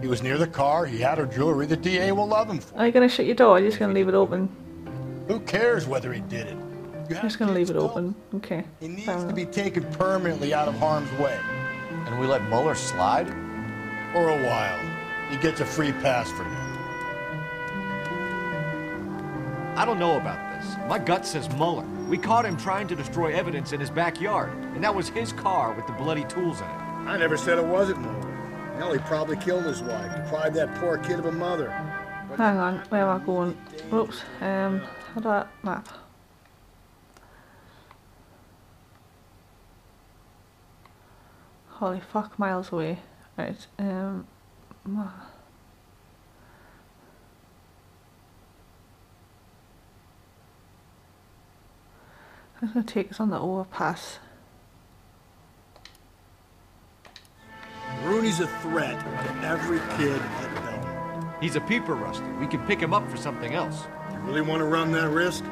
He was near the car, he had her jewelry, the DA will love him for it. Are you going to shut your door or are you just going to leave it open? Who cares whether he did it? I'm just going to leave it open. Okay. He needs to be taken permanently out of harm's way. And we let Muller slide? For a while. He gets a free pass for now. I don't know about this. My gut says Muller. We caught him trying to destroy evidence in his backyard, and that was his car with the bloody tools in it. I never said it wasn't Muller. Hell, he probably killed his wife, deprived that poor kid of a mother. But hang on, where am I going? Oops, how do I map? Holy fuck, miles away. Right, I'm going to take us on the overpass. Rooney's a threat to every kid at Belmont. He's a peeper, Rusty. We can pick him up for something else. You really want to run that risk?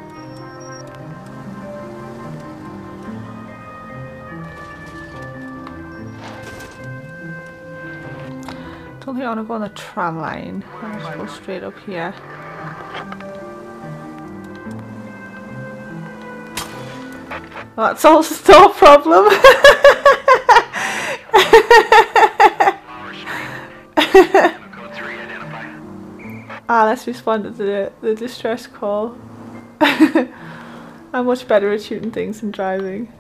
Don't think I want to go on the tram line. I'll just go straight up here. That solves no problem. Let's respond to the distress call. I'm much better at shooting things than driving.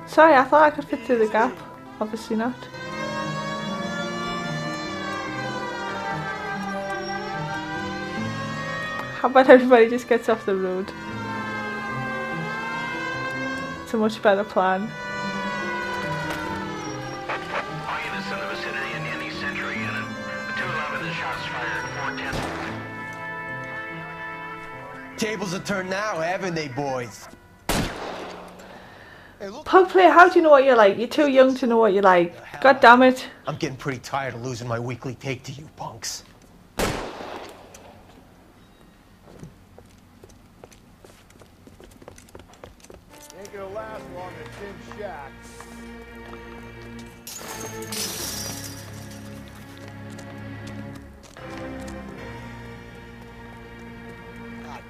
Sorry, I thought I could fit through the gap. Obviously not. How about everybody just gets off the road? It's a much better plan. All units in the vicinity in any Century unit. The 211 is shots fired, 410. Tables are turned now, haven't they, boys? Pug player, how do you know what you're like? You're too young to know what you're like. God damn it. I'm getting pretty tired of losing my weekly take to you punks. Ain't gonna last long at Tim Shack.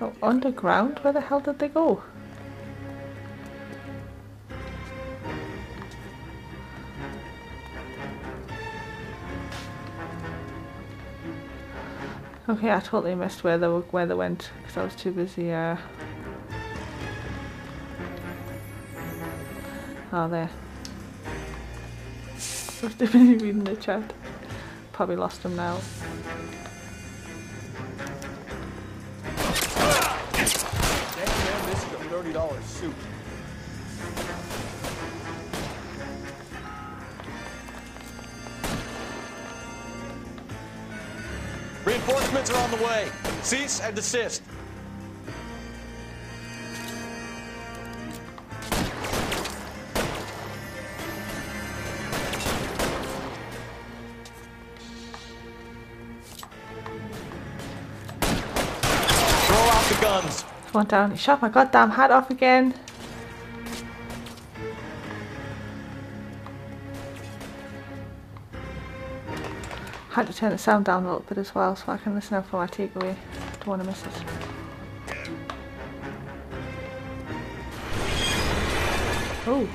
Oh, underground? Where the hell did they go? Okay, I totally missed where they went because I was too busy. Oh, there. I was too busy reading the chat. Probably lost them now. Damn, this is a $30 suit. Reinforcements are on the way. Cease and desist. Throw out the guns. One down. He shot my goddamn hat off again. Had to turn the sound down a little bit as well so I can listen out for my takeaway. Don't want to miss it. Oh.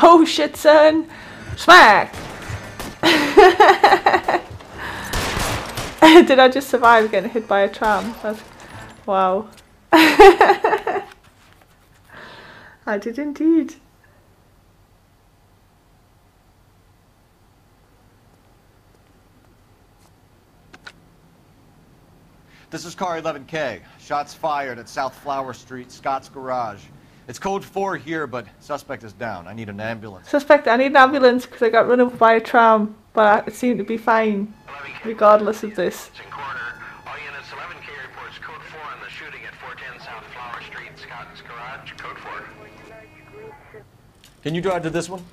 Oh shit, son! Smack! Did I just survive getting hit by a tram? That's... Wow. I did indeed. This is car 11K. Shots fired at South Flower Street, Scott's Garage. It's code 4 here, but suspect is down. I need an ambulance. Suspect, I need an ambulance because I got run over by a tram, but I seem to be fine, regardless of this. All units, 11K reports code 4 on the shooting at 410 South Flower Street, Scott's Garage, code 4. Can you drive to this one?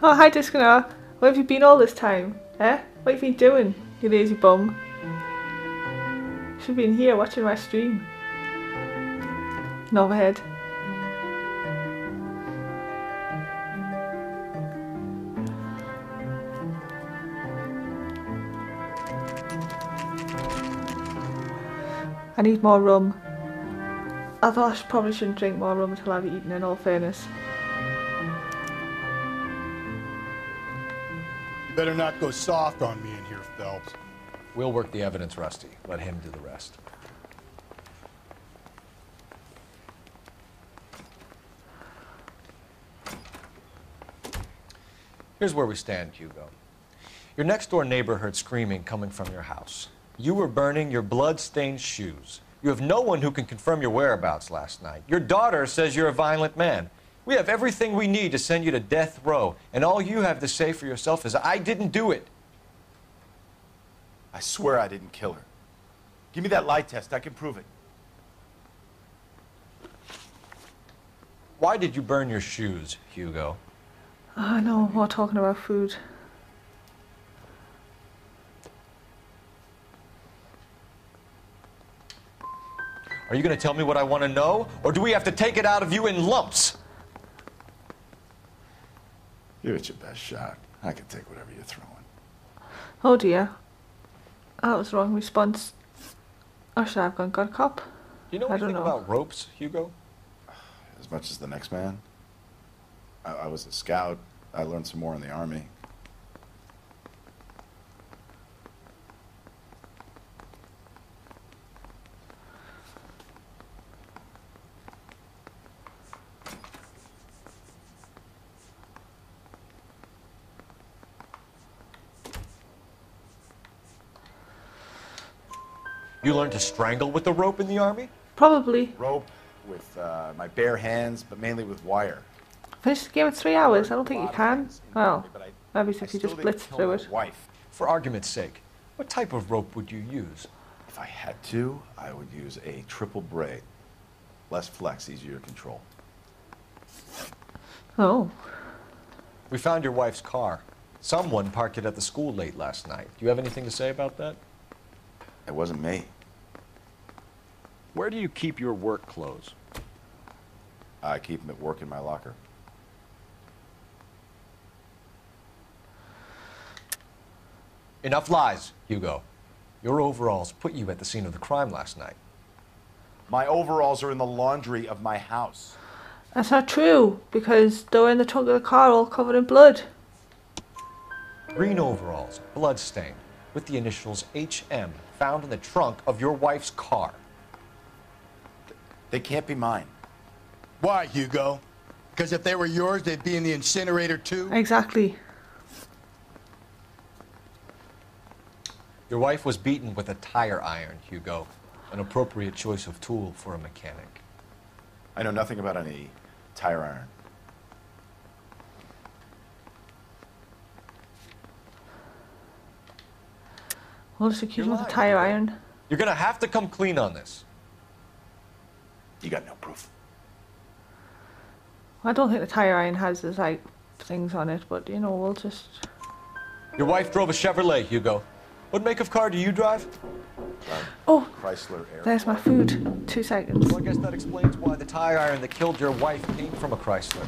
Oh, hi Discona. Where have you been all this time? Eh? What have you been doing, you lazy bum? You should have been here watching my stream. Novahead. I need more rum. I thought I probably shouldn't drink more rum until I've eaten, in all fairness. You better not go soft on me in here, Phelps. We'll work the evidence, Rusty. Let him do the rest. Here's where we stand, Hugo. Your next-door neighbor heard screaming coming from your house. You were burning your blood-stained shoes. You have no one who can confirm your whereabouts last night. Your daughter says you're a violent man. We have everything we need to send you to death row, and all you have to say for yourself is, I didn't do it. I swear I didn't kill her. Give me that lie test. I can prove it. Why did you burn your shoes, Hugo? I know, we're talking about food. Are you going to tell me what I want to know, or do we have to take it out of you in lumps? Give it your best shot. I can take whatever you're throwing. Oh dear. That was the wrong response. Or should I have gone got a cop? You know anything about ropes, Hugo? As much as the next man. I was a scout. I learned some more in the Army. You learned to strangle with the rope in the Army? Probably. Rope with my bare hands, but mainly with wire. Finish the game in 3 hours? I don't think you can. Well, maybe if you just blitz through it. For argument's sake, what type of rope would you use? If I had to, I would use a triple braid. Less flex, easier to control. Oh. We found your wife's car. Someone parked it at the school late last night. Do you have anything to say about that? It wasn't me. Where do you keep your work clothes? I keep them at work in my locker. Enough lies, Hugo. Your overalls put you at the scene of the crime last night. My overalls are in the laundry of my house. That's not true, because they were in the trunk of the car all covered in blood. Green overalls, blood-stained, with the initials HM found in the trunk of your wife's car. They can't be mine. Why, Hugo? Because if they were yours, they'd be in the incinerator too? Exactly. Your wife was beaten with a tire iron, Hugo. An appropriate choice of tool for a mechanic. I know nothing about any tire iron. We'll just accuse him of a tire iron. You're gonna have to come clean on this. You got no proof. I don't think the tire iron has these, like, things on it, but, you know, we'll just... Your wife drove a Chevrolet, Hugo. What make of car do you drive? Oh, Chrysler Air. there's my food. 2 seconds. Well, I guess that explains why the tire iron that killed your wife came from a Chrysler.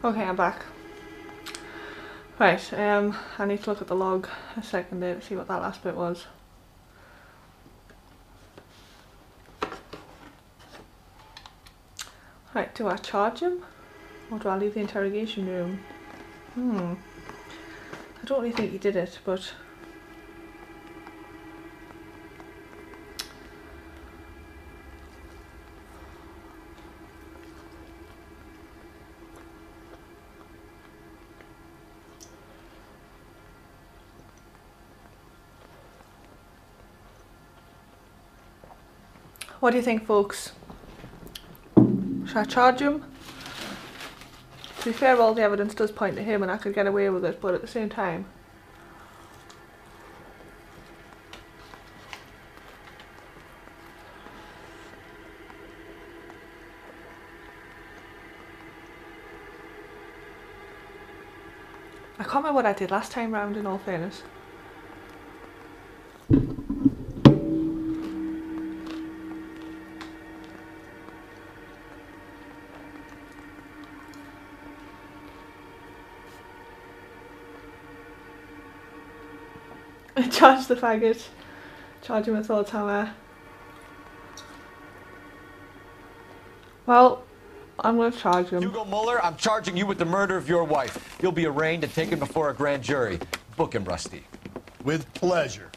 Okay, I'm back. Right, I need to look at the log a second there to see what that last bit was. Right, do I charge him? Or do I leave the interrogation room? I don't really think he did it, but... What do you think, folks? Should I charge him? To be fair, all the evidence does point to him and I could get away with it, but at the same time... I can't remember what I did last time round, in all fairness. Charge the faggot. Charge him with all hammer. Well, I'm going to charge him. Hugo Muller, I'm charging you with the murder of your wife. You'll be arraigned and taken before a grand jury. Book him, Rusty. With pleasure.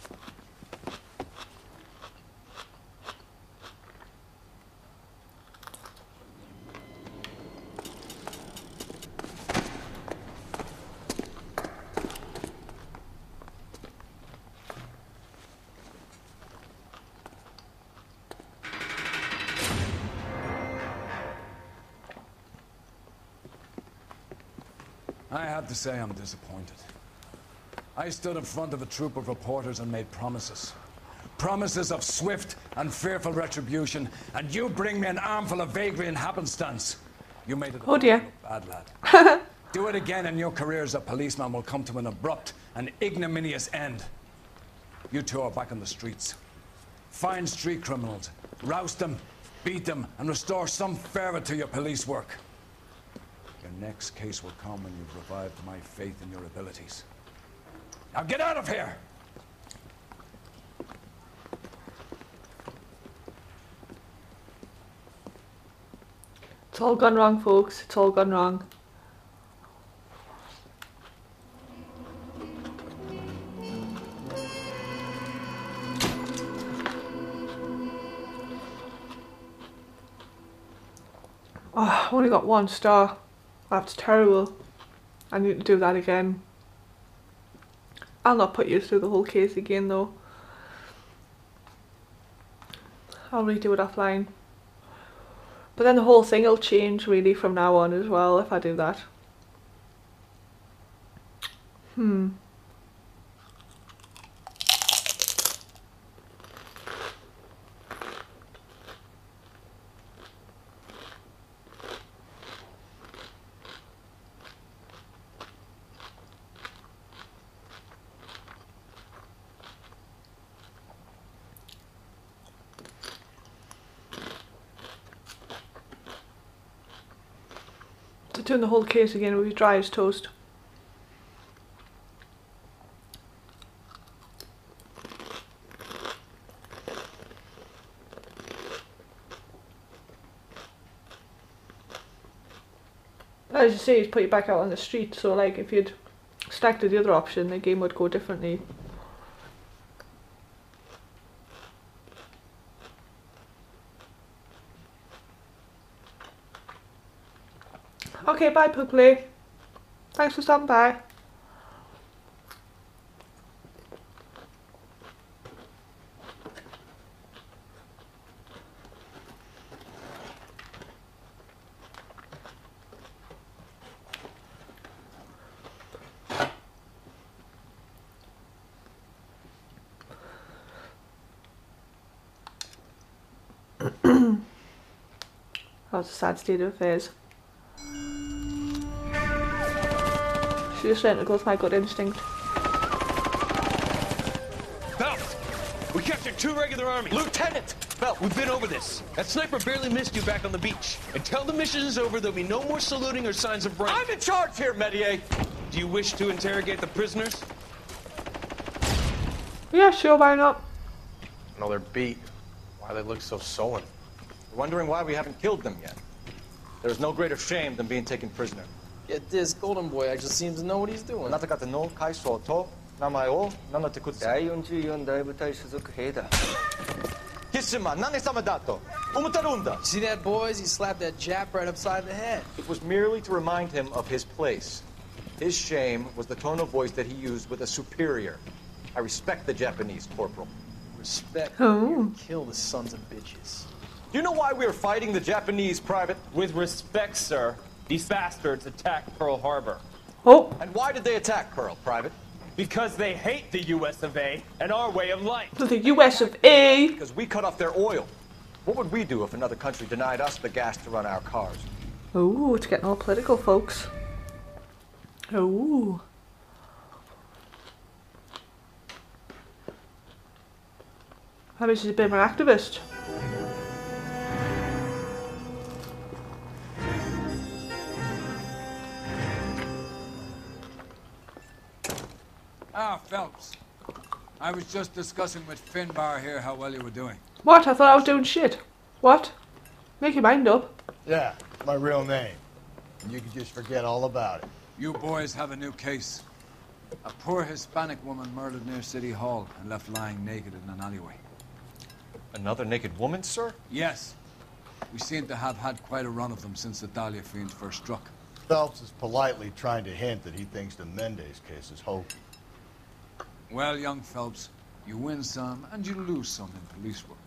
I have to say I'm disappointed. I stood in front of a troop of reporters and made promises. Promises of swift and fearful retribution, and you bring me an armful of vagary and happenstance. You made it a bad lad. Do it again and your career as a policeman will come to an abrupt and ignominious end. You two are back on the streets. Find street criminals, roust them, beat them, and restore some fervor to your police work. Your next case will come when you've revived my faith in your abilities. Now get out of here! It's all gone wrong, folks. It's all gone wrong. Oh, I only got 1 star. That's terrible. I need to do that again. I'll not put you through the whole case again though. I'll redo it offline. But then the whole thing will change really from now on as well if I do that. Doing the whole case again would be dry as toast. As you say, it's put you back out on the street, so like if you'd stuck to the other option, the game would go differently. Okay, bye Pugly. Thanks for stopping by. That was a sad state of affairs. She just learned to go with my gut instinct. No! We captured 2 regular armies. Lieutenant! Phelps, we've been over this. That sniper barely missed you back on the beach. Until the mission is over, there'll be no more saluting or signs of rank. I'm in charge here, Medier! Do you wish to interrogate the prisoners? Yeah, sure, why not? No, they're beat. Why they look so sullen? Wondering why we haven't killed them yet. There's no greater shame than being taken prisoner. Yet this golden boy just seems to know what he's doing. 나타가는 카이소 토 나마요 나나테쿠츠. 자이온주연 수족해다. 히스마 나네 사마다토. 우무타룬다. See that, boys? He slapped that Jap right upside the head. It was merely to remind him of his place. His shame was the tone of voice that he used with a superior. I respect the Japanese, Corporal. Respect. Oh. Kill the sons of bitches. Do you know why we are fighting the Japanese, Private? With respect, sir, these bastards attacked Pearl Harbor. Oh. And why did they attack Pearl, Private? Because they hate the US of A and our way of life. The US of A. Because we cut off their oil. What would we do if another country denied us the gas to run our cars? Oh, it's getting all political, folks. Oh. Maybe she's a bit of an activist. Ah, Phelps. I was just discussing with Finbar here how well you were doing. What? I thought I was doing shit. What? Make your mind up. Yeah, my real name. And you can just forget all about it. You boys have a new case. A poor Hispanic woman murdered near City Hall and left lying naked in an alleyway. Another naked woman, sir? Yes. We seem to have had quite a run of them since the Dahlia fiend first struck. Phelps is politely trying to hint that he thinks the Mendez case is hokey. Well, young Phelps, you win some and you lose some in police work.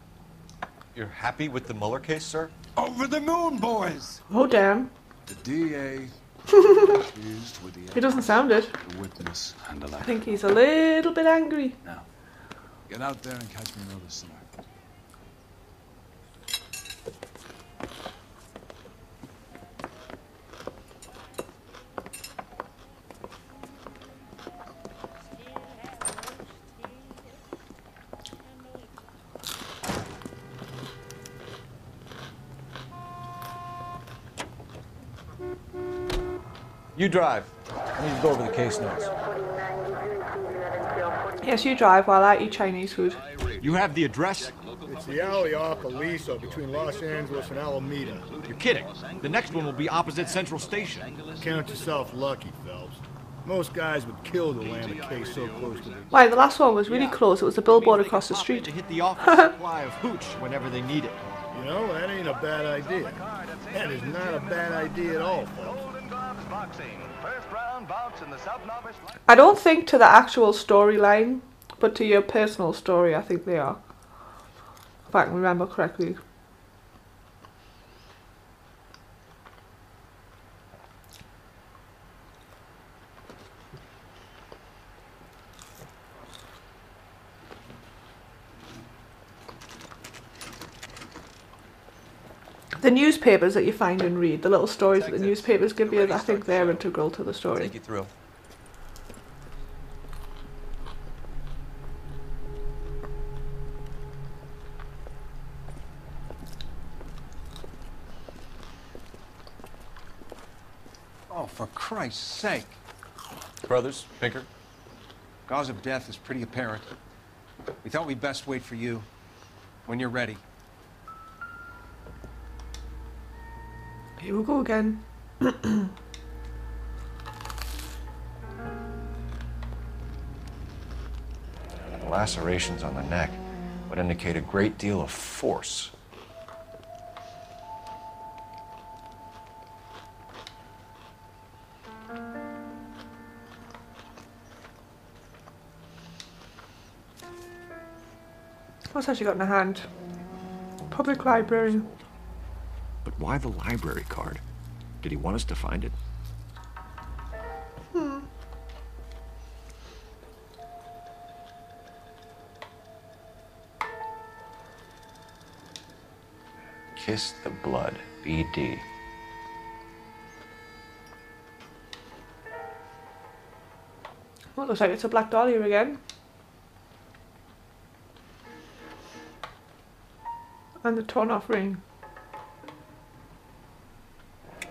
You're happy with the Mueller case, sir? Over the moon, boys! Oh, damn. The DA confused with the He doesn't sound it. the witness and the I like. think he's a little bit angry. Now, get out there and catch me another summer. You drive. I need to go over the case notes. Yes, you drive while I eat Chinese food. You have the address? It's the alley off Aliso between Los Angeles and Alameda. You're kidding. The next one will be opposite Central Station. Count yourself lucky, Phelps. Most guys would kill to land a case so close to the... Why, the last one was really close. It was the billboard across the street. To hit the office supply of hooch whenever they need it. You know, that ain't a bad idea. That is not a bad idea at all, Phelps. I don't think to the actual storyline, but to your personal story, I think they are. If I can remember correctly. The newspapers that you find and read, the little stories that the newspapers give you, I think they're integral to the story. Take you through. Oh, for Christ's sake. Brothers, Pinker. Cause of death is pretty apparent. We thought we'd best wait for you when you're ready. Here we go again. Lacerations on the neck would indicate a great deal of force. What's that she got in her hand? Public library. But why the library card? Did he want us to find it? Kiss the blood, BD. Well, looks like it's a Black Dahlia again. And the torn off ring.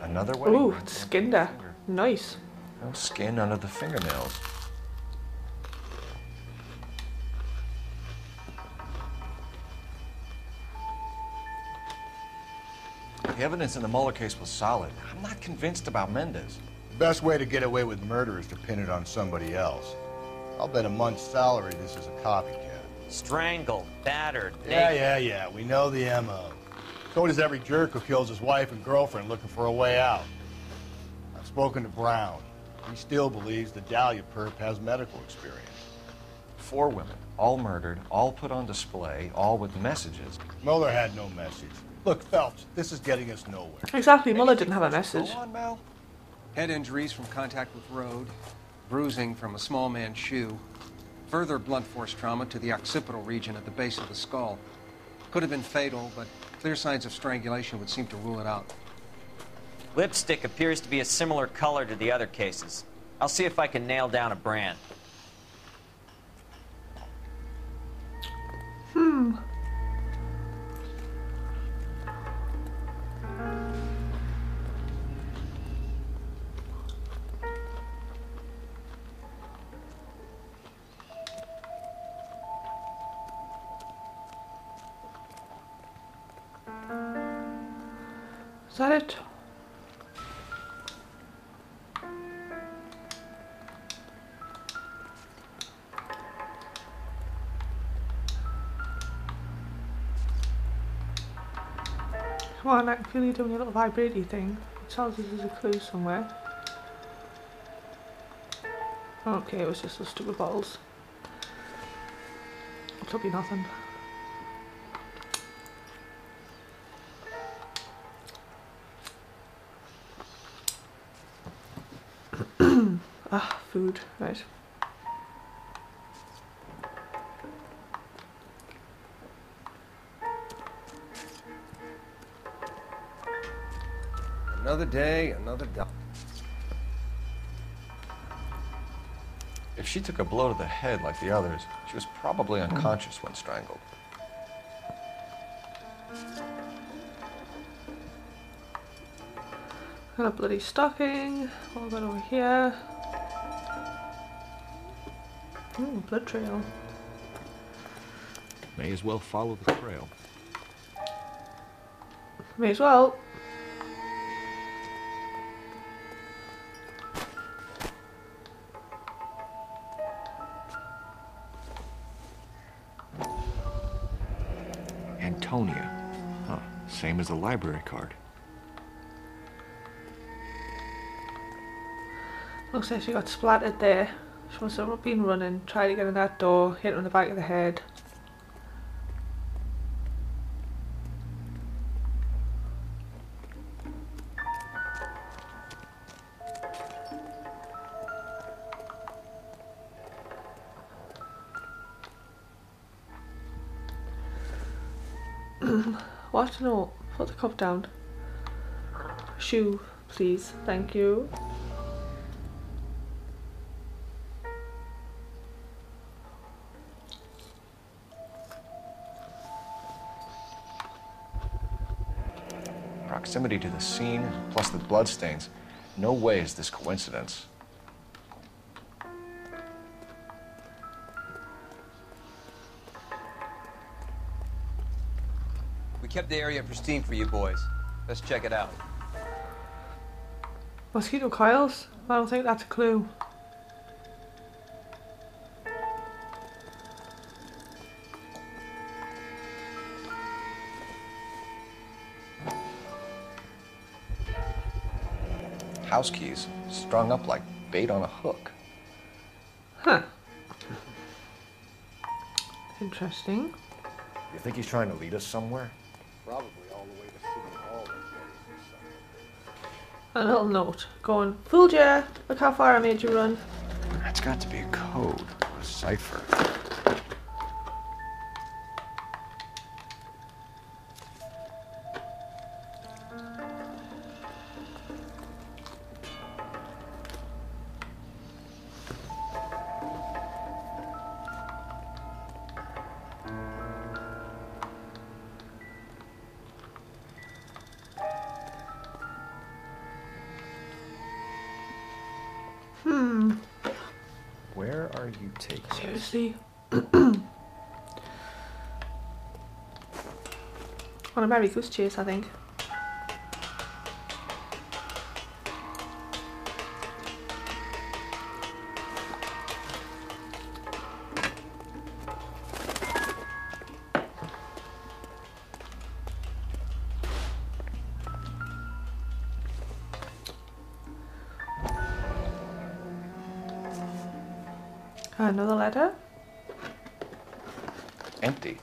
Another wedding Ooh, ring. it's skinned there. Nice. No skin under the fingernails. The evidence in the Mueller case was solid. I'm not convinced about Mendez. The best way to get away with murder is to pin it on somebody else. I'll bet a month's salary this is a copycat. Strangled, battered, Yeah. We know the M.O. So does every jerk who kills his wife and girlfriend looking for a way out. I've spoken to Brown. He still believes the Dahlia perp has medical experience. 4 women, all murdered, all put on display, all with messages. Mueller had no message. Look, Phelps, this is getting us nowhere. Exactly, Mueller didn't have a message. Go on, Mel. Head injuries from contact with road, bruising from a small man's shoe, further blunt force trauma to the occipital region at the base of the skull. Could have been fatal, but clear signs of strangulation would seem to rule it out. Lipstick appears to be a similar color to the other cases. I'll see if I can nail down a brand. Is that it? Come on, I can feel you doing your little vibrating thing. It tells us there's a clue somewhere. Okay, it was just those stupid bottles. It could be nothing. Food, right. Another day, another dollar. If she took a blow to the head like the others, she was probably unconscious when strangled. Got a bloody stocking. What have we got over here? Ooh, blood trail. May as well follow the trail. May as well. Antonia. Huh. Same as the library card. Looks like she got splattered there. She must have been running, tried to get in that door, hit her in the back of the head. What? No, put the cup down. Shoe, please. Thank you. Proximity to the scene, plus the bloodstains. No way is this coincidence. We kept the area pristine for you boys. Let's check it out. Mosquito coils? I don't think that's a clue. House keys, strung up like bait on a hook. Huh. Interesting. You think he's trying to lead us somewhere? Probably all the way to City Hall. A little note going, fooled ya! Look how far I made you run. That's got to be a code, or a cipher. do you take? Seriously. On a Merry Goose Chase, I think. Another letter? Empty.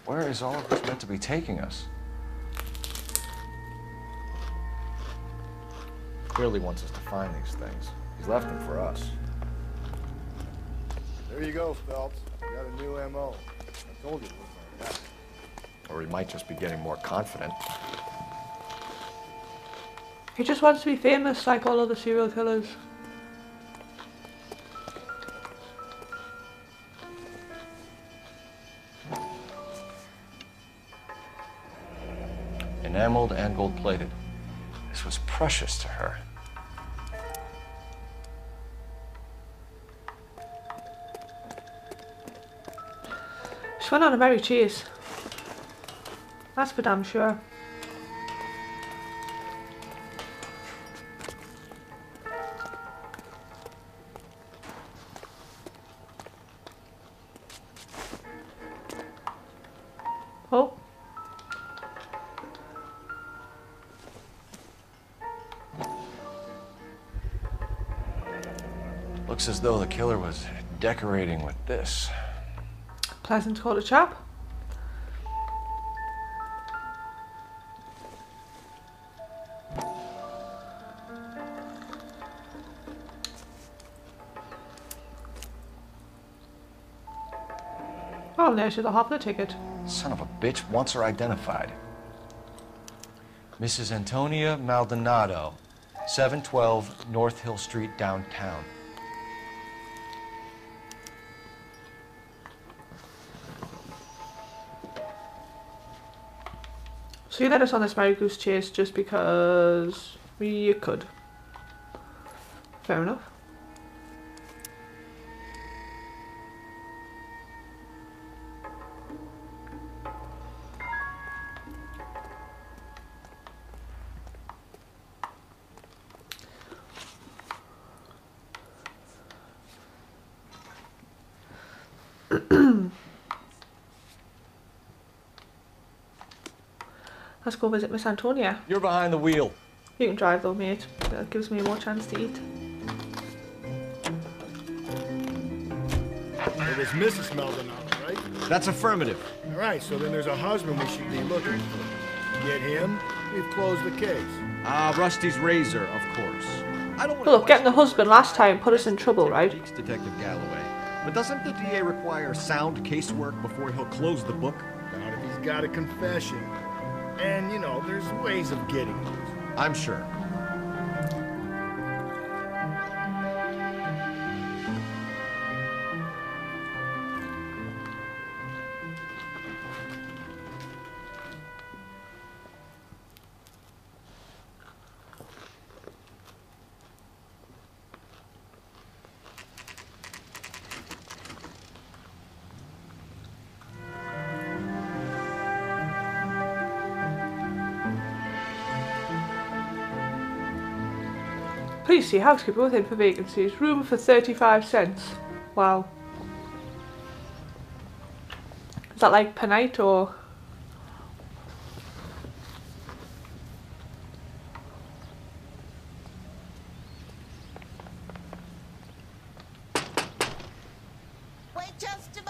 Where is all of this meant to be taking us? Clearly wants us to find these things. He's left them for us. There you go, Phelps. You got a new M.O. I told you it was like that. Or he might just be getting more confident. He just wants to be famous like all other serial killers. Enameled and gold-plated. This was precious to her. She went on a merry chase. That's for damn sure. Oh. Looks as though the killer was decorating with this. Pleasant quarter chap. Oh, there's the Hopper ticket. Son of a bitch wants her identified. Mrs. Antonia Maldonado, 712 North Hill Street, downtown. So you let us on this Merry Goose Chase just because you could. Fair enough. Let's go visit Miss Antonia. You're behind the wheel. You can drive though, mate. That gives me more chance to eat. It was Mrs. Maldonado, right? That's affirmative. All right, so then there's a husband we should be looking for. Get him, we've closed the case. Rusty's razor, of course. I don't want Look, getting the husband last time put us in trouble, right? Detective Galloway. But doesn't the DA require sound casework before he'll close the book? Not if he's got a confession. And, you know, there's ways of getting those. I'm sure. Please see housekeeper within for vacancies. Room for 35 cents. Wow. Is that like per night or? Wait just a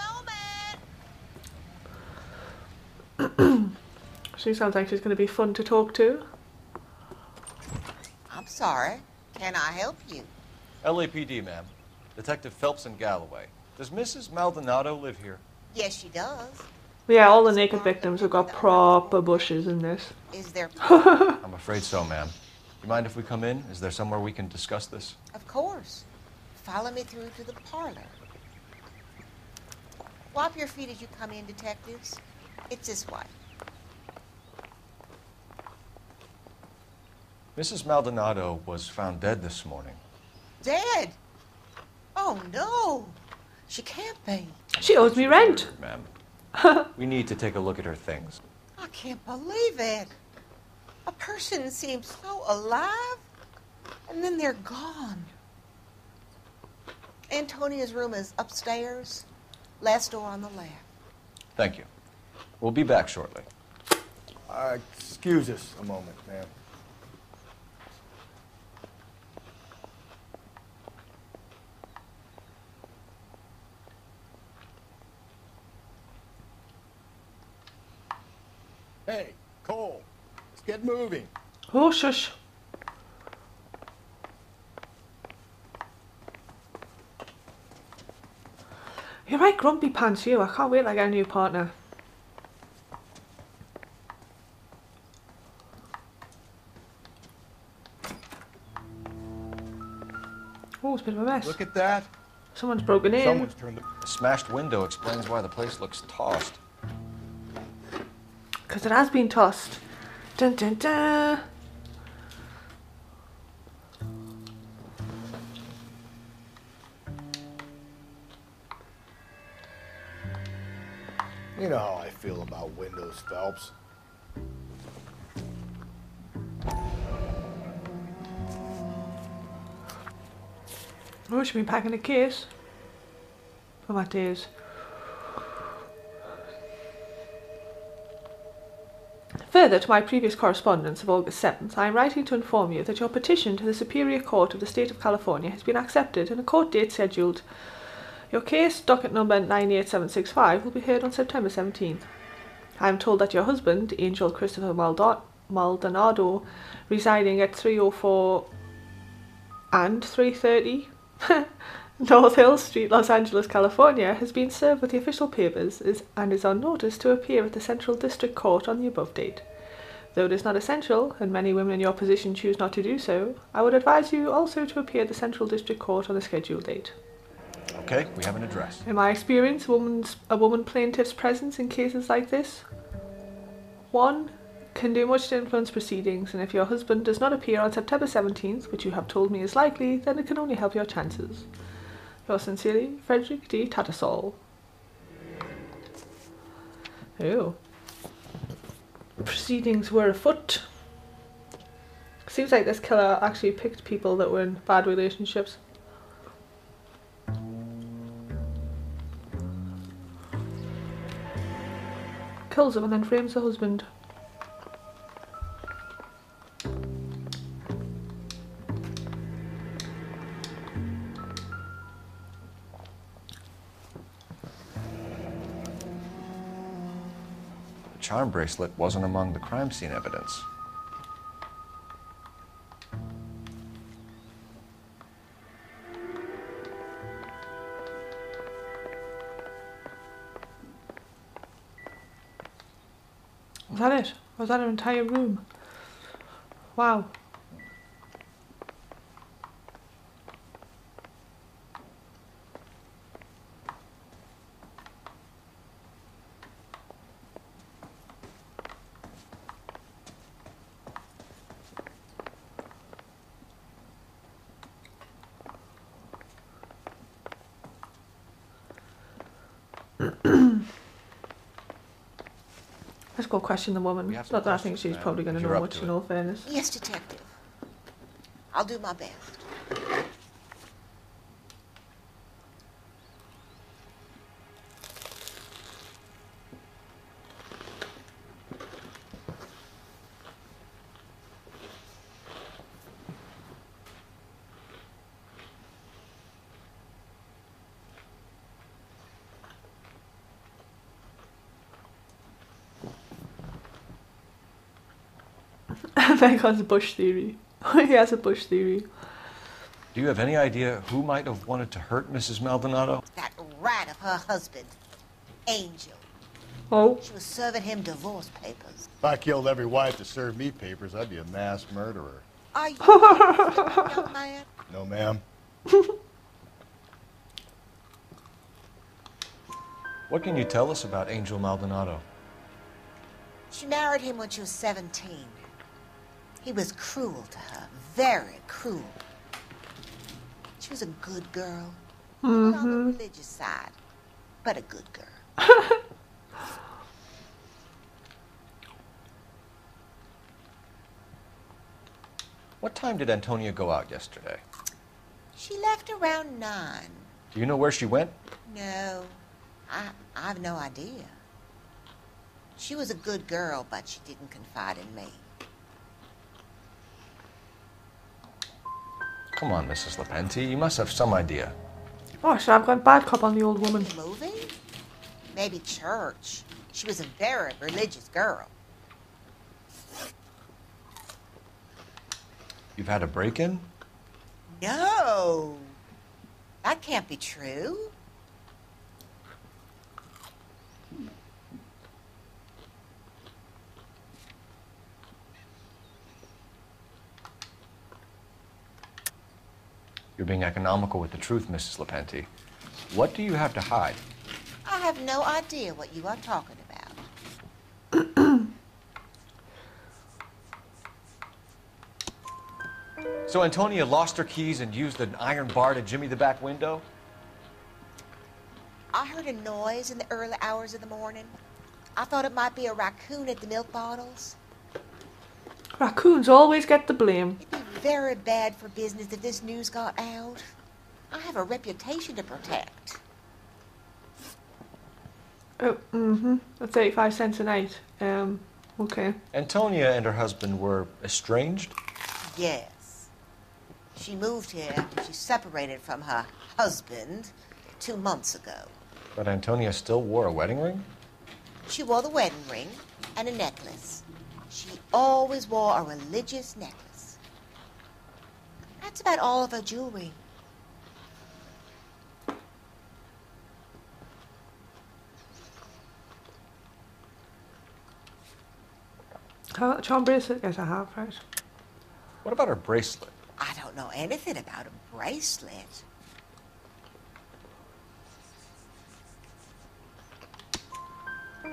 moment. She sounds like she's going to be fun to talk to. I'm sorry. Can I help you? LAPD, ma'am. Detective Phelps and Galloway. Does Mrs. Maldonado live here? Yes, she does. Yeah, all the naked victims have got proper bushes in this. Is there? I'm afraid so, ma'am. You mind if we come in? Is there somewhere we can discuss this? Of course. Follow me through to the parlor. Wipe your feet as you come in, detectives. It's this way. Mrs. Maldonado was found dead this morning. Dead? Oh, no. She can't be. She owes me rent. Ma'am, we need to take a look at her things. I can't believe it. A person seems so alive, and then they're gone. Antonia's room is upstairs, last door on the left. Thank you. We'll be back shortly. Excuse us a moment, ma'am. Hey, Cole, let's get moving. Oh, shush. You're right, grumpy pants, you. I can't wait till I get a new partner. Oh, it's a bit of a mess. Look at that. Someone's broken in. Someone's turned the smashed window explains why the place looks tossed. Because it has been tossed. Dun dun dun. You know how I feel about windows, Phelps. Oh, she's been packing a case for my days. Further to my previous correspondence of August 7th, I am writing to inform you that your petition to the Superior Court of the State of California has been accepted and a court date scheduled. Your case, docket number 98765, will be heard on September 17th. I am told that your husband, Angel Christopher Maldonado, residing at 304 and 330 North Hill Street, Los Angeles, California, has been served with the official papers and is on notice to appear at the Central District Court on the above date. Though it is not essential, and many women in your position choose not to do so, I would advise you also to appear at the Central District Court on the scheduled date. Okay, we have an address. In my experience, a woman plaintiff's presence in cases like this, 1, can do much to influence proceedings, and if your husband does not appear on September 17th, which you have told me is likely, then it can only help your chances. Yours sincerely, Frederick D. Tattersall. Oh. Proceedings were afoot. Seems like this killer actually picked people that were in bad relationships. Kills him and then frames the husband. The charm bracelet wasn't among the crime scene evidence. Was that it? Was that an entire room? Wow. Let's go question the woman. Not that I think she's probably going to know much, in all fairness. Yes, Detective. I'll do my best. Megan's Bush theory. He has a Bush theory. Do you have any idea who might have wanted to hurt Mrs. Maldonado? That rat of her husband, Angel. Oh. She was serving him divorce papers. If I killed every wife to serve me papers, I'd be a mass murderer. Are you young man? No, ma'am. What can you tell us about Angel Maldonado? She married him when she was 17. He was cruel to her, very cruel. She was a good girl, On the Mm-hmm. religious side, but a good girl. What time did Antonia go out yesterday? She left around 9. Do you know where she went? No, I have no idea. She was a good girl, but she didn't confide in me. Come on, Mrs. Lepenti, you must have some idea. Oh, should I've gone bad cop on the old woman. Movie? Maybe church. She was a very religious girl. You've had a break-in? No, that can't be true. You're being economical with the truth, Mrs. Lepenti. What do you have to hide? I have no idea what you are talking about. So Antonia lost her keys and used an iron bar to jimmy the back window? I heard a noise in the early hours of the morning. I thought it might be a raccoon at the milk bottles. Raccoons always get the blame. It'd be very bad for business if this news got out. I have a reputation to protect. Oh, mm-hmm. That's 85 cents a night. Okay. Antonia and her husband were estranged? Yes. She moved here after she separated from her husband 2 months ago. But Antonia still wore a wedding ring? She wore the wedding ring and a necklace. She always wore a religious necklace. That's about all of her jewelry. How that charm bracelet? Yes, I have, right. What about her bracelet? I don't know anything about a bracelet.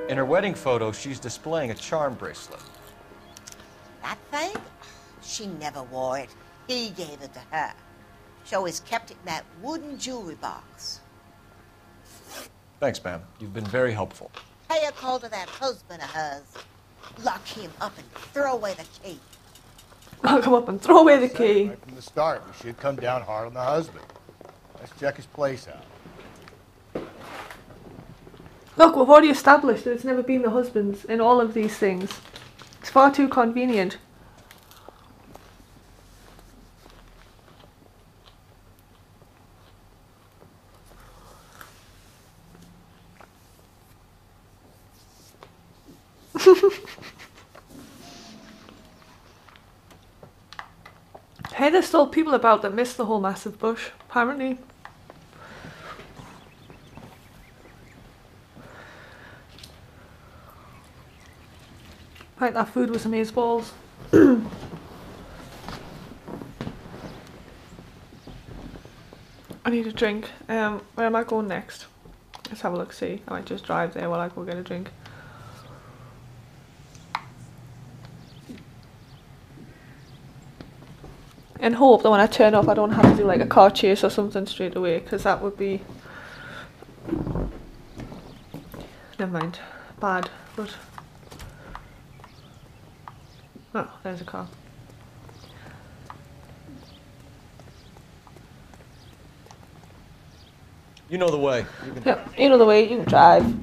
In her wedding photo, she's displaying a charm bracelet. That thing? She never wore it. He gave it to her. She always kept it in that wooden jewelry box. Thanks, ma'am. You've been very helpful. Pay a call to that husband of hers. Lock him up and throw away the key. I'll come up and throw away the key. Right from the start, we should come down hard on the husband. Let's check his place out. Look, we've already established that it's never been the husband's in all of these things. It's far too convenient. Hey, there's still people about that miss the whole massive bush, apparently. Right, that food was amazeballs. I need a drink. Where am I going next? Let's have a look, see. I might just drive there while I go get a drink. And hope that when I turn off I don't have to do like a car chase or something straight away, because that would be... Never mind. Bad, but... Oh, there's a car. You know the way. Yeah, you know the way, you can drive.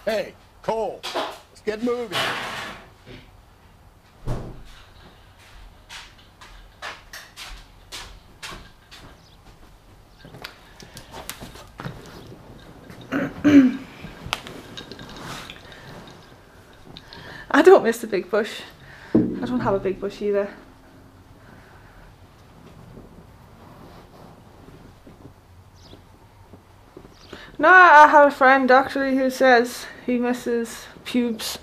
Hey, Cole, let's get moving. don't miss the big bush. I don't have a big bush either. No, I have a friend actually who says he misses pubes.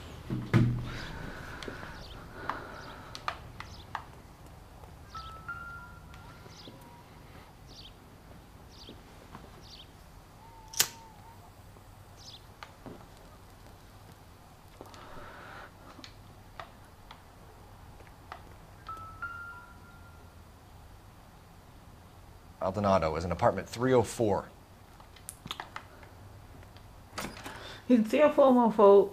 Maldonado is in apartment 304. You can see a formal photo.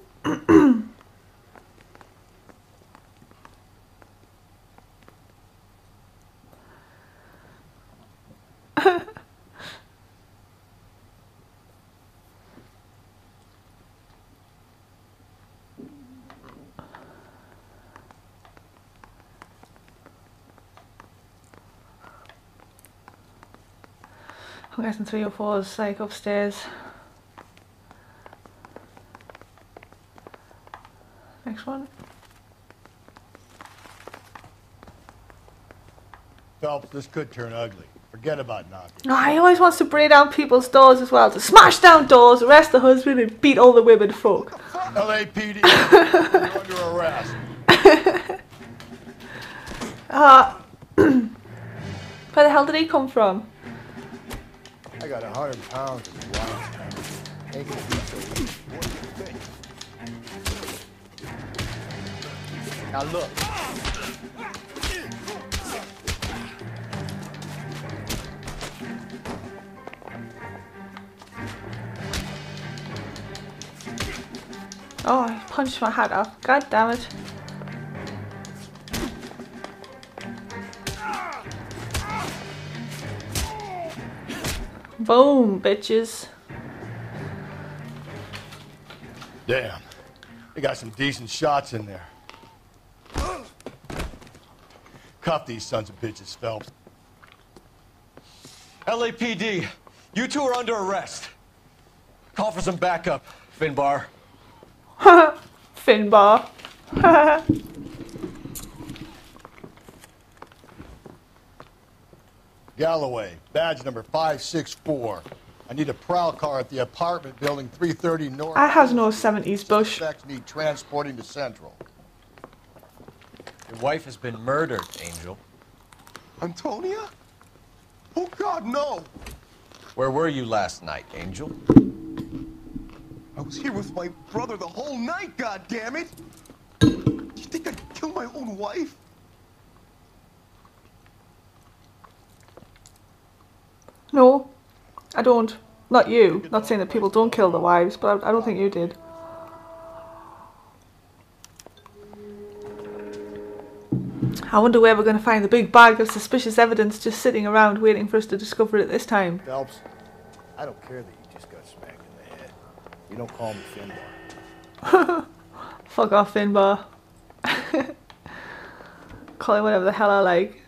I'm guessing 304 is like upstairs. Next one. Phelps, this could turn ugly. Forget about knocking. Oh, he always wants to break down people's doors as well. To smash down doors, arrest the husband and beat all the women fuck. LAPD, you're under arrest. Where the hell did he come from? I got 100 pounds of wow. Ain't gonna be so easy. What do you think? Now look. Oh, I punched my hat off. God damn it. Boom, bitches. Damn. They got some decent shots in there. Cuff these sons of bitches, Phelps. LAPD, you two are under arrest. Call for some backup, Finbar. Finbar. Galloway, badge number 564. I need a prowl car at the apartment building 330 North. I has no 70s bush. Suspects need transporting to Central. Your wife has been murdered, Angel. Antonia? Oh, God, no! Where were you last night, Angel? I was here with my brother the whole night, goddammit! Do you think I'd kill my own wife? No, I don't. Not you. Not saying that people don't kill their wives, but I don't think you did. I wonder where we're going to find the big bag of suspicious evidence just sitting around waiting for us to discover it this time. Phelps, I don't care that you just got smacked in the head. You don't call me Finbar. Fuck off, Finbar. Call him whatever the hell I like.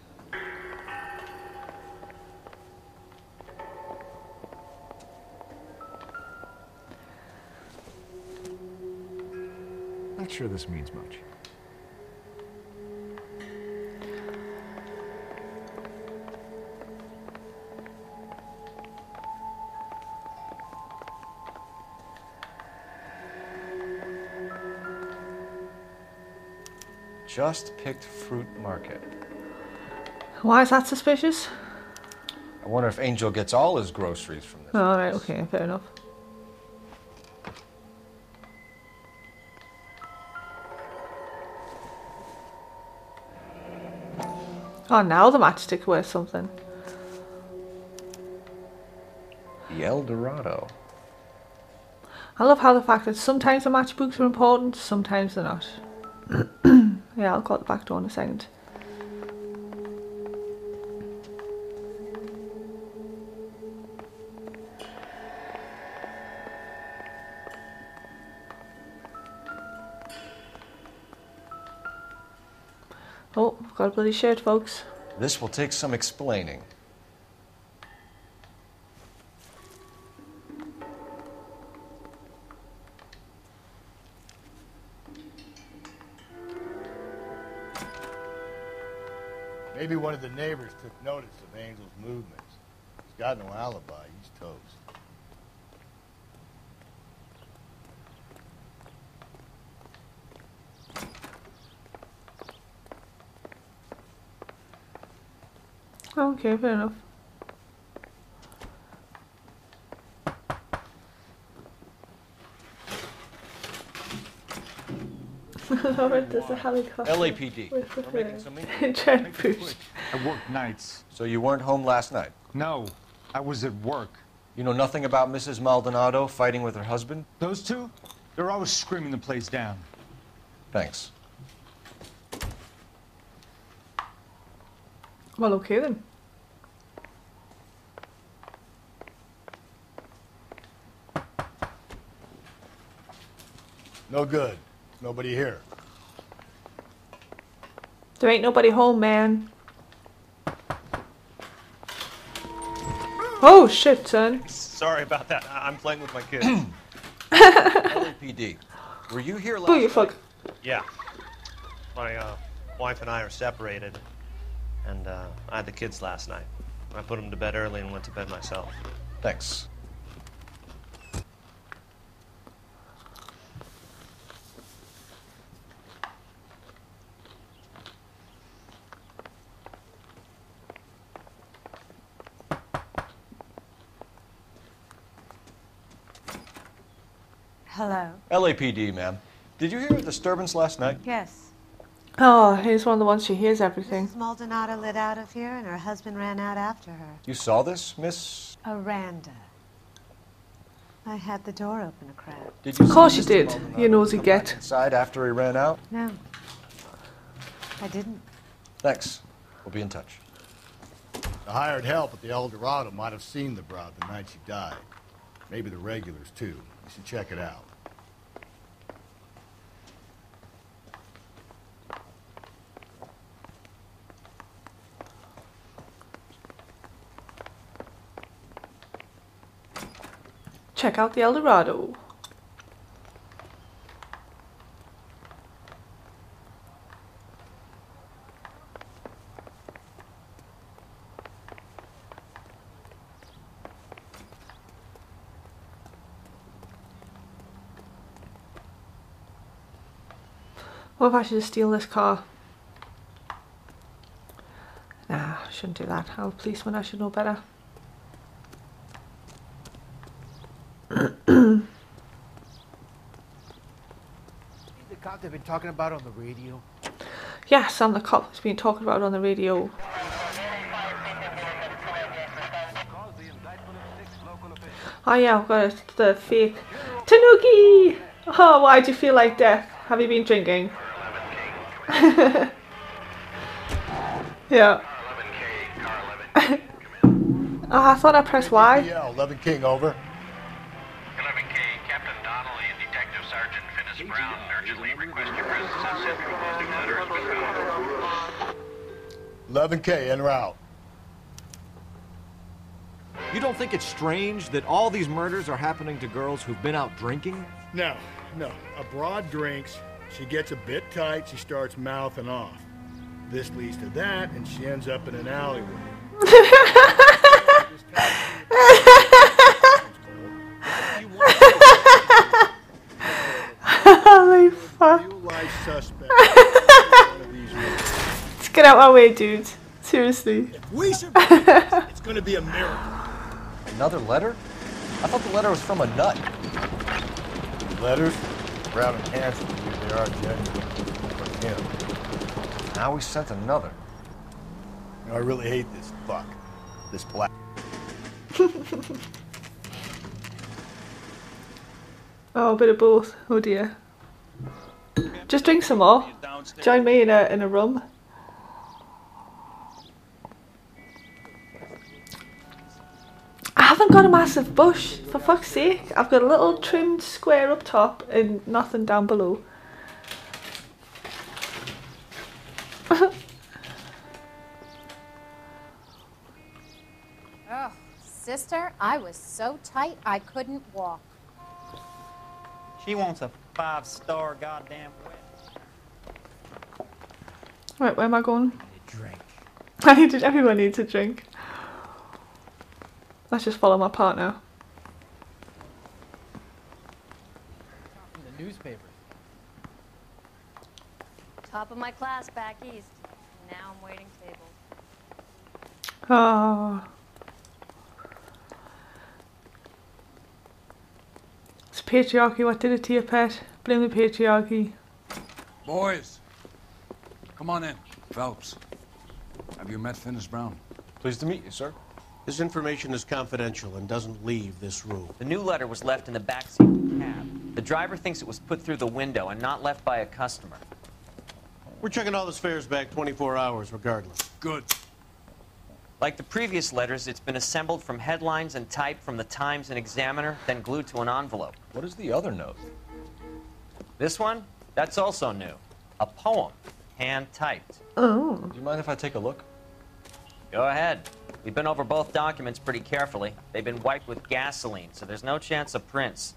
Not sure this means much. Just picked fruit market. Why is that suspicious? I wonder if Angel gets all his groceries from this. Oh, alright, okay, fair enough. Oh, now the matchstick worth something. The El Dorado. I love how the fact that sometimes the matchbooks are important, sometimes they're not. Yeah, I'll call it the back door in a second. Oh, I've got a bloody shirt, folks. This will take some explaining. Maybe one of the neighbors took notice of Angel's movements. He's got no alibi. He's toast. Okay, fair enough. Alright, there's a helicopter. LAPD. With We're making some jet boost. I work nights. So you weren't home last night? No, I was at work. You know nothing about Mrs. Maldonado fighting with her husband? Those two? They're always screaming the place down. Thanks. Well, okay then. No good. Nobody here. There ain't nobody home, man. Oh shit, son. Sorry about that. I'm playing with my kids. LAPD. Were you here last Oh, you fuck. Yeah. My wife and I are separated, and I had the kids last night. I put them to bed early and went to bed myself. Thanks. Hello. LAPD, ma'am. Did you hear a disturbance last night? Yes. Oh, he's one of the ones she hears everything. Mrs. Maldonado lit out of here, and her husband ran out after her. You saw this, Miss? Aranda. I had the door open a crack. Did you Of course see you Mr. did. Maldonado You nosy come back get. inside after he ran out? No. I didn't. Thanks. We'll be in touch. The hired help at the El Dorado might have seen the broad the night she died. Maybe the regulars, too. You should check it out. Check out the El Dorado. What if I should just steal this car? Nah, I shouldn't do that. I'm a policeman, I should know better. The cop they've been talking about on the radio. Yes, I'm the cop who's been talking about it on the radio. Oh yeah, I've got the fake Tanuki! Oh, why do you feel like death? Have you been drinking? Yeah. Ah, I thought I pressed Y. Yeah, 11 King, over. 11K, Captain Donnelly and Detective Sergeant Finis Brown urgently request your presence on Central. The letter has been found. 11K, en route. You don't think it's strange that all these murders are happening to girls who've been out drinking? No, no. A broad drinks, she gets a bit tight, she starts mouthing off. This leads to that, and she ends up in an alleyway. Holy fuck. Real-life suspect. Let's get out my way, dude. Seriously. We survive. It's gonna be a miracle. Another letter? I thought the letter was from a nut. Letters? Brown and Hanson believe they are genuine. From him. Now we sent another. You know, I really hate this fuck. This black. Oh, a bit of both. Oh dear. Just drink some more. Join me in a room. I haven't got a massive bush, for fuck's sake. I've got a little trimmed square up top and nothing down below. Oh, sister, I was so tight I couldn't walk. She wants a 5-star goddamn wedding. Right, where am I going? Drink. Everyone needs a drink. Let's just follow my partner. The newspaper. Top of my class back east. Now I'm waiting tables. Oh. It's patriarchy. What did it to your pet? Blame the patriarchy. Boys, come on in. Phelps, have you met Finis Brown? Pleased to meet you, sir. This information is confidential and doesn't leave this room. The new letter was left in the backseat of the cab. The driver thinks it was put through the window and not left by a customer. We're checking all this fares back 24 hours regardless. Good. Like the previous letters, it's been assembled from headlines and typed from the Times and Examiner, then glued to an envelope. What is the other note? This one? That's also new. A poem, hand-typed. Oh. Do you mind if I take a look? Go ahead. We've been over both documents pretty carefully. They've been wiped with gasoline, so there's no chance of prints.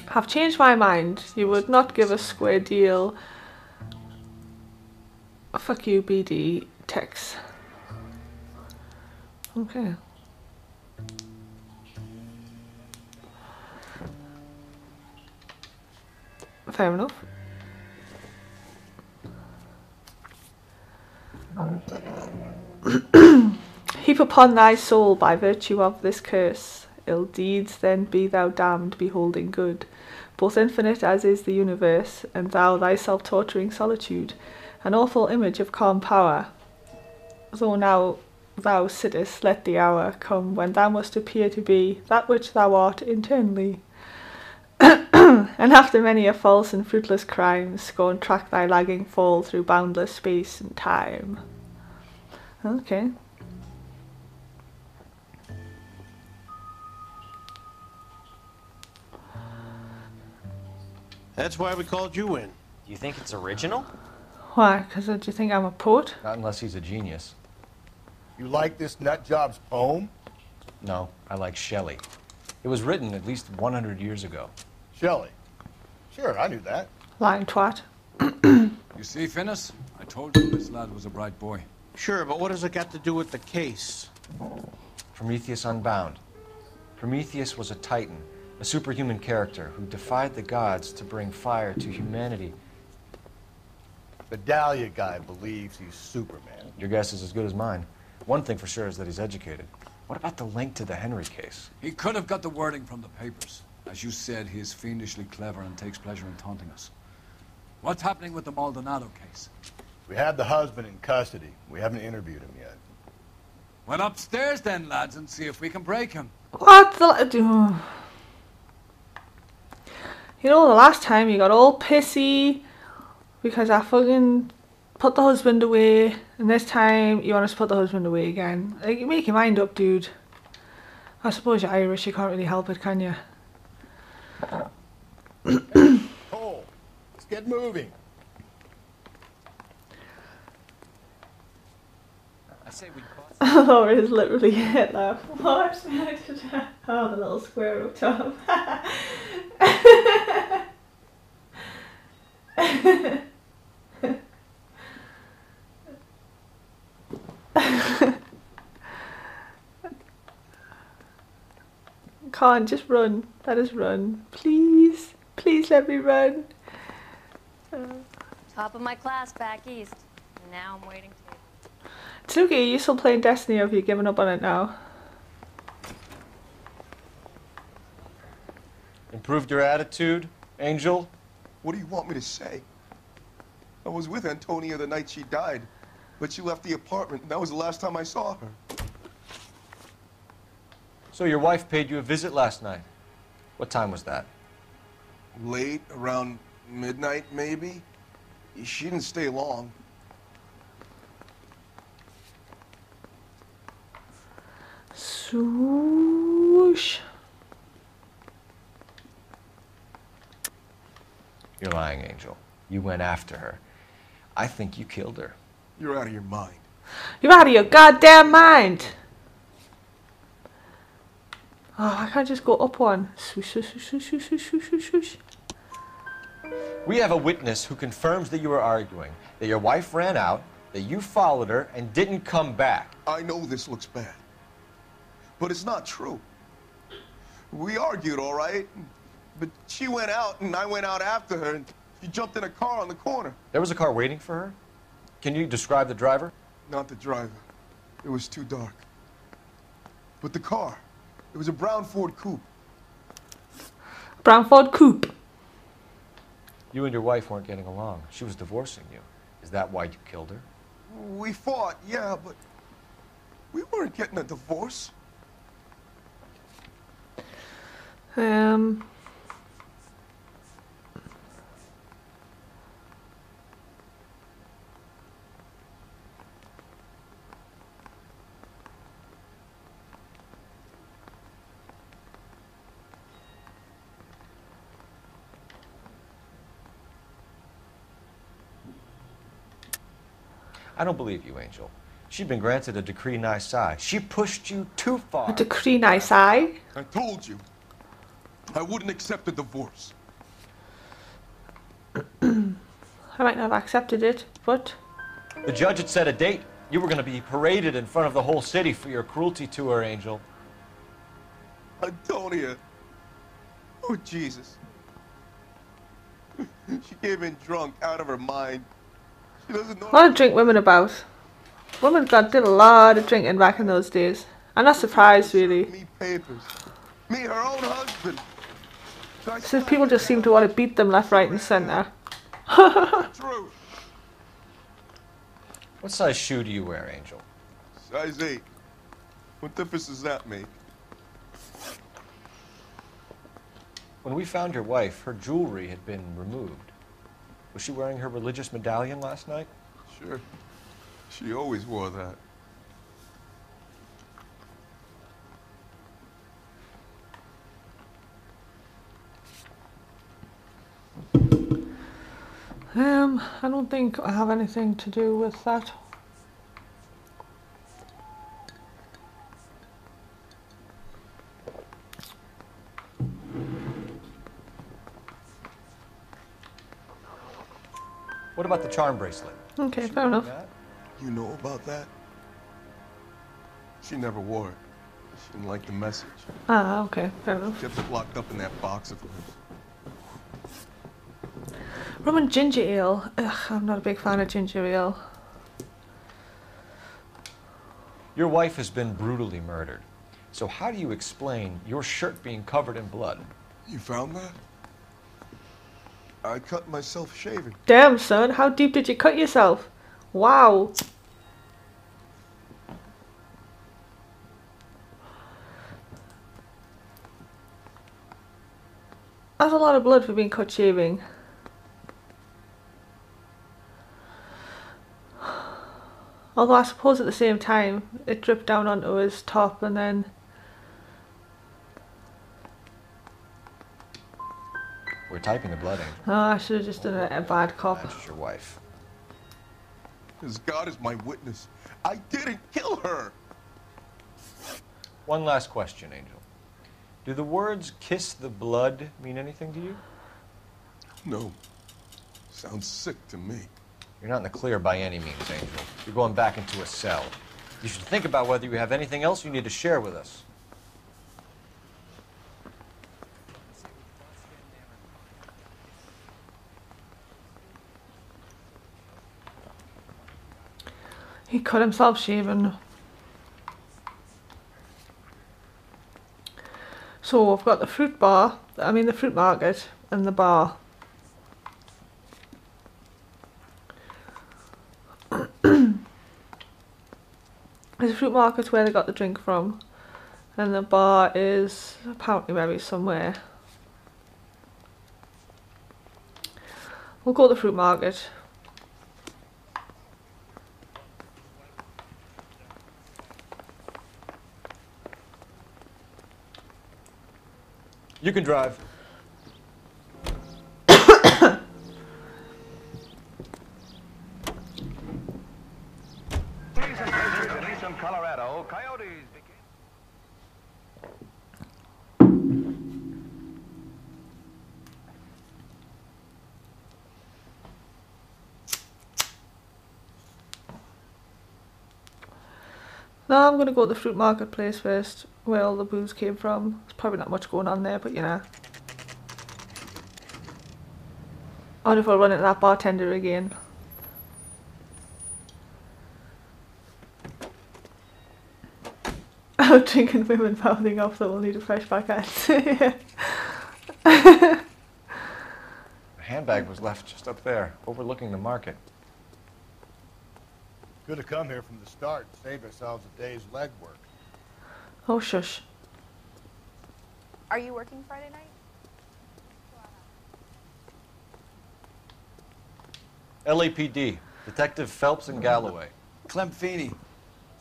Have changed my mind. You would not give a square deal. Fuck you, BD Tex. Okay. Fair enough. Heap upon thy soul by virtue of this curse ill deeds, then be thou damned, beholding good, both infinite as is the universe, and thou thyself torturing solitude, an awful image of calm power. Though now thou sittest, let the hour come when thou must appear to be that which thou art internally. And after many a false and fruitless crime, scorn track thy lagging fall through boundless space and time. Okay. That's why we called you in. Do you think it's original? Why? Because do you think I'm a poet? Not unless he's a genius. You like this nutjob's poem? No, I like Shelley. It was written at least 100 years ago. Shelley? Sure, I knew that. Lying twat. You see, Finis? I told you this lad was a bright boy. Sure, but what has it got to do with the case? Prometheus Unbound. Prometheus was a titan, a superhuman character who defied the gods to bring fire to humanity. The Dahlia guy believes he's Superman. Your guess is as good as mine. One thing for sure is that he's educated. What about the link to the Henry case? He could have got the wording from the papers. As you said, he is fiendishly clever and takes pleasure in taunting us. What's happening with the Maldonado case? We have the husband in custody. We haven't interviewed him yet. Well, upstairs then, lads, and see if we can break him. What the... You know, the last time you got all pissy because I fucking put the husband away, and this time you want us to put the husband away again. Like, make your mind up, dude. I suppose you're Irish, you can't really help it, can you? Cole, let's get moving. I say we Laura is literally Hitler. What? Oh, the little square up top. Can't just run. Let us run. Please. Please let me run. Top of my class back east. Now I'm waiting tables. Tsuki, are you still playing Destiny or have you given up on it now? Improved your attitude, Angel? What do you want me to say? I was with Antonia the night she died, but she left the apartment, and that was the last time I saw her. So your wife paid you a visit last night. What time was that? Late, around midnight, maybe. She didn't stay long. Swoosh. You're lying, Angel. You went after her. I think you killed her. You're out of your mind. You're out of your goddamn mind! Oh, I can't just go up one. Swoosh, swoosh, swoosh, swoosh, swoosh, swoosh, swoosh. We have a witness who confirms that you were arguing, that your wife ran out, that you followed her and didn't come back. I know this looks bad, but it's not true. We argued, all right, but she went out and I went out after her and she jumped in a car on the corner. There was a car waiting for her? Can you describe the driver? Not the driver. It was too dark. But the car, it was a brown Ford coupe. Brown Ford coupe. You and your wife weren't getting along. She was divorcing you. Is that why you killed her? We fought, yeah, but we weren't getting a divorce. I don't believe you, Angel. She'd been granted a decree nisi. She pushed you too far. A decree nisi? I told you. I wouldn't accept a divorce. I might not have accepted it, but... The judge had set a date. You were going to be paraded in front of the whole city for your cruelty to her, Angel. Antonia. Oh, Jesus. She came in drunk, out of her mind. She doesn't know... A lot of drink women about. Women did a lot of drinking back in those days. I'm not surprised, really. Me papers. Me, her own husband. So people just seem to want to beat them left, right, and centre. Truth. What size shoe do you wear, Angel? Size 8. What difference does that make? When we found your wife, her jewelry had been removed. Was she wearing her religious medallion last night? Sure. She always wore that. I don't think I have anything to do with that. What about the charm bracelet? Okay, fair enough. You know about that? She never wore it. She didn't like the message. Ah, okay, fair enough. Kept it locked up in that box of hers. Rum and ginger ale. Ugh, I'm not a big fan of ginger ale. Your wife has been brutally murdered. So how do you explain your shirt being covered in blood? You found that? I cut myself shaving. Damn, son, how deep did you cut yourself? Wow. That's a lot of blood for being cut shaving. Although I suppose at the same time, it dripped down onto his top and then... We're typing the blood, Angel. Oh, I should have just done a bad cop. That's your wife. Because God is my witness. I didn't kill her. One last question, Angel. Do the words "kiss the blood" mean anything to you? No. Sounds sick to me. You're not in the clear by any means, Angel. You're going back into a cell. You should think about whether you have anything else you need to share with us. He cut himself shaving. So I've got the fruit market and the bar. The fruit market's where they got the drink from, and the bar is apparently maybe somewhere. We'll go to the fruit market. You can drive. In eastern Colorado, coyotes begin. No, I'm going to go to the fruit marketplace first, where all the booze came from. There's probably not much going on there, but you know. I wonder if I'll run into that bartender again. Out drinking women mouthing off that will need a fresh backhand. The handbag was left just up there, overlooking the market. Could have come here from the start and saved ourselves a day's legwork. Oh, shush. Are you working Friday night? LAPD, Detective Phelps and Galloway. Clem Feeney,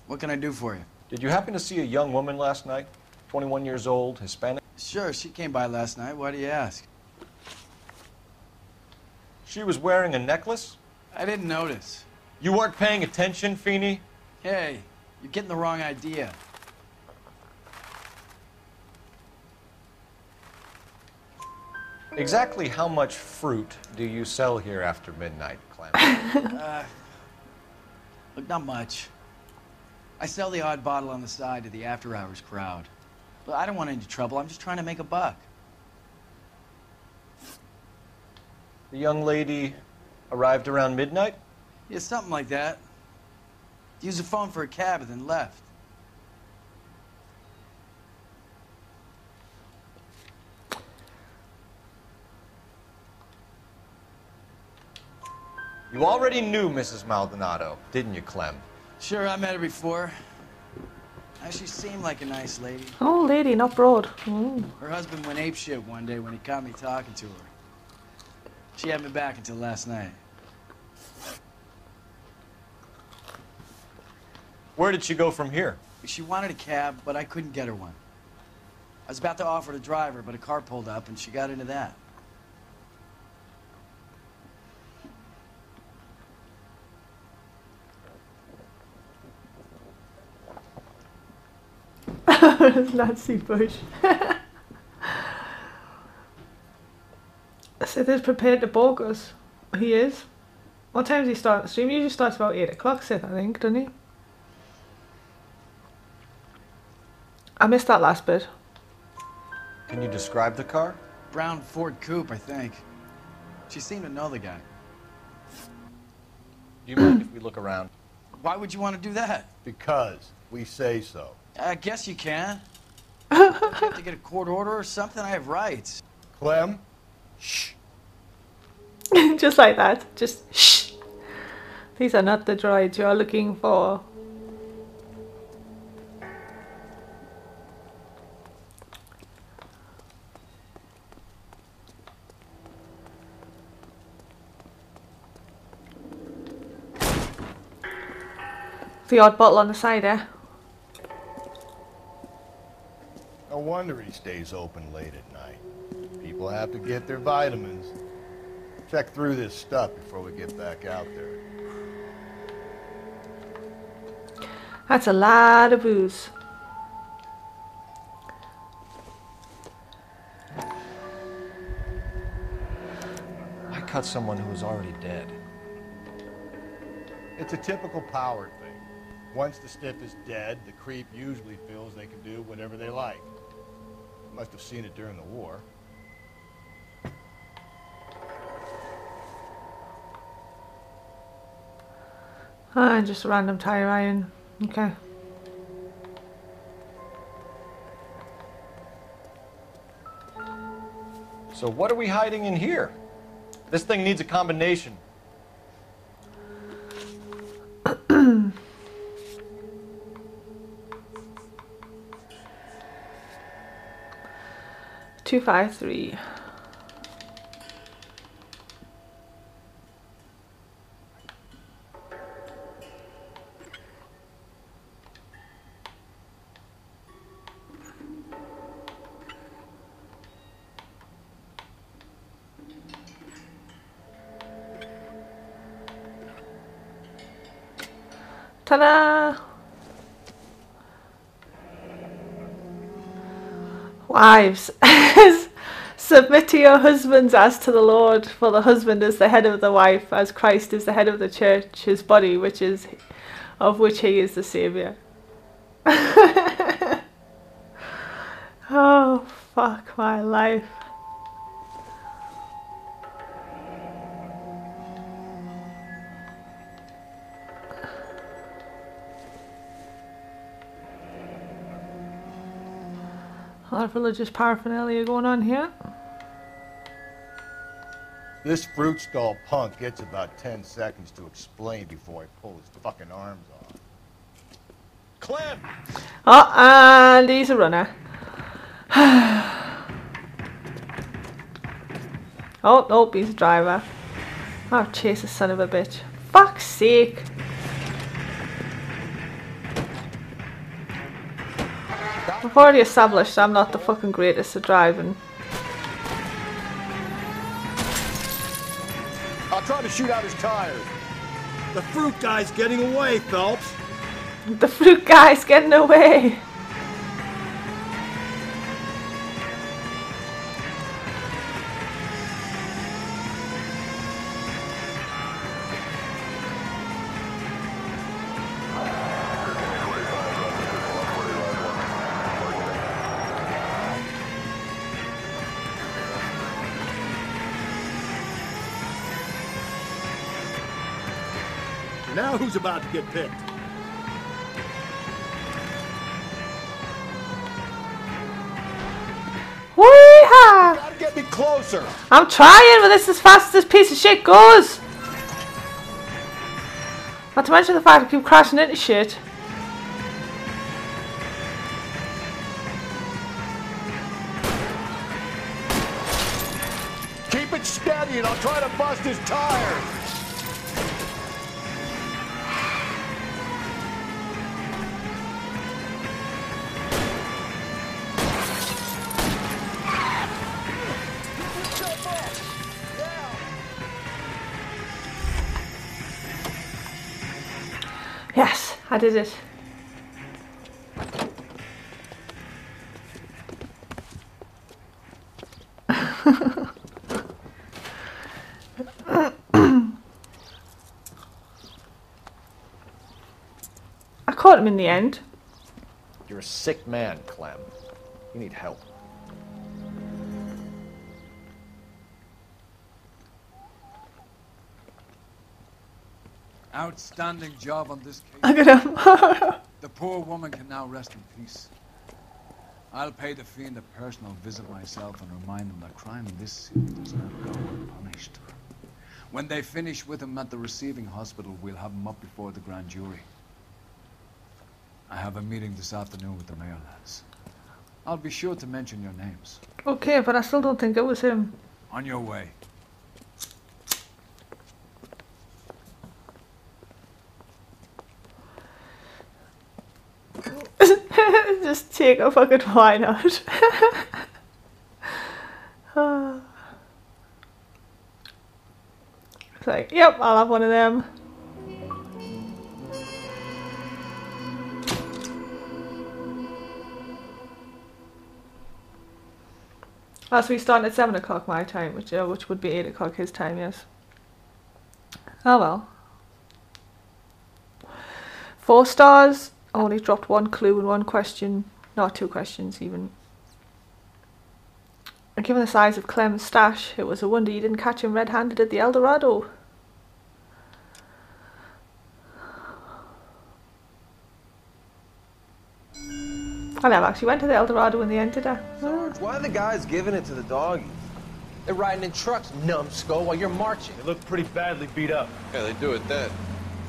what can I do for you? Did you happen to see a young woman last night? 21 years old, Hispanic? Sure, she came by last night. Why do you ask? She was wearing a necklace? I didn't notice. You weren't paying attention, Feeney? Hey, you're getting the wrong idea. Exactly how much fruit do you sell here after midnight, Clem? Look, not much. I sell the odd bottle on the side to the after-hours crowd. But I don't want any trouble. I'm just trying to make a buck. The young lady arrived around midnight? Yeah, something like that. Used the phone for a cab and then left. You already knew Mrs. Maldonado, didn't you, Clem? Sure, I met her before. She seemed like a nice lady. Oh, lady, not broad. Mm. Her husband went apeshit one day when he caught me talking to her. She had me back until last night. Where did she go from here? She wanted a cab, but I couldn't get her one. I was about to offer to drive her, but a car pulled up and she got into that. Nancy Bush. Sith is prepared to balk us. He is. What time does he start the stream? He usually starts about 8 o'clock, Sith, I think, doesn't he? I missed that last bit. Can you describe the car? Brown Ford Coupe, I think. She seemed to know the guy. Do you mind if we look around? Why would you want to do that? Because we say so. I guess you can. Do you have to get a court order or something? I have rights. Clem? Shh. Just like that. Just shh. These are not the droids you're looking for. The odd bottle on the side, eh? No wonder he stays open late at night. People have to get their vitamins. Check through this stuff before we get back out there. That's a lot of booze. I cut someone who was already dead. It's a typical power thing. Once the stiff is dead, the creep usually feels they can do whatever they like. Must have seen it during the war. Ah, just a random tire iron. Okay. So what are we hiding in here? This thing needs a combination. Two, 5, 3. Ta-da! Wives, submit to your husbands as to the Lord, for the husband is the head of the wife, as Christ is the head of the church, his body, of which he is the Saviour. Oh, fuck my life. A lot of religious paraphernalia going on here. This fruit stall punk gets about 10 seconds to explain before I pull his fucking arms off. Clem! Oh, and he's a runner. Oh, nope, he's a driver. Oh, chase the son of a bitch. Fuck's sake. I've already established I'm not the fucking greatest at driving. I'll try to shoot out his tires. The fruit guy's getting away, Phelps. The fruit guy's getting away. Now who's about to get picked? Wee-ha! Gotta get me closer. I'm trying, but this is as fast as this piece of shit goes. Not to mention the fact I keep crashing into shit. Keep it steady and I'll try to bust his tires. Yes, I did it. I caught him in the end. You're a sick man, Clem. You need help. Outstanding job on this case. Look at him. The poor woman can now rest in peace. I'll pay the fiend a personal visit myself and remind them that crime in this city does not go unpunished. When they finish with him at the receiving hospital, we'll have him up before the grand jury. I have a meeting this afternoon with the mayor lads. I'll be sure to mention your names. Okay, but I still don't think it was him. On your way. Just take a fucking wine out. It's like, yep, I'll have one of them. So we start at 7 o'clock my time, which would be 8 o'clock his time, yes. Oh well. 4 stars. Only dropped 1 clue and 1 question. Not 2 questions even. And given the size of Clem's stash, it was a wonder you didn't catch him red-handed at the El Dorado. I never actually went to the El Dorado in the end, did I? Sarge, why are the guys giving it to the doggies? They're riding in trucks, numbskull, while you're marching. They look pretty badly beat up. Yeah, they do it then.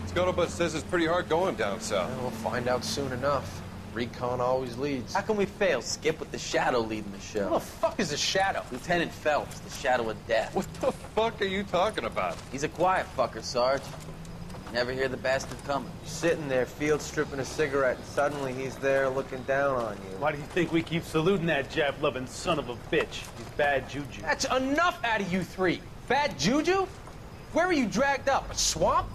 Scuttlebutt says it's pretty hard going down south. We'll find out soon enough. Recon always leads. How can we fail? Skip with the Shadow leading the show. Who the fuck is the Shadow? Lieutenant Phelps, the Shadow of Death. What the fuck are you talking about? He's a quiet fucker, Sarge. Never hear the bastard coming. You're sitting there, field stripping a cigarette, and suddenly he's there looking down on you. Why do you think we keep saluting that jab-loving son of a bitch? He's bad juju. That's enough out of you 3. Bad juju? Where were you dragged up? A swamp?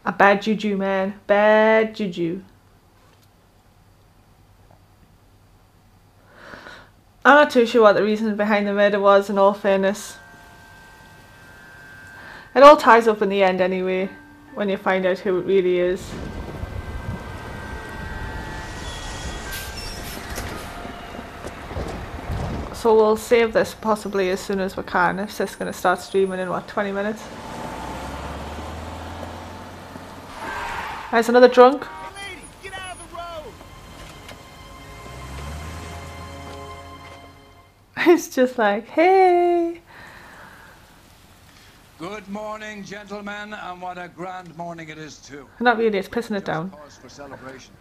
A bad juju, man. Bad juju. I'm not too sure what the reason behind the murder was, in all fairness. It all ties up in the end anyway. when you find out who it really is. So we'll save this possibly as soon as we can. If Sis going to start streaming in what, 20 minutes? There's another drunk. It's just like, hey. Good morning, gentlemen, and what a grand morning it is too. Not really, it's pissing it down. Cause for celebration.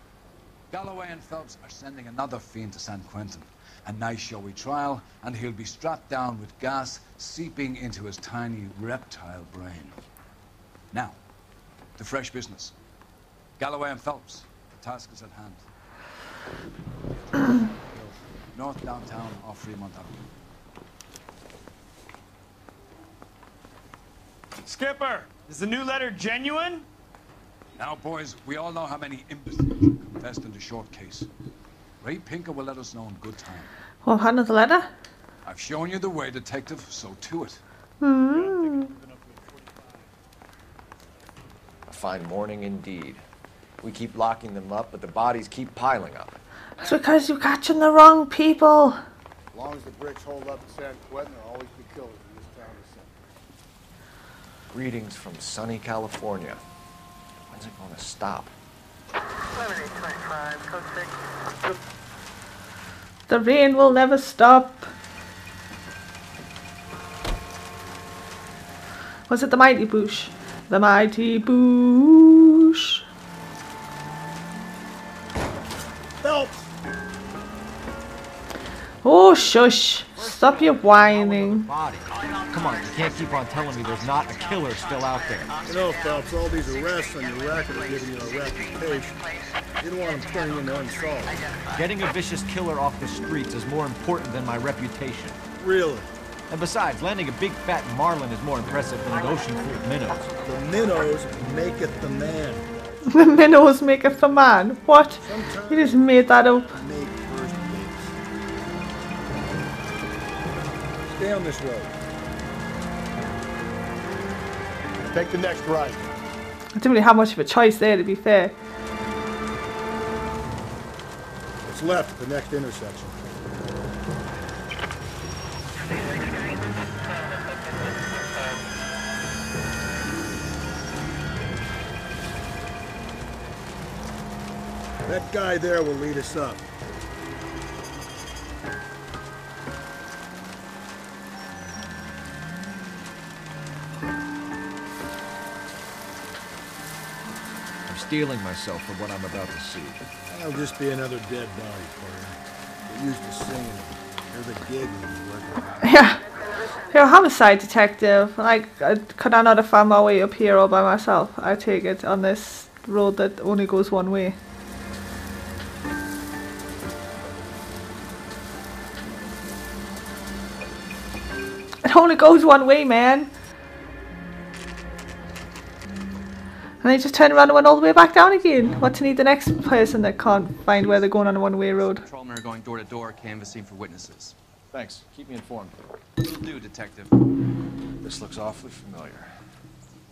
Galloway and Phelps are sending another fiend to San Quentin. A nice showy trial, and he'll be strapped down with gas seeping into his tiny reptile brain. Now, the fresh business. Galloway and Phelps, the task is at hand. North downtown off Fremont Avenue. Skipper, is the new letter genuine? Now, boys, we all know how many imbeciles confessed in the short case. Ray Pinker will let us know in good time. Well, hand of the letter. I've shown you the way, detective, so to it. A fine morning indeed. We keep locking them up, but the bodies keep piling up. It's because you're catching the wrong people. As long as the bricks hold up in San Quentin, there'll always be killers in this town or something. Greetings from sunny California. When's it going to stop? The rain will never stop. Was it the mighty bush? The mighty bush. Phelps! Oh, shush. Stop your whining. Body. Come on, you can't keep on telling me there's not a killer still out there. You know, Phelps, all these arrests on your record are giving you a reputation. You don't want them turning into unsolved. Getting a vicious killer off the streets is more important than my reputation. Really? And besides, landing a big fat marlin is more impressive than an ocean full of minnows. The minnows maketh the man. The minnows maketh the man. What? You just made that up. Make first base. Stay on this road. Take the next right. I didn't really have much of a choice there, to be fair. It's left at the next intersection. That guy there will lead us up. I'm steeling myself for what I'm about to see. That'll just be another dead body, partner. We're used to seeing it. Here's a gig when you work around. Yeah. You're a homicide detective. Like, could I not have found my way up here all by myself? I take it on this road that only goes one way. It only goes one way, man. And they just turn around and went all the way back down again. What to need the next person that can't find where they're going on a one-way road? Patrolmen are going door to door, canvassing for witnesses. Thanks. Keep me informed. Will do, Detective. This looks awfully familiar.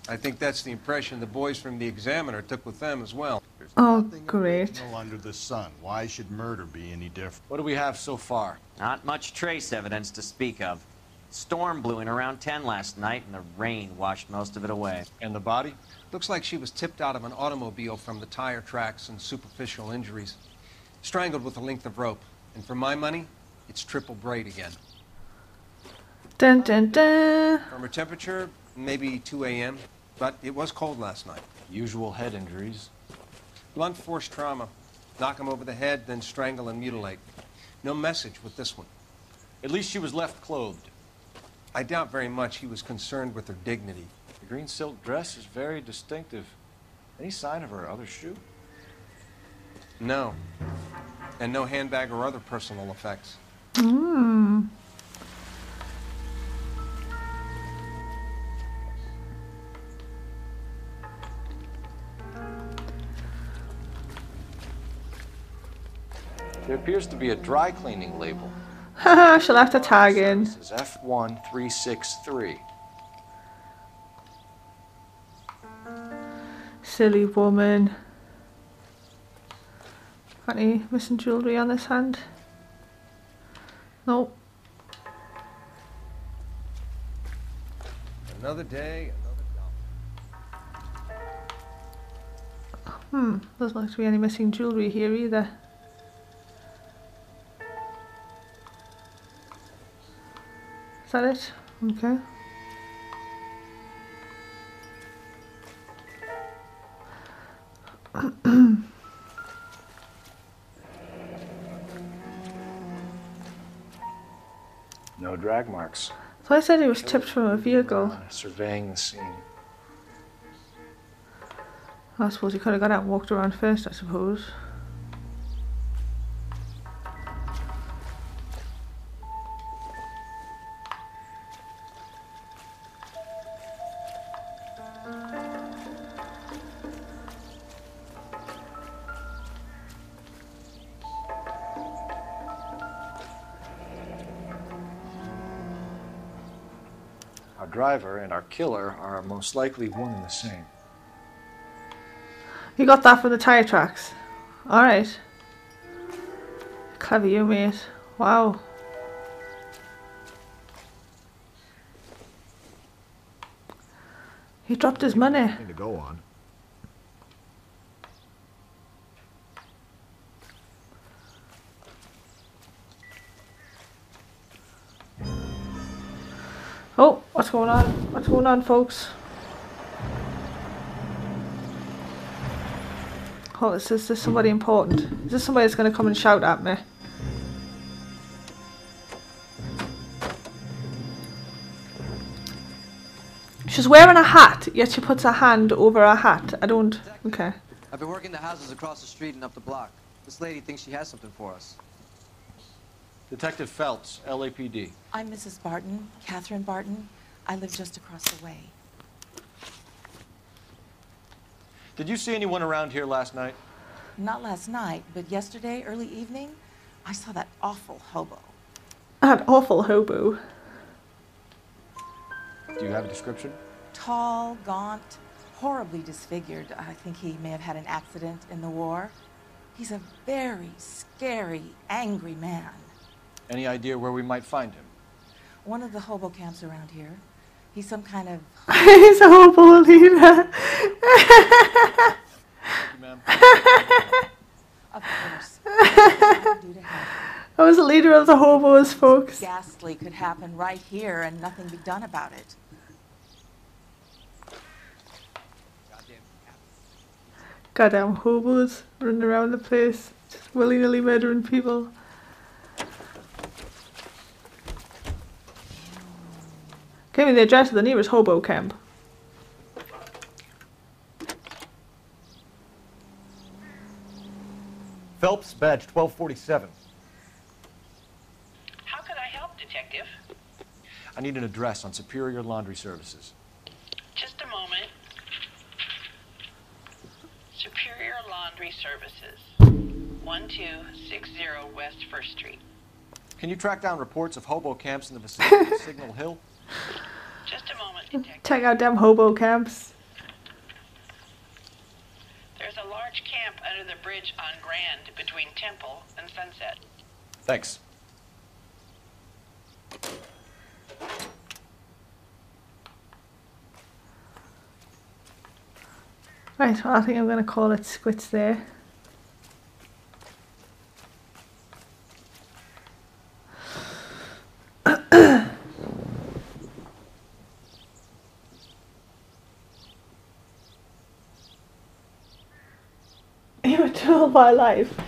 I think that's the impression the boys from the Examiner took with them as well. Oh, great. Original under the sun. Why should murder be any different? What do we have so far? Not much trace evidence to speak of. Storm blew in around 10 last night, and the rain washed most of it away. And the body? Looks like she was tipped out of an automobile from the tire tracks and superficial injuries. Strangled with a length of rope. And for my money, it's triple braid again. Dun dun dun. From her temperature, maybe 2 a.m., but it was cold last night. Usual head injuries. Blunt force trauma. Knock him over the head, then strangle and mutilate. No message with this one. At least she was left clothed. I doubt very much he was concerned with her dignity. The green silk dress is very distinctive. Any sign of her other shoe? No. And no handbag or other personal effects. Hmm. There appears to be a dry cleaning label. Haha, she'll have to tag in. This is F1363. Silly woman. Got any missing jewellery on this hand? Nope. Another day, Doesn't look to be any missing jewellery here either. Is that it? Okay. no drag marks. So I said he was tipped from a vehicle. Surveying the scene. I suppose he could have got out and walked around first, I suppose. Our driver and our killer are most likely one and the same. You got that from the tyre tracks. Alright. Clever you, mate. Wow. He dropped his money. To go on. Oh, what's going on? What's going on, folks? Oh, is this somebody important? Is this somebody that's going to come and shout at me? She's wearing a hat, yet she puts her hand over her hat. I don't... Okay. I've been working the houses across the street and up the block. This lady thinks she has something for us. Detective Phelps, LAPD. I'm Mrs. Barton, Catherine Barton. I live just across the way. Did you see anyone around here last night? Not last night, but yesterday, early evening, I saw that awful hobo. That awful hobo. Do you have a description? Tall, gaunt, horribly disfigured. I think he may have had an accident in the war. He's a very scary, angry man. Any idea where we might find him? One of the hobo camps around here. He's some kind of... He's a hobo leader. Ma'am. Of course. I was the leader of the hobos, folks. Ghastly could happen right here and nothing be done about it. Goddamn hobos running around the place, just willy-nilly murdering people. Give me the address of the nearest hobo camp. Phelps, badge 1247. How can I help, Detective? I need an address on Superior Laundry Services. Just a moment. Superior Laundry Services, 1260 West 1st Street. Can you track down reports of hobo camps in the vicinity of Signal Hill? Just a moment, Detective. Check out them hobo camps. There's a large camp under the bridge on Grand between Temple and Sunset. Thanks. Right, well, I think I'm going to call it quits there. You were told my life.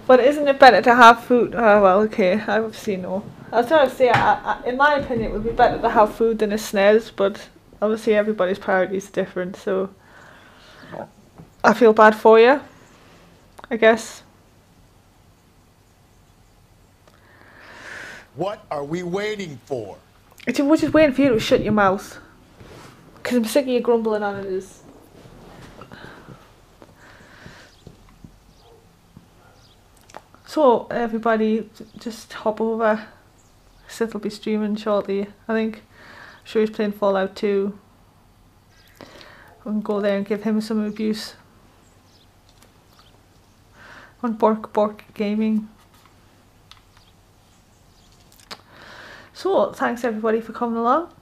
But isn't it better to have food? Oh, well, okay, I obviously know. I was trying to say, in my opinion, it would be better to have food than a SNES, but obviously everybody's priorities are different, so I feel bad for you, I guess. What are we waiting for? We're just waiting for you to shut your mouth. Because I'm sick of you grumbling on it. So, everybody, just hop over. Sith will be streaming shortly, I think. I'm sure he's playing Fallout 2. and go there and give him some abuse. On Bork Gaming. So, thanks everybody for coming along.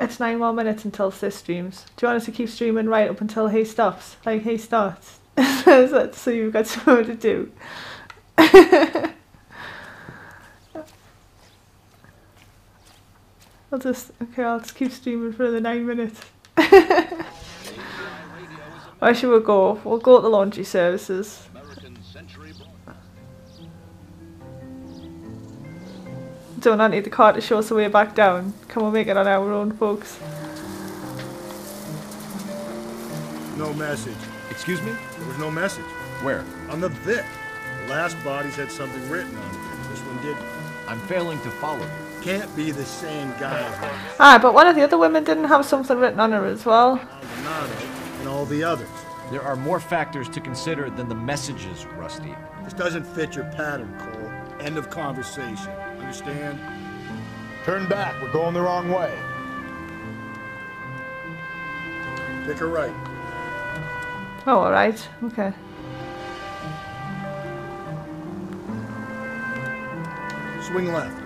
It's 9 more minutes until Sis streams. Do you want us to keep streaming right up until he stops? Like he starts? So you've got something to do. I'll just keep streaming for the 9 minutes. Where should we go? We'll go to the laundry services. Don't I need the car to show us the way back down? Can we make it on our own, folks? No message. Excuse me? There was no message. Where? On the Vic. The last bodies had something written on it. This one didn't. I'm failing to follow you. Can't be the same guy. Ah, but one of the other women didn't have something written on her as well. And all the others. There are more factors to consider than the messages, Rusty. This doesn't fit your pattern, Cole. End of conversation. Understand? Turn back. We're going the wrong way. Take a right. Oh, alright. Okay. Swing left.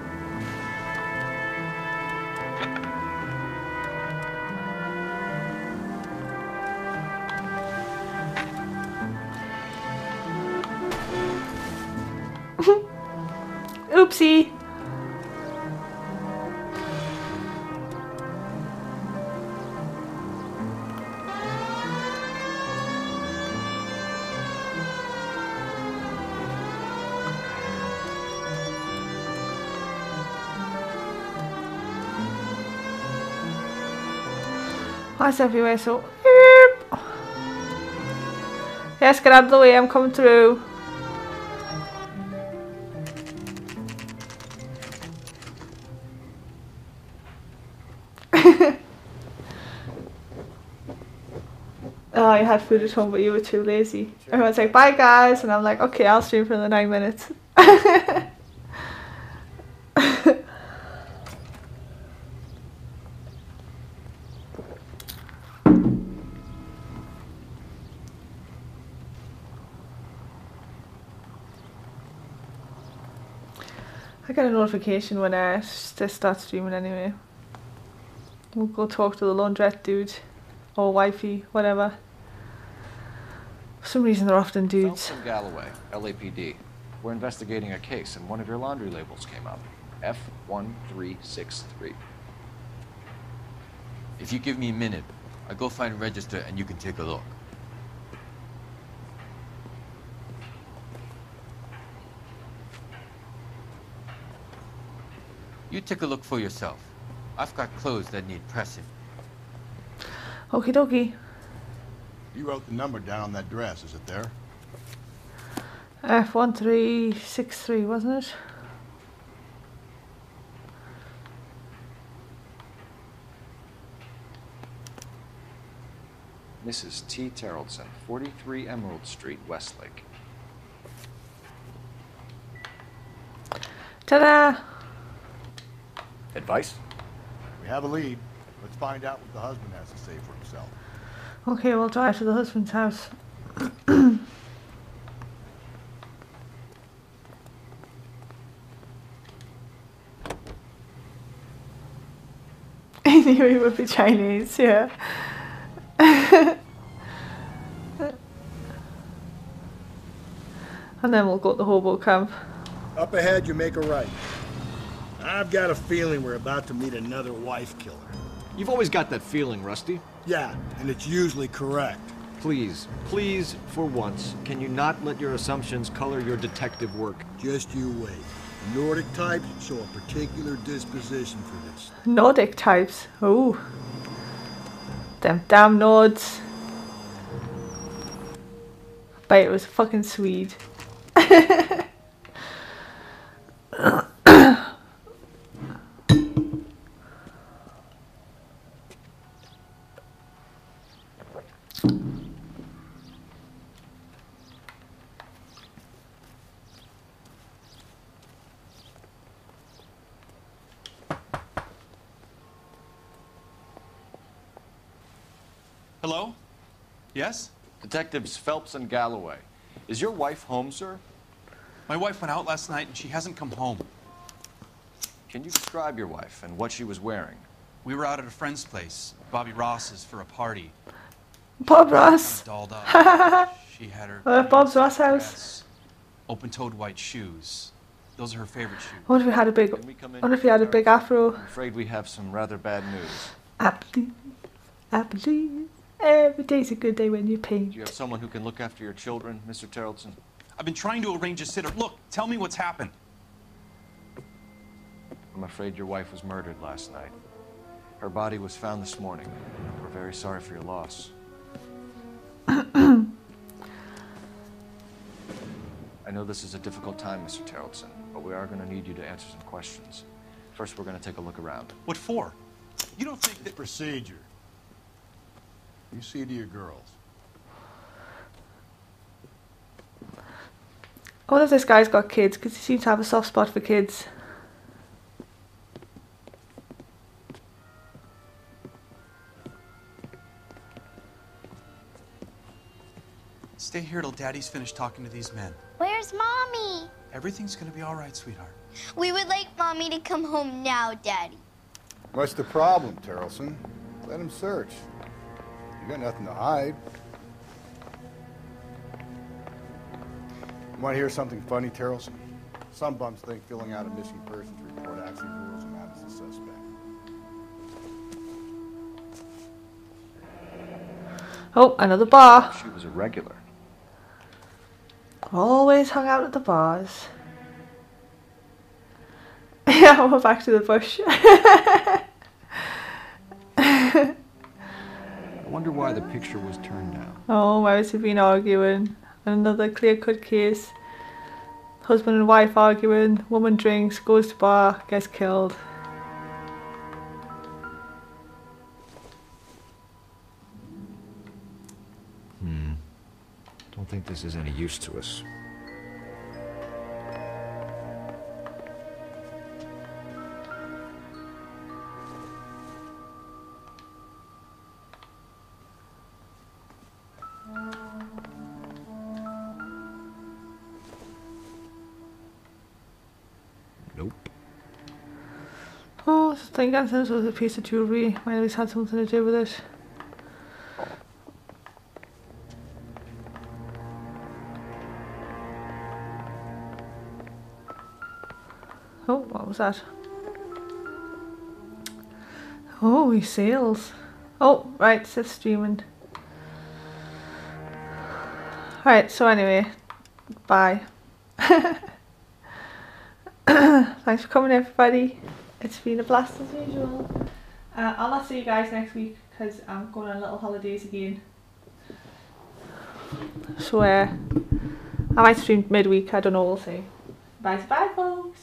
Oopsie. That's everywhere, so yes, get out of the way, I'm coming through. Oh, you had food at home, but you were too lazy. Everyone's like, bye guys, and I'm like, okay, I'll stream for the 9 minutes. I get a notification when I start streaming anyway. We'll go talk to the laundrette dude. Or wifey, whatever. For some reason they're often dudes. Felton Galloway, LAPD. We're investigating a case and one of your laundry labels came up. F1363. If you give me a minute, I'll go find a register and you can take a look. You take a look for yourself. I've got clothes that need pressing. Okie dokie. You wrote the number down on that dress, is it there? F1363, wasn't it? Mrs. T. Terrellson, 43 Emerald Street, Westlake. Ta-da! Advice? We have a lead. Let's find out what the husband has to say for himself. Okay, we'll drive to the husband's house. I knew he would be Chinese, yeah. And then we'll go to the hobo camp. Up ahead, you make a right. I've got a feeling we're about to meet another wife killer. You've always got that feeling, Rusty. Yeah, and it's usually correct. Please, please, for once, can you not let your assumptions color your detective work? Just you wait. Nordic types show a particular disposition for this. Nordic types? Oh. Them damn Nords. Bet it was a fucking Swede. Hello? Yes? Detectives Phelps and Galloway. Is your wife home, sir? My wife went out last night and she hasn't come home. Can you describe your wife and what she was wearing? We were out at a friend's place, Bobby Ross's, for a party. Bob Ross. Kind of dolled up. She had her Bob's Ross house. dress, open-toed white shoes. Those are her favorite shoes. I wonder if he had a big. I wonder if he had a big afro. I'm afraid we have some rather bad news. I believe every day's a good day when you paint. Do you have someone who can look after your children, Mr. Terrelson? I've been trying to arrange a sitter. Look, tell me what's happened. I'm afraid your wife was murdered last night. Her body was found this morning. We're very sorry for your loss. I know this is a difficult time, Mr. Terrelson, but we are going to need you to answer some questions. First, we're going to take a look around. What for? You don't think that... Procedure. You see to your girls. I wonder if this guy's got kids, because he seems to have a soft spot for kids. Stay here till Daddy's finished talking to these men. Where's Mommy? Everything's gonna be all right, sweetheart. We would like Mommy to come home now, Daddy. What's the problem, Terrelson? Let him search. You got nothing to hide. You want to hear something funny, Terrelson? Some bums think filling out a missing persons report actually rules him out as a suspect. Oh, another bar. She was a regular. Always hung out at the bars. Yeah, we're back to the bush. I wonder why the picture was turned down. Oh, why has he been arguing? Another clear-cut case. Husband and wife arguing. Woman drinks, goes to bar, gets killed. Don't think this is any use to us. Nope. Oh, I think that was a piece of jewellery. Might at least had something to do with it. Oh, what was that? Oh, he sails. Oh, right, it's streaming. Right, so anyway, bye. Thanks for coming, everybody. It's been a blast as usual. I'll not see you guys next week because I'm going on little holidays again. So I might stream midweek. I don't know. We'll see. Bye, folks.